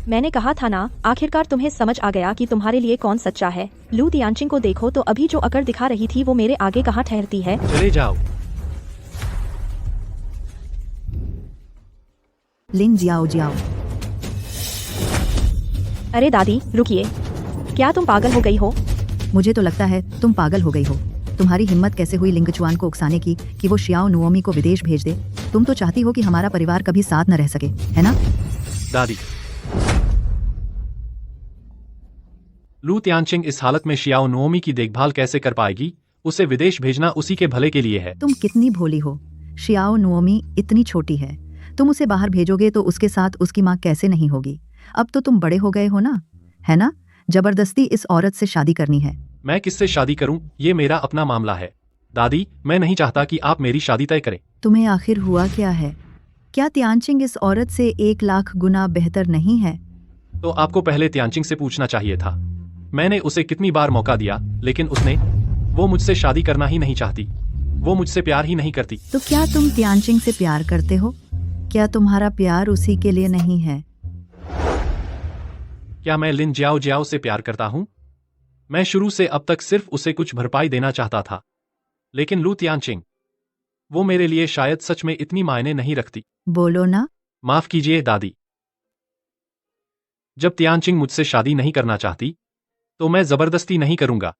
मैंने कहा था ना, आखिरकार तुम्हें समझ आ गया कि तुम्हारे लिए कौन सच्चा है। लू तियानचिंग को देखो तो अभी जो अकड़ दिखा रही थी वो मेरे आगे कहाँ ठहरती है। चले जाओ। लिन जियाओ जियाओ। अरे दादी रुकिए, क्या तुम पागल हो गई हो? मुझे तो लगता है तुम पागल हो गई हो। तुम्हारी हिम्मत कैसे हुई लिंगचुआन को उकसाने की कि वो शियाओ नुओमी को विदेश भेज दे? तुम तो चाहती हो कि हमारा परिवार कभी साथ न रह सके, है ना? दादी, लू तियानचिंग इस हालत में शियाओ नुओमी की देखभाल कैसे कर पाएगी? उसे विदेश भेजना उसी के भले के लिए है। तुम कितनी भोली हो। शियाओ नुओमी इतनी छोटी है, तुम उसे बाहर भेजोगे तो उसके साथ उसकी माँ कैसे नहीं होगी? अब तो तुम बड़े हो गए हो ना, है ना? जबरदस्ती इस औरत से शादी करनी है। मैं किससे शादी करूं? ये मेरा अपना मामला है। दादी, मैं नहीं चाहता कि आप मेरी शादी तय करें। तुम्हें आखिर हुआ क्या है? क्या तियानचिंग इस औरत से 1 लाख गुना बेहतर नहीं है? तो आपको पहले तियानचिंग से पूछना चाहिए था। मैंने उसे कितनी बार मौका दिया, लेकिन वो मुझसे शादी करना ही नहीं चाहती। वो मुझसे प्यार ही नहीं करती। तो क्या तुम तियानचिंग से प्यार करते हो? क्या तुम्हारा प्यार उसी के लिए नहीं है? क्या मैं लिन जियाओ जियाओ से प्यार करता हूँ? मैं शुरू से अब तक सिर्फ उसे कुछ भरपाई देना चाहता था। लेकिन लू तियानचिंग, वो मेरे लिए शायद सच में इतनी मायने नहीं रखती। बोलो ना। माफ कीजिए दादी। जब तियानचिंग मुझसे शादी नहीं करना चाहती, तो मैं जबरदस्ती नहीं करूंगा।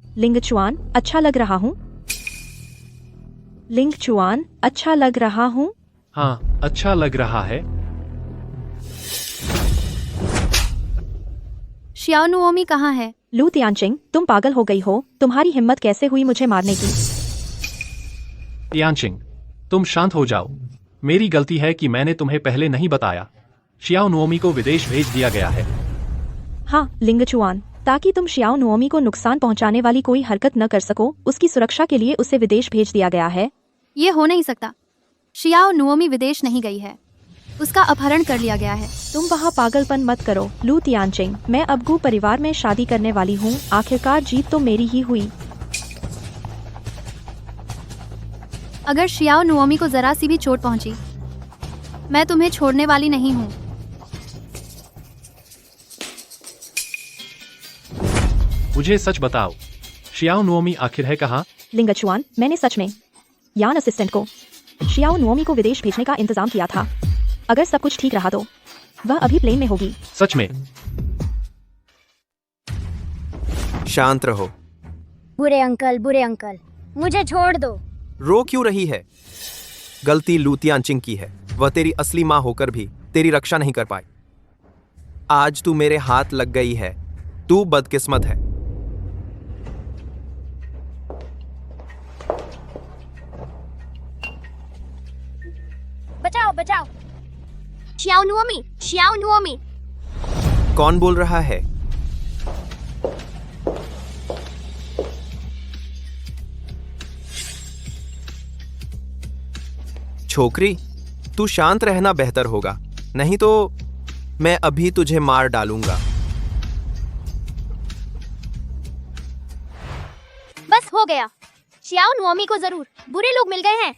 लिंगचुआन, अच्छा लग रहा हूँ? लिंगचुआन, अच्छा लग रहा हूँ? हाँ, अच्छा लग रहा है। शियाओ नुओमी कहाँ है? लू तियानचिंग, तुम पागल हो गई हो। तुम्हारी हिम्मत कैसे हुई मुझे मारने की? तियानचिंग, तुम शांत हो जाओ। मेरी गलती है कि मैंने तुम्हें पहले नहीं बताया। शियाओ नुओमी को विदेश भेज दिया गया है। हाँ लिंगचुआन, ताकि तुम शियाओ नुओमी को नुकसान पहुंचाने वाली कोई हरकत न कर सको, उसकी सुरक्षा के लिए उसे विदेश भेज दिया गया है। ये हो नहीं सकता। शियाओ नुओमी विदेश नहीं गई है, उसका अपहरण कर लिया गया है। तुम वहाँ पागलपन मत करो लू तियानचिंग। मैं अब गू परिवार में शादी करने वाली हूँ। आखिरकार जीत तो मेरी ही हुई। अगर शियाओ नुओमी को जरा सी भी चोट पहुंची, मैं तुम्हें छोड़ने वाली नहीं हूँ। मुझे सच बताओ, शियाओ नुओमी आखिर है कहाँ? लिंगचुआन, मैंने सच में यान असिस्टेंट को शियाओ नुओमी को विदेश भेजने का इंतजाम किया था। अगर सब कुछ ठीक रहा तो वह अभी प्लेन में होगी। सच में? शांत रहो। बुरे अंकल, मुझे छोड़ दो। रो क्यों रही है? गलती लू तियानचिंग की है। वह तेरी असली माँ होकर भी तेरी रक्षा नहीं कर पाई। आज तू मेरे हाथ लग गई है। तू बदकिस्मत है। बचाओ बचाओ। शियाओ नुओमी। कौन बोल रहा है? छोकरी, तू शांत रहना बेहतर होगा, नहीं तो मैं अभी तुझे मार डालूंगा। बस हो गया। शियाओ नुओमी को जरूर बुरे लोग मिल गए हैं।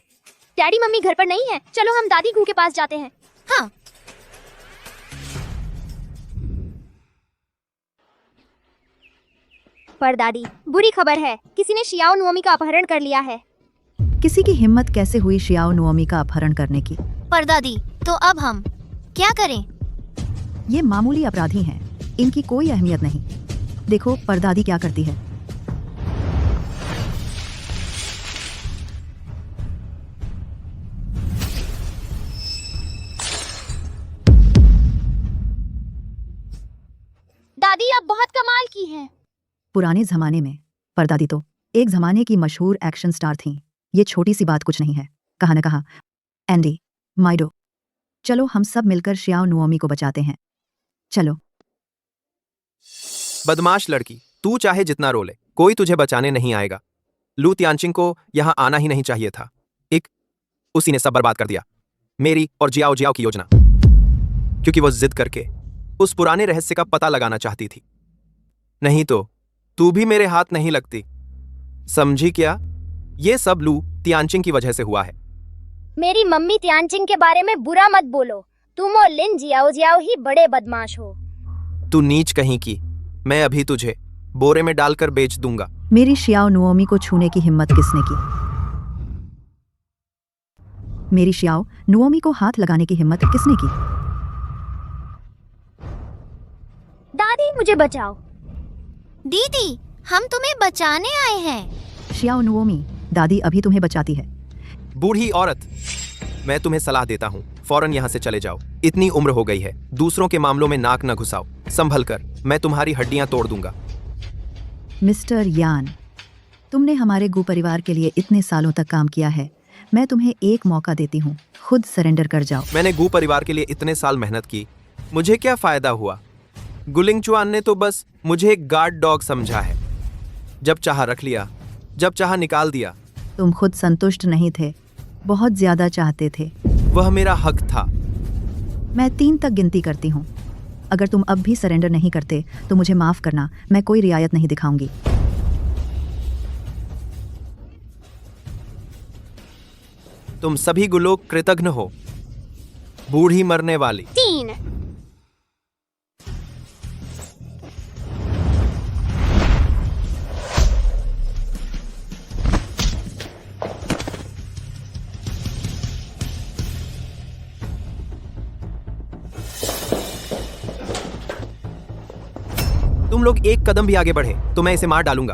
डैडी मम्मी घर पर नहीं है, चलो हम दादी गू के पास जाते हैं। हाँ। पर दादी, बुरी खबर है, किसी ने शियाओ नुओमी का अपहरण कर लिया है। किसी की हिम्मत कैसे हुई शियाओ नुओमी का अपहरण करने की? परदादी, तो अब हम क्या करें? ये मामूली अपराधी हैं, इनकी कोई अहमियत नहीं। देखो परदादी क्या करती है। दादी आप बहुत कमाल की हैं। पुराने जमाने में परदादी तो एक जमाने की मशहूर एक्शन स्टार थीं। ये छोटी सी बात कुछ नहीं है, कहा न कहा। एंडी, माइडो, चलो हम सब मिलकर शियाओ नुओमी को बचाते हैं। चलो। बदमाश लड़की, तू चाहे जितना रो ले, कोई तुझे बचाने नहीं आएगा। लू तियानचिंग को यहाँ आना ही नहीं चाहिए था। उसी ने सब बर्बाद कर दिया, मेरी और जियाओ जियाओ की योजना, क्योंकि वो जिद करके उस पुराने रहस्य का पता लगाना चाहती थी। नहीं तो तू भी मेरे हाथ नहीं लगती, समझी क्या? ये सब लू तियानचिंग की वजह से हुआ है। मेरी मम्मी तियानचिंग के बारे में बुरा मत बोलो, तुम और लिन जियाओ जियाओ ही बड़े बदमाश हो। तू नीच कहीं की, मैं अभी तुझे बोरे में डालकर बेच दूंगा। मेरी शियाओ नुओमी को छूने की हिम्मत किसने की? मेरी शियाओ नुओमी को हाथ लगाने की हिम्मत किसने की? दादी मुझे बचाओ। दीदी, हम तुम्हें बचाने आए हैं। शियाओ नुओमी, दादी अभी तुम्हें बचाती है। बूढ़ी औरत, मैं तुम्हें सलाह देता हूँ, फौरन यहाँ से चले जाओ। इतनी उम्र हो गई है, दूसरों के मामलों में नाक न घुसाओ। संभल कर, मैं तुम्हारी हड्डियां तोड़ दूंगा। मिस्टर यान, तुमने हमारे गू परिवार के लिए इतने सालों तक काम किया है, मैं तुम्हें एक मौका देती हूँ, खुद सरेंडर कर जाओ। मैंने गू परिवार के लिए इतने साल मेहनत की, मुझे क्या फायदा हुआ? गुलिंगचुआन ने तो बस मुझे एक गार्ड डॉग समझा है। जब चाहा रख लिया, जब चाहा निकाल दिया। तुम खुद संतुष्ट नहीं थे, बहुत ज्यादा चाहते थे। वह मेरा हक था। मैं 3 तक गिनती करती हूँ। अगर तुम अब भी सरेंडर नहीं करते तो मुझे माफ करना, मैं कोई रियायत नहीं दिखाऊंगी। तुम सभी गुलोग कृतघ्न हो, बूढ़ी मरने वाली। 3। तुम लोग एक कदम भी आगे बढ़े तो मैं इसे मार डालूंगा।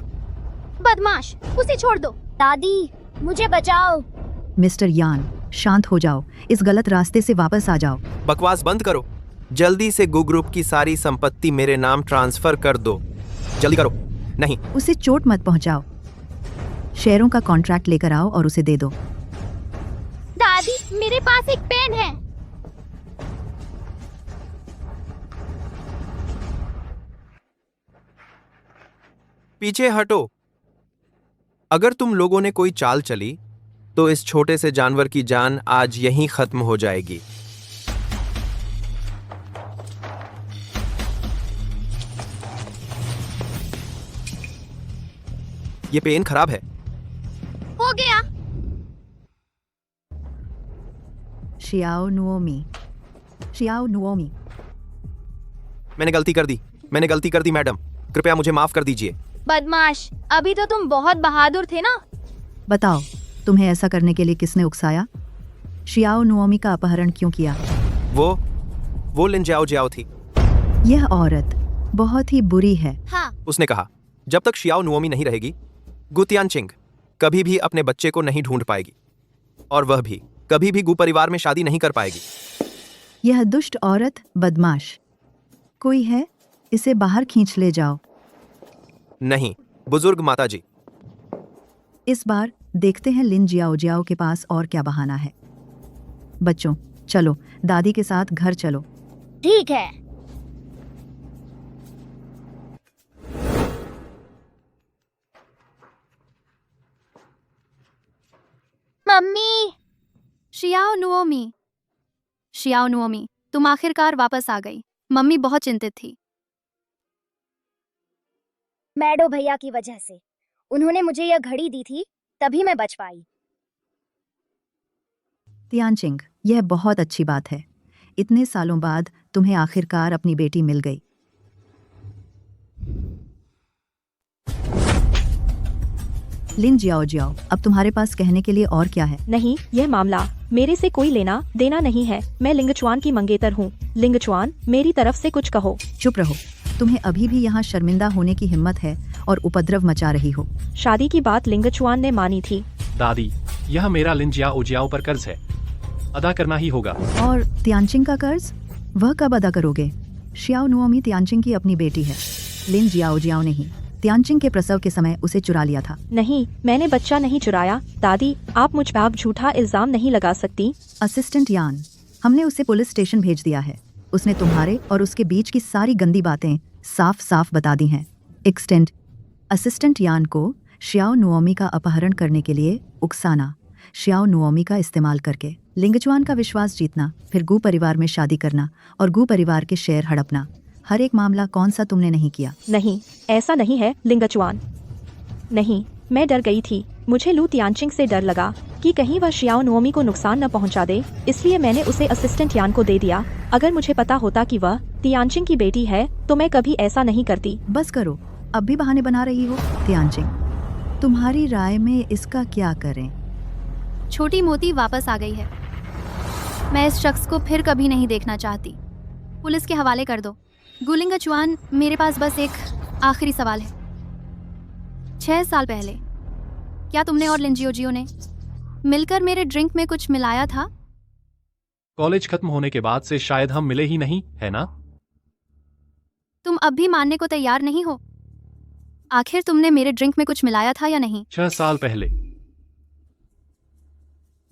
बदमाश, उसे छोड़ दो। दादी मुझे बचाओ। मिस्टर यान, शांत हो जाओ, इस गलत रास्ते से वापस आ जाओ। बकवास बंद करो, जल्दी से गू ग्रुप की सारी संपत्ति मेरे नाम ट्रांसफर कर दो। जल्दी करो। नहीं, उसे चोट मत पहुंचाओ। शेयरों का कॉन्ट्रैक्ट लेकर आओ और उसे दे दो। दादी मेरे पास एक पेन है। पीछे हटो। अगर तुम लोगों ने कोई चाल चली तो इस छोटे से जानवर की जान आज यहीं खत्म हो जाएगी। ये पेन खराब है। हो गया। Xiao Nuomi, Xiao Nuomi. मैंने गलती कर दी मैडम, कृपया मुझे माफ कर दीजिए। बदमाश, अभी तो तुम बहुत बहादुर थे ना। बताओ, तुम्हें ऐसा करने के लिए किसने उकसाया? शियाओ नुओमी का अपहरण क्यों किया? वो लिन जियाओ जियाओ थी। यह औरत बहुत ही बुरी है। हाँ। उसने कहा, जब तक शियाओ नुओमी नहीं रहेगी, गू तियानचिंग कभी भी अपने बच्चे को नहीं ढूंढ पाएगी, और वह भी कभी भी गू परिवार में शादी नहीं कर पाएगी। यह दुष्ट औरत बदमाश कोई है, इसे बाहर खींच ले जाओ। नहीं, बुजुर्ग माताजी। इस बार देखते हैं लिन जियाओ जियाओ के पास और क्या बहाना है। बच्चों, चलो दादी के साथ घर चलो। ठीक है। मम्मी। शियाओ नुओमी, शियाओ नुओमी, तुम आखिरकार वापस आ गई। मम्मी बहुत चिंतित थी। मैडो भैया की वजह से। उन्होंने मुझे यह घड़ी दी थी, तभी मैं बच पाई। तियानचिंग, यह बहुत अच्छी बात है। इतने सालों बाद तुम्हें आखिरकार अपनी बेटी मिल गई। लिन जियाओ जियाओ, अब तुम्हारे पास कहने के लिए और क्या है? नहीं, यह मामला मेरे से कोई लेना देना नहीं है। मैं लिंगचुआन की मंगेतर हूँ। लिंगचुआन, मेरी तरफ से कुछ कहो। चुप रहो। तुम्हें अभी भी यहाँ शर्मिंदा होने की हिम्मत है और उपद्रव मचा रही हो। शादी की बात लिंगचुआन ने मानी थी। दादी, यह मेरा लिन जियाओ जियाओ पर कर्ज है, अदा करना ही होगा। और तियानचिंग का कर्ज, वह कब अदा करोगे? शियाओ नुओमी तियानचिंग की अपनी बेटी है, लिन जियाओ जियाओ नहीं। तियानचिंग के प्रसव के समय उसे चुरा लिया था। नहीं, मैंने बच्चा नहीं चुराया। दादी, आप मुझ पर झूठा इल्जाम नहीं लगा सकती। असिस्टेंट यान, हमने उसे पुलिस स्टेशन भेज दिया है। उसने तुम्हारे और उसके बीच की सारी गंदी बातें साफ साफ बता दी हैं। एक्सटेंड असिस्टेंट यान को शियाओ नुओमी का अपहरण करने के लिए उकसाना, शियाओ नुओमी का इस्तेमाल करके लिंगचुआन का विश्वास जीतना, फिर गू परिवार में शादी करना और गू परिवार के शेयर हड़पना। हर एक मामला कौन सा तुमने नहीं किया? नहीं, ऐसा नहीं है लिंगचुआन। नहीं, मैं डर गई थी। मुझे लू तियानचिंग से डर लगा कि कहीं वह शियाओ नुओमी को नुकसान न पहुंचा दे, इसलिए मैंने उसे असिस्टेंट यान को दे दिया। अगर मुझे पता होता कि वह तियानचिंग की बेटी है तो मैं कभी ऐसा नहीं करती। बस करो, अब भी बहाने बना रही हो। तियानचिंग, तुम्हारी राय में इसका क्या करें? छोटी मोती वापस आ गई है। मैं इस शख्स को फिर कभी नहीं देखना चाहती। पुलिस के हवाले कर दो। गुलिंगचुआन, मेरे पास बस एक आखिरी सवाल है। 6 साल पहले क्या तुमने और लिंजियोजियो ने मिलकर मेरे ड्रिंक में कुछ मिलाया था? कॉलेज खत्म होने के बाद से शायद हम मिले ही नहीं, है ना? तुम अब भी मानने को तैयार नहीं हो? आखिर तुमने मेरे ड्रिंक में कुछ मिलाया था या नहीं? 6 साल पहले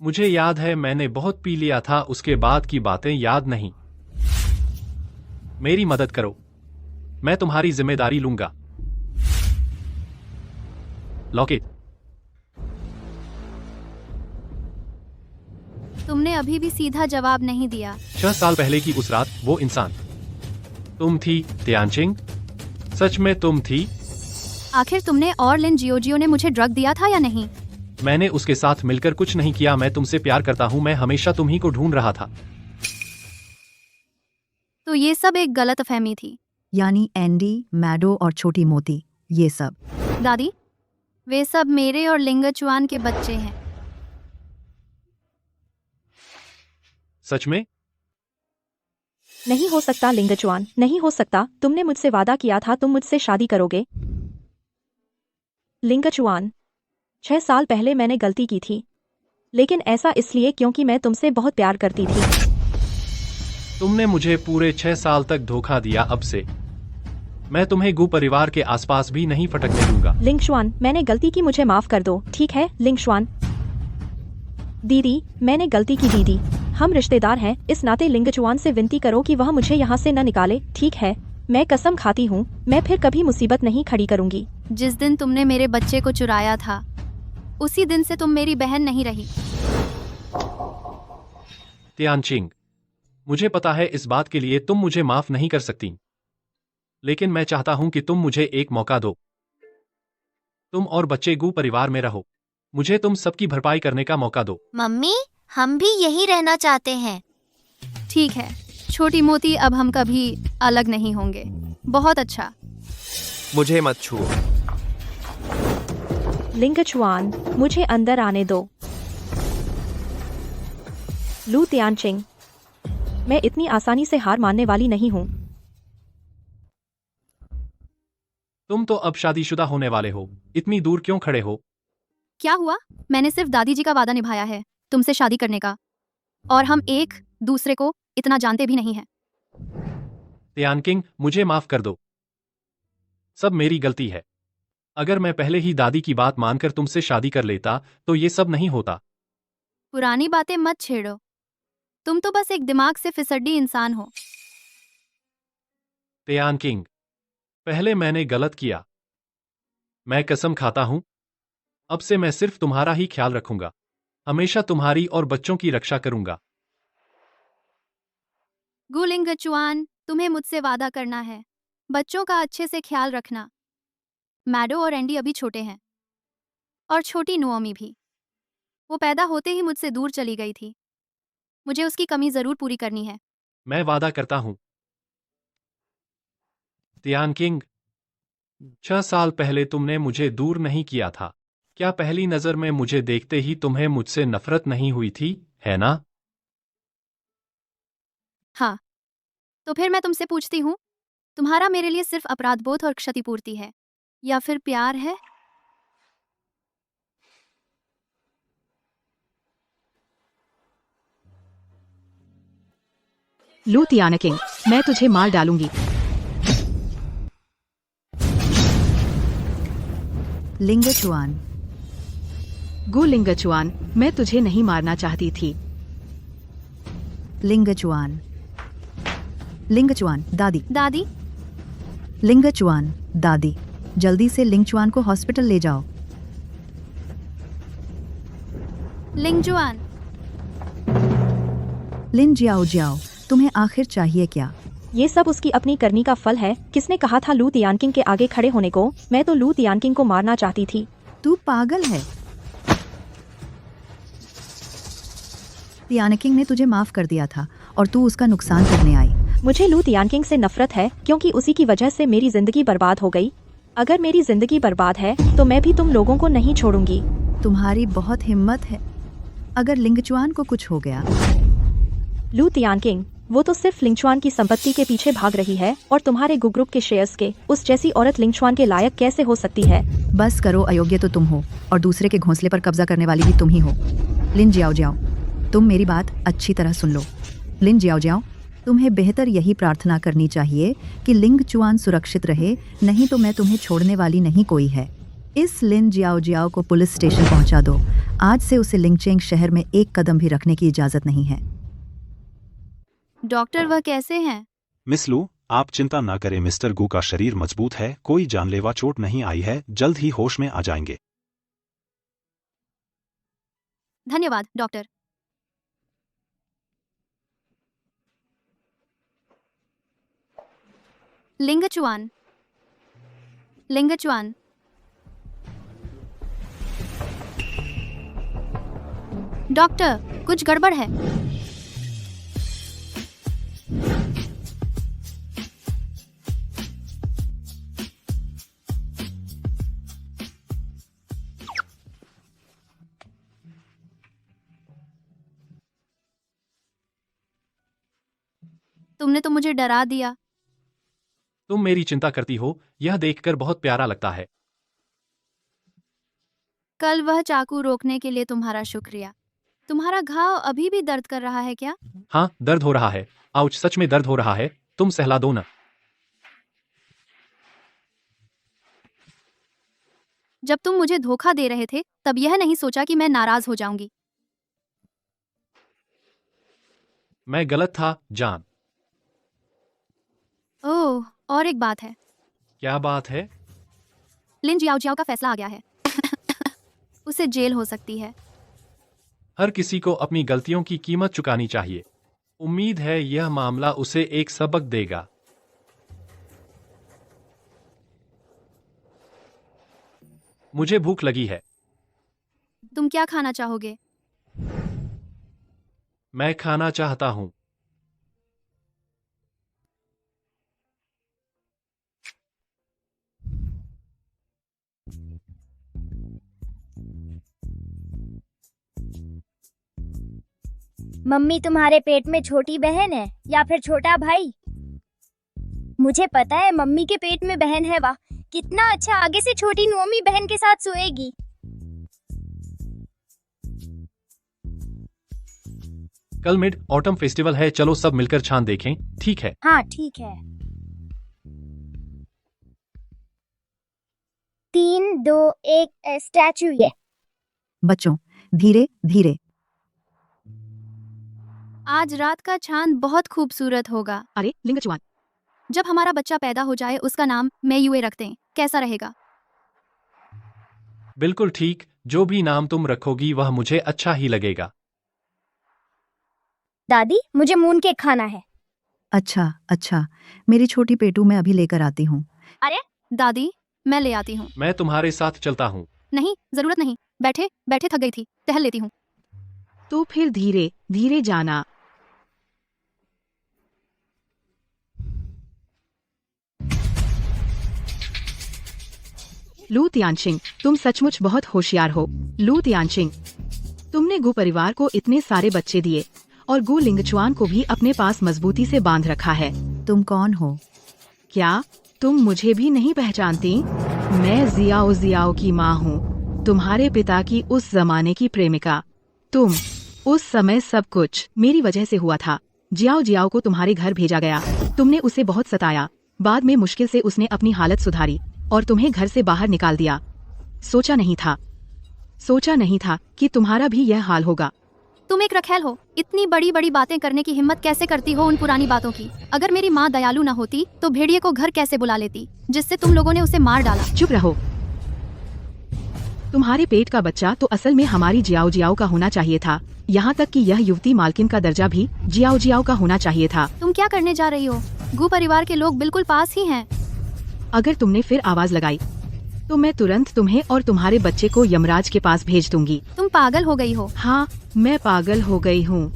मुझे याद है, मैंने बहुत पी लिया था। उसके बाद की बातें याद नहीं। मेरी मदद करो, मैं तुम्हारी जिम्मेदारी लूंगा। लॉकेट, तुमने अभी भी सीधा जवाब नहीं दिया। 6 साल पहले की उस रात वो इंसान तुम थी तियानचिंग? सच में तुम थी? आखिर तुमने और लिन जियोजियो ने मुझे ड्रग दिया था या नहीं? मैंने उसके साथ मिलकर कुछ नहीं किया। मैं तुमसे प्यार करता हूँ। मैं हमेशा तुम्ही को ढूंढ रहा था। तो ये सब एक गलतफहमी थी। यानी एंडी, मैडो और छोटी मोती, ये सब? दादी, वे सब मेरे और लिंगचुआन के बच्चे हैं। सच में? नहीं हो सकता लिंगचुआन, नहीं हो सकता। तुमने मुझसे वादा किया था तुम मुझसे शादी करोगे। लिंगचुआन, 6 साल पहले मैंने गलती की थी, लेकिन ऐसा इसलिए क्योंकि मैं तुमसे बहुत प्यार करती थी। तुमने मुझे पूरे 6 साल तक धोखा दिया। अब से मैं तुम्हें गू परिवार के आसपास भी नहीं फटकने दूंगा। लिंगशुआन, मैंने गलती की, मुझे माफ कर दो, ठीक है? लिंगशुआन दीदी, मैंने गलती की दीदी। हम रिश्तेदार हैं, इस नाते लिंगचुआन से विनती करो कि वह मुझे यहाँ से न निकाले, ठीक है? मैं कसम खाती हूँ, मैं फिर कभी मुसीबत नहीं खड़ी करूँगी। जिस दिन तुमने मेरे बच्चे को चुराया था, उसी दिन से तुम मेरी बहन नहीं रही। तियानचिंग, मुझे पता है इस बात के लिए तुम मुझे माफ नहीं कर सकती, लेकिन मैं चाहता हूं कि तुम मुझे एक मौका दो। तुम और बच्चे गू परिवार में रहो। मुझे तुम सबकी भरपाई करने का मौका दो। मम्मी, हम भी यही रहना चाहते हैं। ठीक है छोटी मोती, अब हम कभी अलग नहीं होंगे। बहुत अच्छा। मुझे मत छुओ। लिंगचुआन, मुझे अंदर आने दो। लू तियानचिंग, मैं इतनी आसानी से हार मानने वाली नहीं हूँ। तुम तो अब शादीशुदा होने वाले हो, इतनी दूर क्यों खड़े हो? क्या हुआ? मैंने सिर्फ दादी जी का वादा निभाया है तुमसे शादी करने का, और हम एक दूसरे को इतना जानते भी नहीं हैं। तियानचिंग, मुझे माफ कर दो। सब मेरी गलती है। अगर मैं पहले ही दादी की बात मानकर तुमसे शादी कर लेता तो ये सब नहीं होता। पुरानी बातें मत छेड़ो। तुम तो बस एक दिमाग से फिसड्डी इंसान हो। तियानचिंग, पहले मैंने गलत किया। मैं कसम खाता हूं, अब से मैं सिर्फ तुम्हारा ही ख्याल रखूंगा, हमेशा तुम्हारी और बच्चों की रक्षा करूंगा। गुलिंगचुआन, तुम्हें मुझसे वादा करना है, बच्चों का अच्छे से ख्याल रखना। मैडो और एंडी अभी छोटे हैं, और छोटी नुओमी भी। वो पैदा होते ही मुझसे दूर चली गई थी। मुझे उसकी कमी जरूर पूरी करनी है। मैं वादा करता हूं। तियानकिंग, 6 साल पहले तुमने मुझे दूर नहीं किया था। क्या पहली नजर में मुझे देखते ही तुम्हें मुझसे नफरत नहीं हुई थी, है ना? हाँ, तो फिर मैं तुमसे पूछती हूँ, तुम्हारा मेरे लिए सिर्फ अपराधबोध और क्षतिपूर्ति है या फिर प्यार है? लू तियानकिंग, मैं तुझे मार डालूंगी। लिंगचुआन, गु लिंगचुआन, मैं तुझे नहीं मारना चाहती थी। लिंगचुआन, लिंगचुआन, दादी, दादी, लिंगचुआन, दादी, जल्दी से लिंगचुआन को हॉस्पिटल ले जाओ। लिंगजुआन, लिन जियाओ जियाओ, तुम्हें आखिर चाहिए क्या? ये सब उसकी अपनी करनी का फल है। किसने कहा था लू तियानकिंग के आगे खड़े होने को? मैं तो लू तियानकिंग को मारना चाहती थी। तू पागल है। तियानकिंग ने तुझे माफ कर दिया था और तू उसका नुकसान करने आई। मुझे लू तियानकिंग से नफरत है क्योंकि उसी की वजह से मेरी जिंदगी बर्बाद हो गई। अगर मेरी जिंदगी बर्बाद है तो मैं भी तुम लोगों को नहीं छोड़ूंगी। तुम्हारी बहुत हिम्मत है। अगर लिंगचुआन को कुछ हो गया? लू तियानकिंग, वो तो सिर्फ लिंगचुआन की संपत्ति के पीछे भाग रही है और तुम्हारे गु ग्रुप के शेयर्स के। उस जैसी औरत लिंगचुआन के लायक कैसे हो सकती है? बस करो, अयोग्य तो तुम हो और दूसरे के घोंसले पर कब्जा करने वाली भी तुम ही हो। लिन जियाओ जियाओ, तुम मेरी बात अच्छी तरह सुन लो। लिन जियाओ जियाओ, तुम्हें बेहतर यही प्रार्थना करनी चाहिए कि लिंगचुआन सुरक्षित रहे, नहीं तो मैं तुम्हें छोड़ने वाली नहीं कोई है। इस लिन जियाओ जियाओ को पुलिस स्टेशन पहुंचा दो। आज से उसे लिंगचेंग शहर में एक कदम भी रखने की इजाजत नहीं है। डॉक्टर, वह कैसे हैं? मिस लू, आप चिंता ना करें। मिस्टर गू का शरीर मजबूत है, कोई जानलेवा चोट नहीं आई है, जल्द ही होश में आ जाएंगे। धन्यवाद डॉक्टर। लिंगचुआन, लिंगचुआन, डॉक्टर, कुछ गड़बड़ है। तुमने तो मुझे डरा दिया। तुम मेरी चिंता करती हो, यह देखकर बहुत प्यारा लगता है। कल वह चाकू रोकने के लिए तुम्हारा शुक्रिया। तुम्हारा घाव अभी भी दर्द कर रहा है क्या? हाँ, दर्द हो रहा है। आउच, सच में दर्द हो रहा है। तुम सहला दो ना। जब तुम मुझे धोखा दे रहे थे तब यह नहीं सोचा कि मैं नाराज हो जाऊंगी। मैं गलत था, जान। ओह, और एक बात है। क्या बात है? लिन जियाओ जियाओ का फैसला आ गया है। उसे जेल हो सकती है। हर किसी को अपनी गलतियों की कीमत चुकानी चाहिए। उम्मीद है यह मामला उसे एक सबक देगा। मुझे भूख लगी है। तुम क्या खाना चाहोगे? मैं खाना चाहता हूँ। मम्मी तुम्हारे पेट में छोटी बहन है या फिर छोटा भाई? मुझे पता है मम्मी के पेट में बहन है। वाह, कितना अच्छा। आगे से छोटी नोमी बहन के साथ सोएगी। कल मिड ऑटम फेस्टिवल है, चलो सब मिलकर चांद देखें, ठीक है? हाँ ठीक है। 3, 2, 1 स्टैचू। ये बच्चों, धीरे धीरे। आज रात का चांद बहुत खूबसूरत होगा। अरे लिंगचुआन, जब हमारा बच्चा पैदा हो जाए उसका नाम मैं यूए रख दें, कैसा रहेगा? बिल्कुल ठीक। जो भी नाम तुम रखोगी वह मुझे अच्छा ही लगेगा। दादी, मुझे मून केक खाना है। अच्छा अच्छा, मेरी छोटी पेटू मैं अभी लेकर आती हूँ। अरे दादी, मैं ले आती हूँ। मैं तुम्हारे साथ चलता हूँ। नहीं, जरूरत नहीं। बैठे बैठे थक गई थी, टहल लेती हूँ। तो फिर धीरे धीरे जाना। लू तियानचिंग, तुम सचमुच बहुत होशियार हो। लू तियानचिंग, तुमने गु परिवार को इतने सारे बच्चे दिए और गु लिंगचुआन को भी अपने पास मजबूती से बांध रखा है। तुम कौन हो? क्या तुम मुझे भी नहीं पहचानती? मैं जियाओ जियाओ की माँ हूँ, तुम्हारे पिता की उस जमाने की प्रेमिका। उस समय सब कुछ मेरी वजह से हुआ था। जियाओ जियाओ को तुम्हारे घर भेजा गया, तुमने उसे बहुत सताया। बाद में मुश्किल से उसने अपनी हालत सुधारी और तुम्हें घर से बाहर निकाल दिया। सोचा नहीं था कि तुम्हारा भी यह हाल होगा। तुम एक रखेल हो, इतनी बड़ी बड़ी बातें करने की हिम्मत कैसे करती हो उन पुरानी बातों की? अगर मेरी माँ दयालु न होती तो भेड़िए को घर कैसे बुला लेती, जिससे तुम लोगों ने उसे मार डाला? चुप रहो। तुम्हारे पेट का बच्चा तो असल में हमारी जियाओ जियाओ का होना चाहिए था। यहाँ तक कि यह युवती मालकिन का दर्जा भी जियाओ जियाओ का होना चाहिए था। तुम क्या करने जा रही हो? गु परिवार के लोग बिल्कुल पास ही हैं। अगर तुमने फिर आवाज लगाई तो मैं तुरंत तुम्हें और तुम्हारे बच्चे को यमराज के पास भेज दूंगी। तुम पागल हो गई हो। हाँ, मैं पागल हो गई हूँ।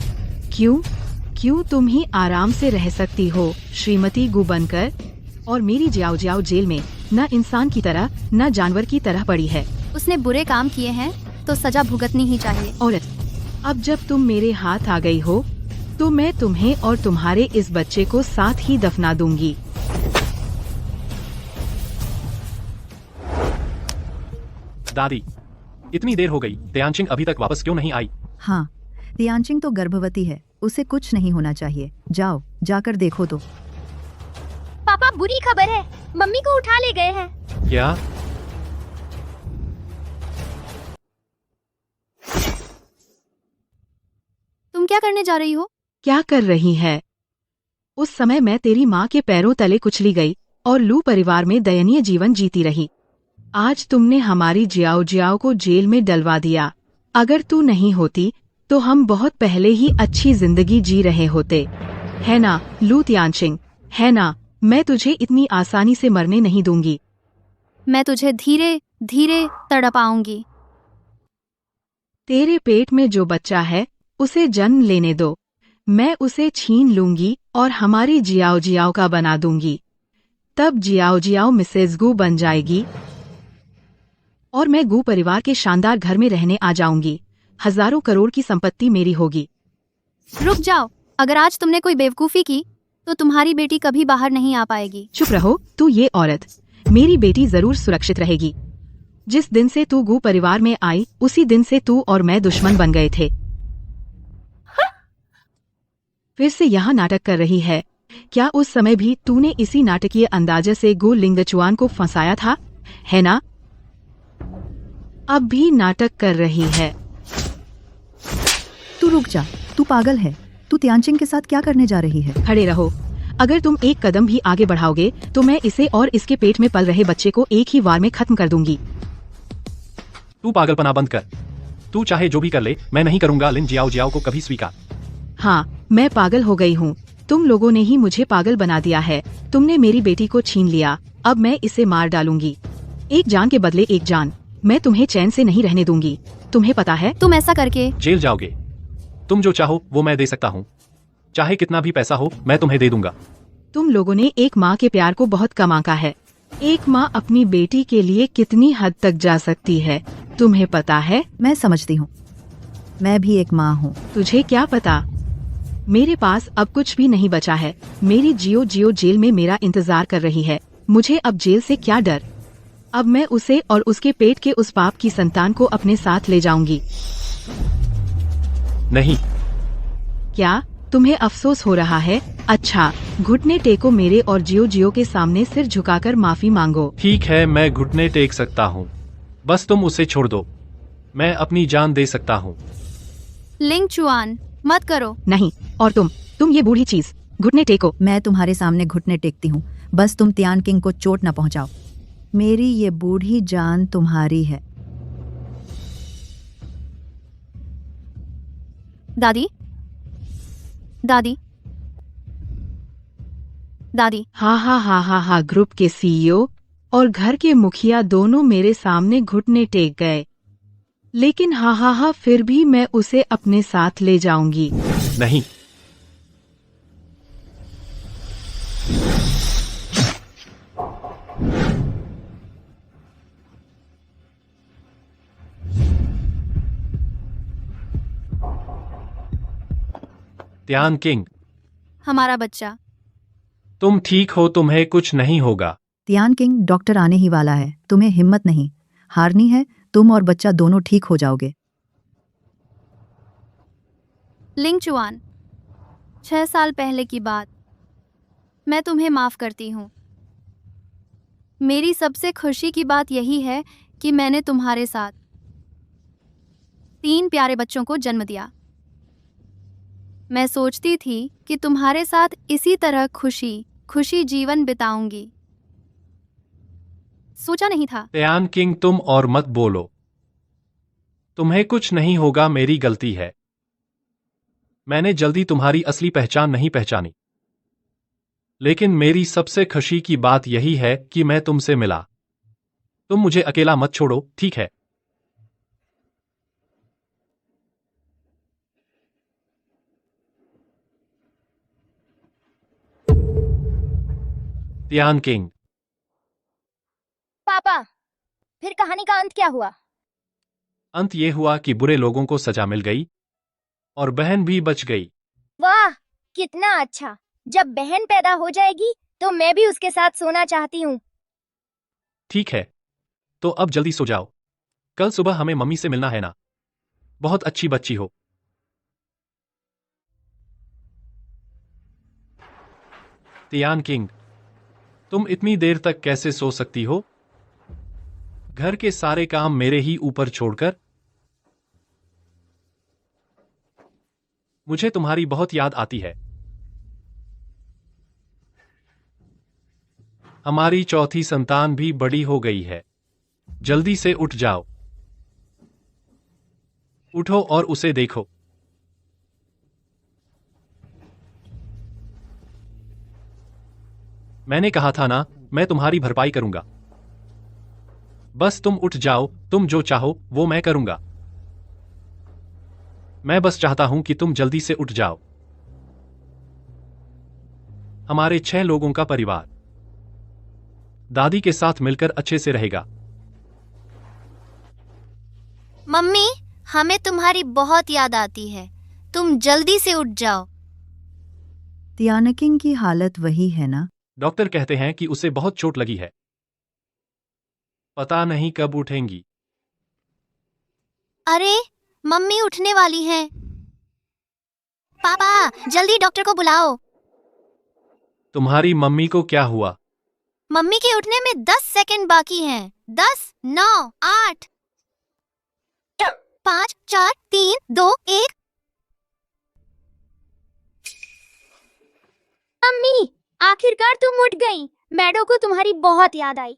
क्यों तुम ही आराम से रह सकती हो श्रीमती गु बनकर, और मेरी जियाओ जियाओ जेल में न इंसान की तरह न जानवर की तरह पड़ी है। उसने बुरे काम किए हैं तो सजा भुगतनी ही चाहिए। औरत, अब जब तुम मेरे हाथ आ गई हो तो मैं तुम्हें और तुम्हारे इस बच्चे को साथ ही दफना दूंगी। दादी, इतनी देर हो गई, तियानचिंग अभी तक वापस क्यों नहीं आई? हाँ, तियानचिंग तो गर्भवती है, उसे कुछ नहीं होना चाहिए। जाओ, जाकर देखो तो। पापा, बुरी खबर है, मम्मी को उठा ले गए हैं। क्या? तुम क्या करने जा रही हो? क्या कर रही है? उस समय मैं तेरी माँ के पैरों तले कुचली गई और लू परिवार में दयनीय जीवन जीती रही। आज तुमने हमारी जियाओ जियाओ को जेल में डलवा दिया। अगर तू नहीं होती तो हम बहुत पहले ही अच्छी जिंदगी जी रहे होते, है ना लू तियानचिंग? है ना? मैं तुझे इतनी आसानी से मरने नहीं दूंगी। मैं तुझे धीरे धीरे तड़पाऊंगी। तेरे पेट में जो बच्चा है उसे जन्म लेने दो, मैं उसे छीन लूंगी और हमारी जियाओ जियाओ का बना दूंगी। तब जियाओ जियाओ मिसेज गु बन जाएगी और मैं गु परिवार के शानदार घर में रहने आ जाऊंगी। हजारों करोड़ की संपत्ति मेरी होगी। रुक जाओ, अगर आज तुमने कोई बेवकूफी की तो तुम्हारी बेटी कभी बाहर नहीं आ पाएगी। चुप रहो तू ये औरत, मेरी बेटी जरूर सुरक्षित रहेगी। जिस दिन से तू गु परिवार में आई उसी दिन से तू और मैं दुश्मन बन गए थे। फिर से यहाँ नाटक कर रही है। क्या उस समय भी तूने इसी नाटकीय अंदाजे से गु लिंगचुआन को फंसाया था, है ना? अब भी नाटक कर रही है। तू रुक जा, तू पागल है। तू तियानचिंग के साथ क्या करने जा रही है? खड़े रहो। अगर तुम एक कदम भी आगे बढ़ाओगे तो मैं इसे और इसके पेट में पल रहे बच्चे को एक ही वार में खत्म कर दूंगी। तू पागलपना बंद कर। तू चाहे जो भी कर ले, मैं नहीं करूंगा लिन जियाओ जियाओ को कभी स्वीकार। हाँ, मैं पागल हो गई हूँ। तुम लोगों ने ही मुझे पागल बना दिया है। तुमने मेरी बेटी को छीन लिया, अब मैं इसे मार डालूंगी। एक जान के बदले एक जान। मैं तुम्हें चैन से नहीं रहने दूंगी, तुम्हें पता है? तुम ऐसा करके जेल जाओगे। तुम जो चाहो वो मैं दे सकता हूँ, चाहे कितना भी पैसा हो मैं तुम्हें दे दूंगा। तुम लोगों ने एक माँ के प्यार को बहुत कम आंका है। एक माँ अपनी बेटी के लिए कितनी हद तक जा सकती है, तुम्हें पता है? मैं समझती हूँ, मैं भी एक माँ हूँ। तुझे क्या पता? मेरे पास अब कुछ भी नहीं बचा है। मेरी जियो जियो जेल में मेरा इंतजार कर रही है। मुझे अब जेल से क्या डर? अब मैं उसे और उसके पेट के उस पाप की संतान को अपने साथ ले जाऊंगी। नहीं। क्या तुम्हें अफसोस हो रहा है? अच्छा, घुटने टेको मेरे और जियो जियो के सामने सिर झुकाकर माफी मांगो। ठीक है, मैं घुटने टेक सकता हूँ, बस तुम उसे छोड़ दो। मैं अपनी जान दे सकता हूँ। लिंगचुआन, मत करो। नहीं, और तुम ये बूढ़ी चीज, घुटने टेको। मैं तुम्हारे सामने घुटने टेकती हूँ, बस तुम तियानचिंग को चोट न पहुँचाओ। मेरी ये बूढ़ी जान तुम्हारी है। दादी, दादी, दादी। हा, ग्रुप के सीईओ और घर के मुखिया दोनों मेरे सामने घुटने टेक गए, लेकिन हा, फिर भी मैं उसे अपने साथ ले जाऊंगी। नहीं। त्यान किंग, हमारा बच्चा। तुम ठीक हो, तुम्हें कुछ नहीं होगा। तियान किंग, डॉक्टर आने ही वाला है, तुम्हें हिम्मत नहीं हारनी है, तुम और बच्चा दोनों ठीक हो जाओगे। लिंगचुआन, 6 साल पहले की बात, मैं तुम्हें माफ करती हूँ। मेरी सबसे खुशी की बात यही है कि मैंने तुम्हारे साथ 3 प्यारे बच्चों को जन्म दिया। मैं सोचती थी कि तुम्हारे साथ इसी तरह खुशी जीवन बिताऊंगी। सोचा नहीं था। त्यान किंग, तुम और मत बोलो। तुम्हें कुछ नहीं होगा, मेरी गलती है। मैंने जल्दी तुम्हारी असली पहचान नहीं पहचानी। लेकिन मेरी सबसे खुशी की बात यही है कि मैं तुमसे मिला। तुम मुझे अकेला मत छोड़ो, ठीक है? त्यान किंग, पापा, फिर कहानी का अंत क्या हुआ? अंत ये हुआ कि बुरे लोगों को सजा मिल गई और बहन भी बच गई। वाह, कितना अच्छा। जब बहन पैदा हो जाएगी तो मैं भी उसके साथ सोना चाहती हूँ। ठीक है, तो अब जल्दी सो जाओ। कल सुबह हमें मम्मी से मिलना है ना? बहुत अच्छी बच्ची हो। तियान किंग, तुम इतनी देर तक कैसे सो सकती हो? घर के सारे काम मेरे ही ऊपर छोड़कर? मुझे तुम्हारी बहुत याद आती है। हमारी चौथी संतान भी बड़ी हो गई है। जल्दी से उठ जाओ। उठो और उसे देखो। मैंने कहा था ना, मैं तुम्हारी भरपाई करूंगा। बस तुम उठ जाओ, तुम जो चाहो वो मैं करूंगा। मैं बस चाहता हूं कि तुम जल्दी से उठ जाओ। हमारे 6 लोगों का परिवार दादी के साथ मिलकर अच्छे से रहेगा। मम्मी, हमें तुम्हारी बहुत याद आती है। तुम जल्दी से उठ जाओ। तियान किंग की हालत वही है ना? डॉक्टर कहते हैं कि उसे बहुत चोट लगी है। पता नहीं कब उठेंगी। अरे, मम्मी उठने वाली हैं। पापा, जल्दी डॉक्टर को बुलाओ। तुम्हारी मम्मी को क्या हुआ? मम्मी के उठने में 10 सेकंड बाकी हैं। 10, 9, 8, 5, 4, 3, 2, 1। मम्मी, आखिरकार तुम उठ गई। मैडो को तुम्हारी बहुत याद आई।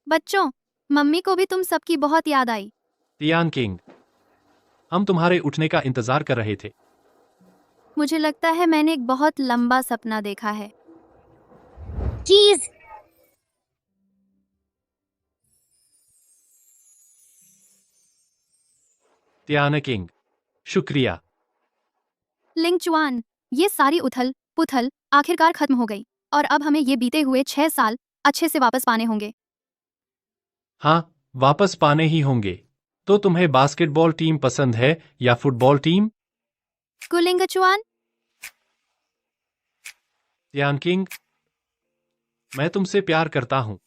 बच्चों, मम्मी को भी तुम सबकी बहुत याद आई। तियान किंग, हम तुम्हारे उठने का इंतजार कर रहे थे। मुझे लगता है मैंने एक बहुत लंबा सपना देखा है। चीज। तियान किंग, शुक्रिया। लिंगचुआन, ये सारी उथल पुथल आखिरकार खत्म हो गई और अब हमें ये बीते हुए 6 साल अच्छे से वापस पाने होंगे। हाँ, वापस पाने ही होंगे। तो तुम्हें बास्केटबॉल टीम पसंद है या फुटबॉल टीम? लिंगचुआन, तियान किंग, मैं तुमसे प्यार करता हूँ।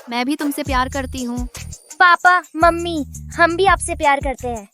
मैं भी तुमसे प्यार करती हूँ। पापा, मम्मी, हम भी आपसे प्यार करते हैं।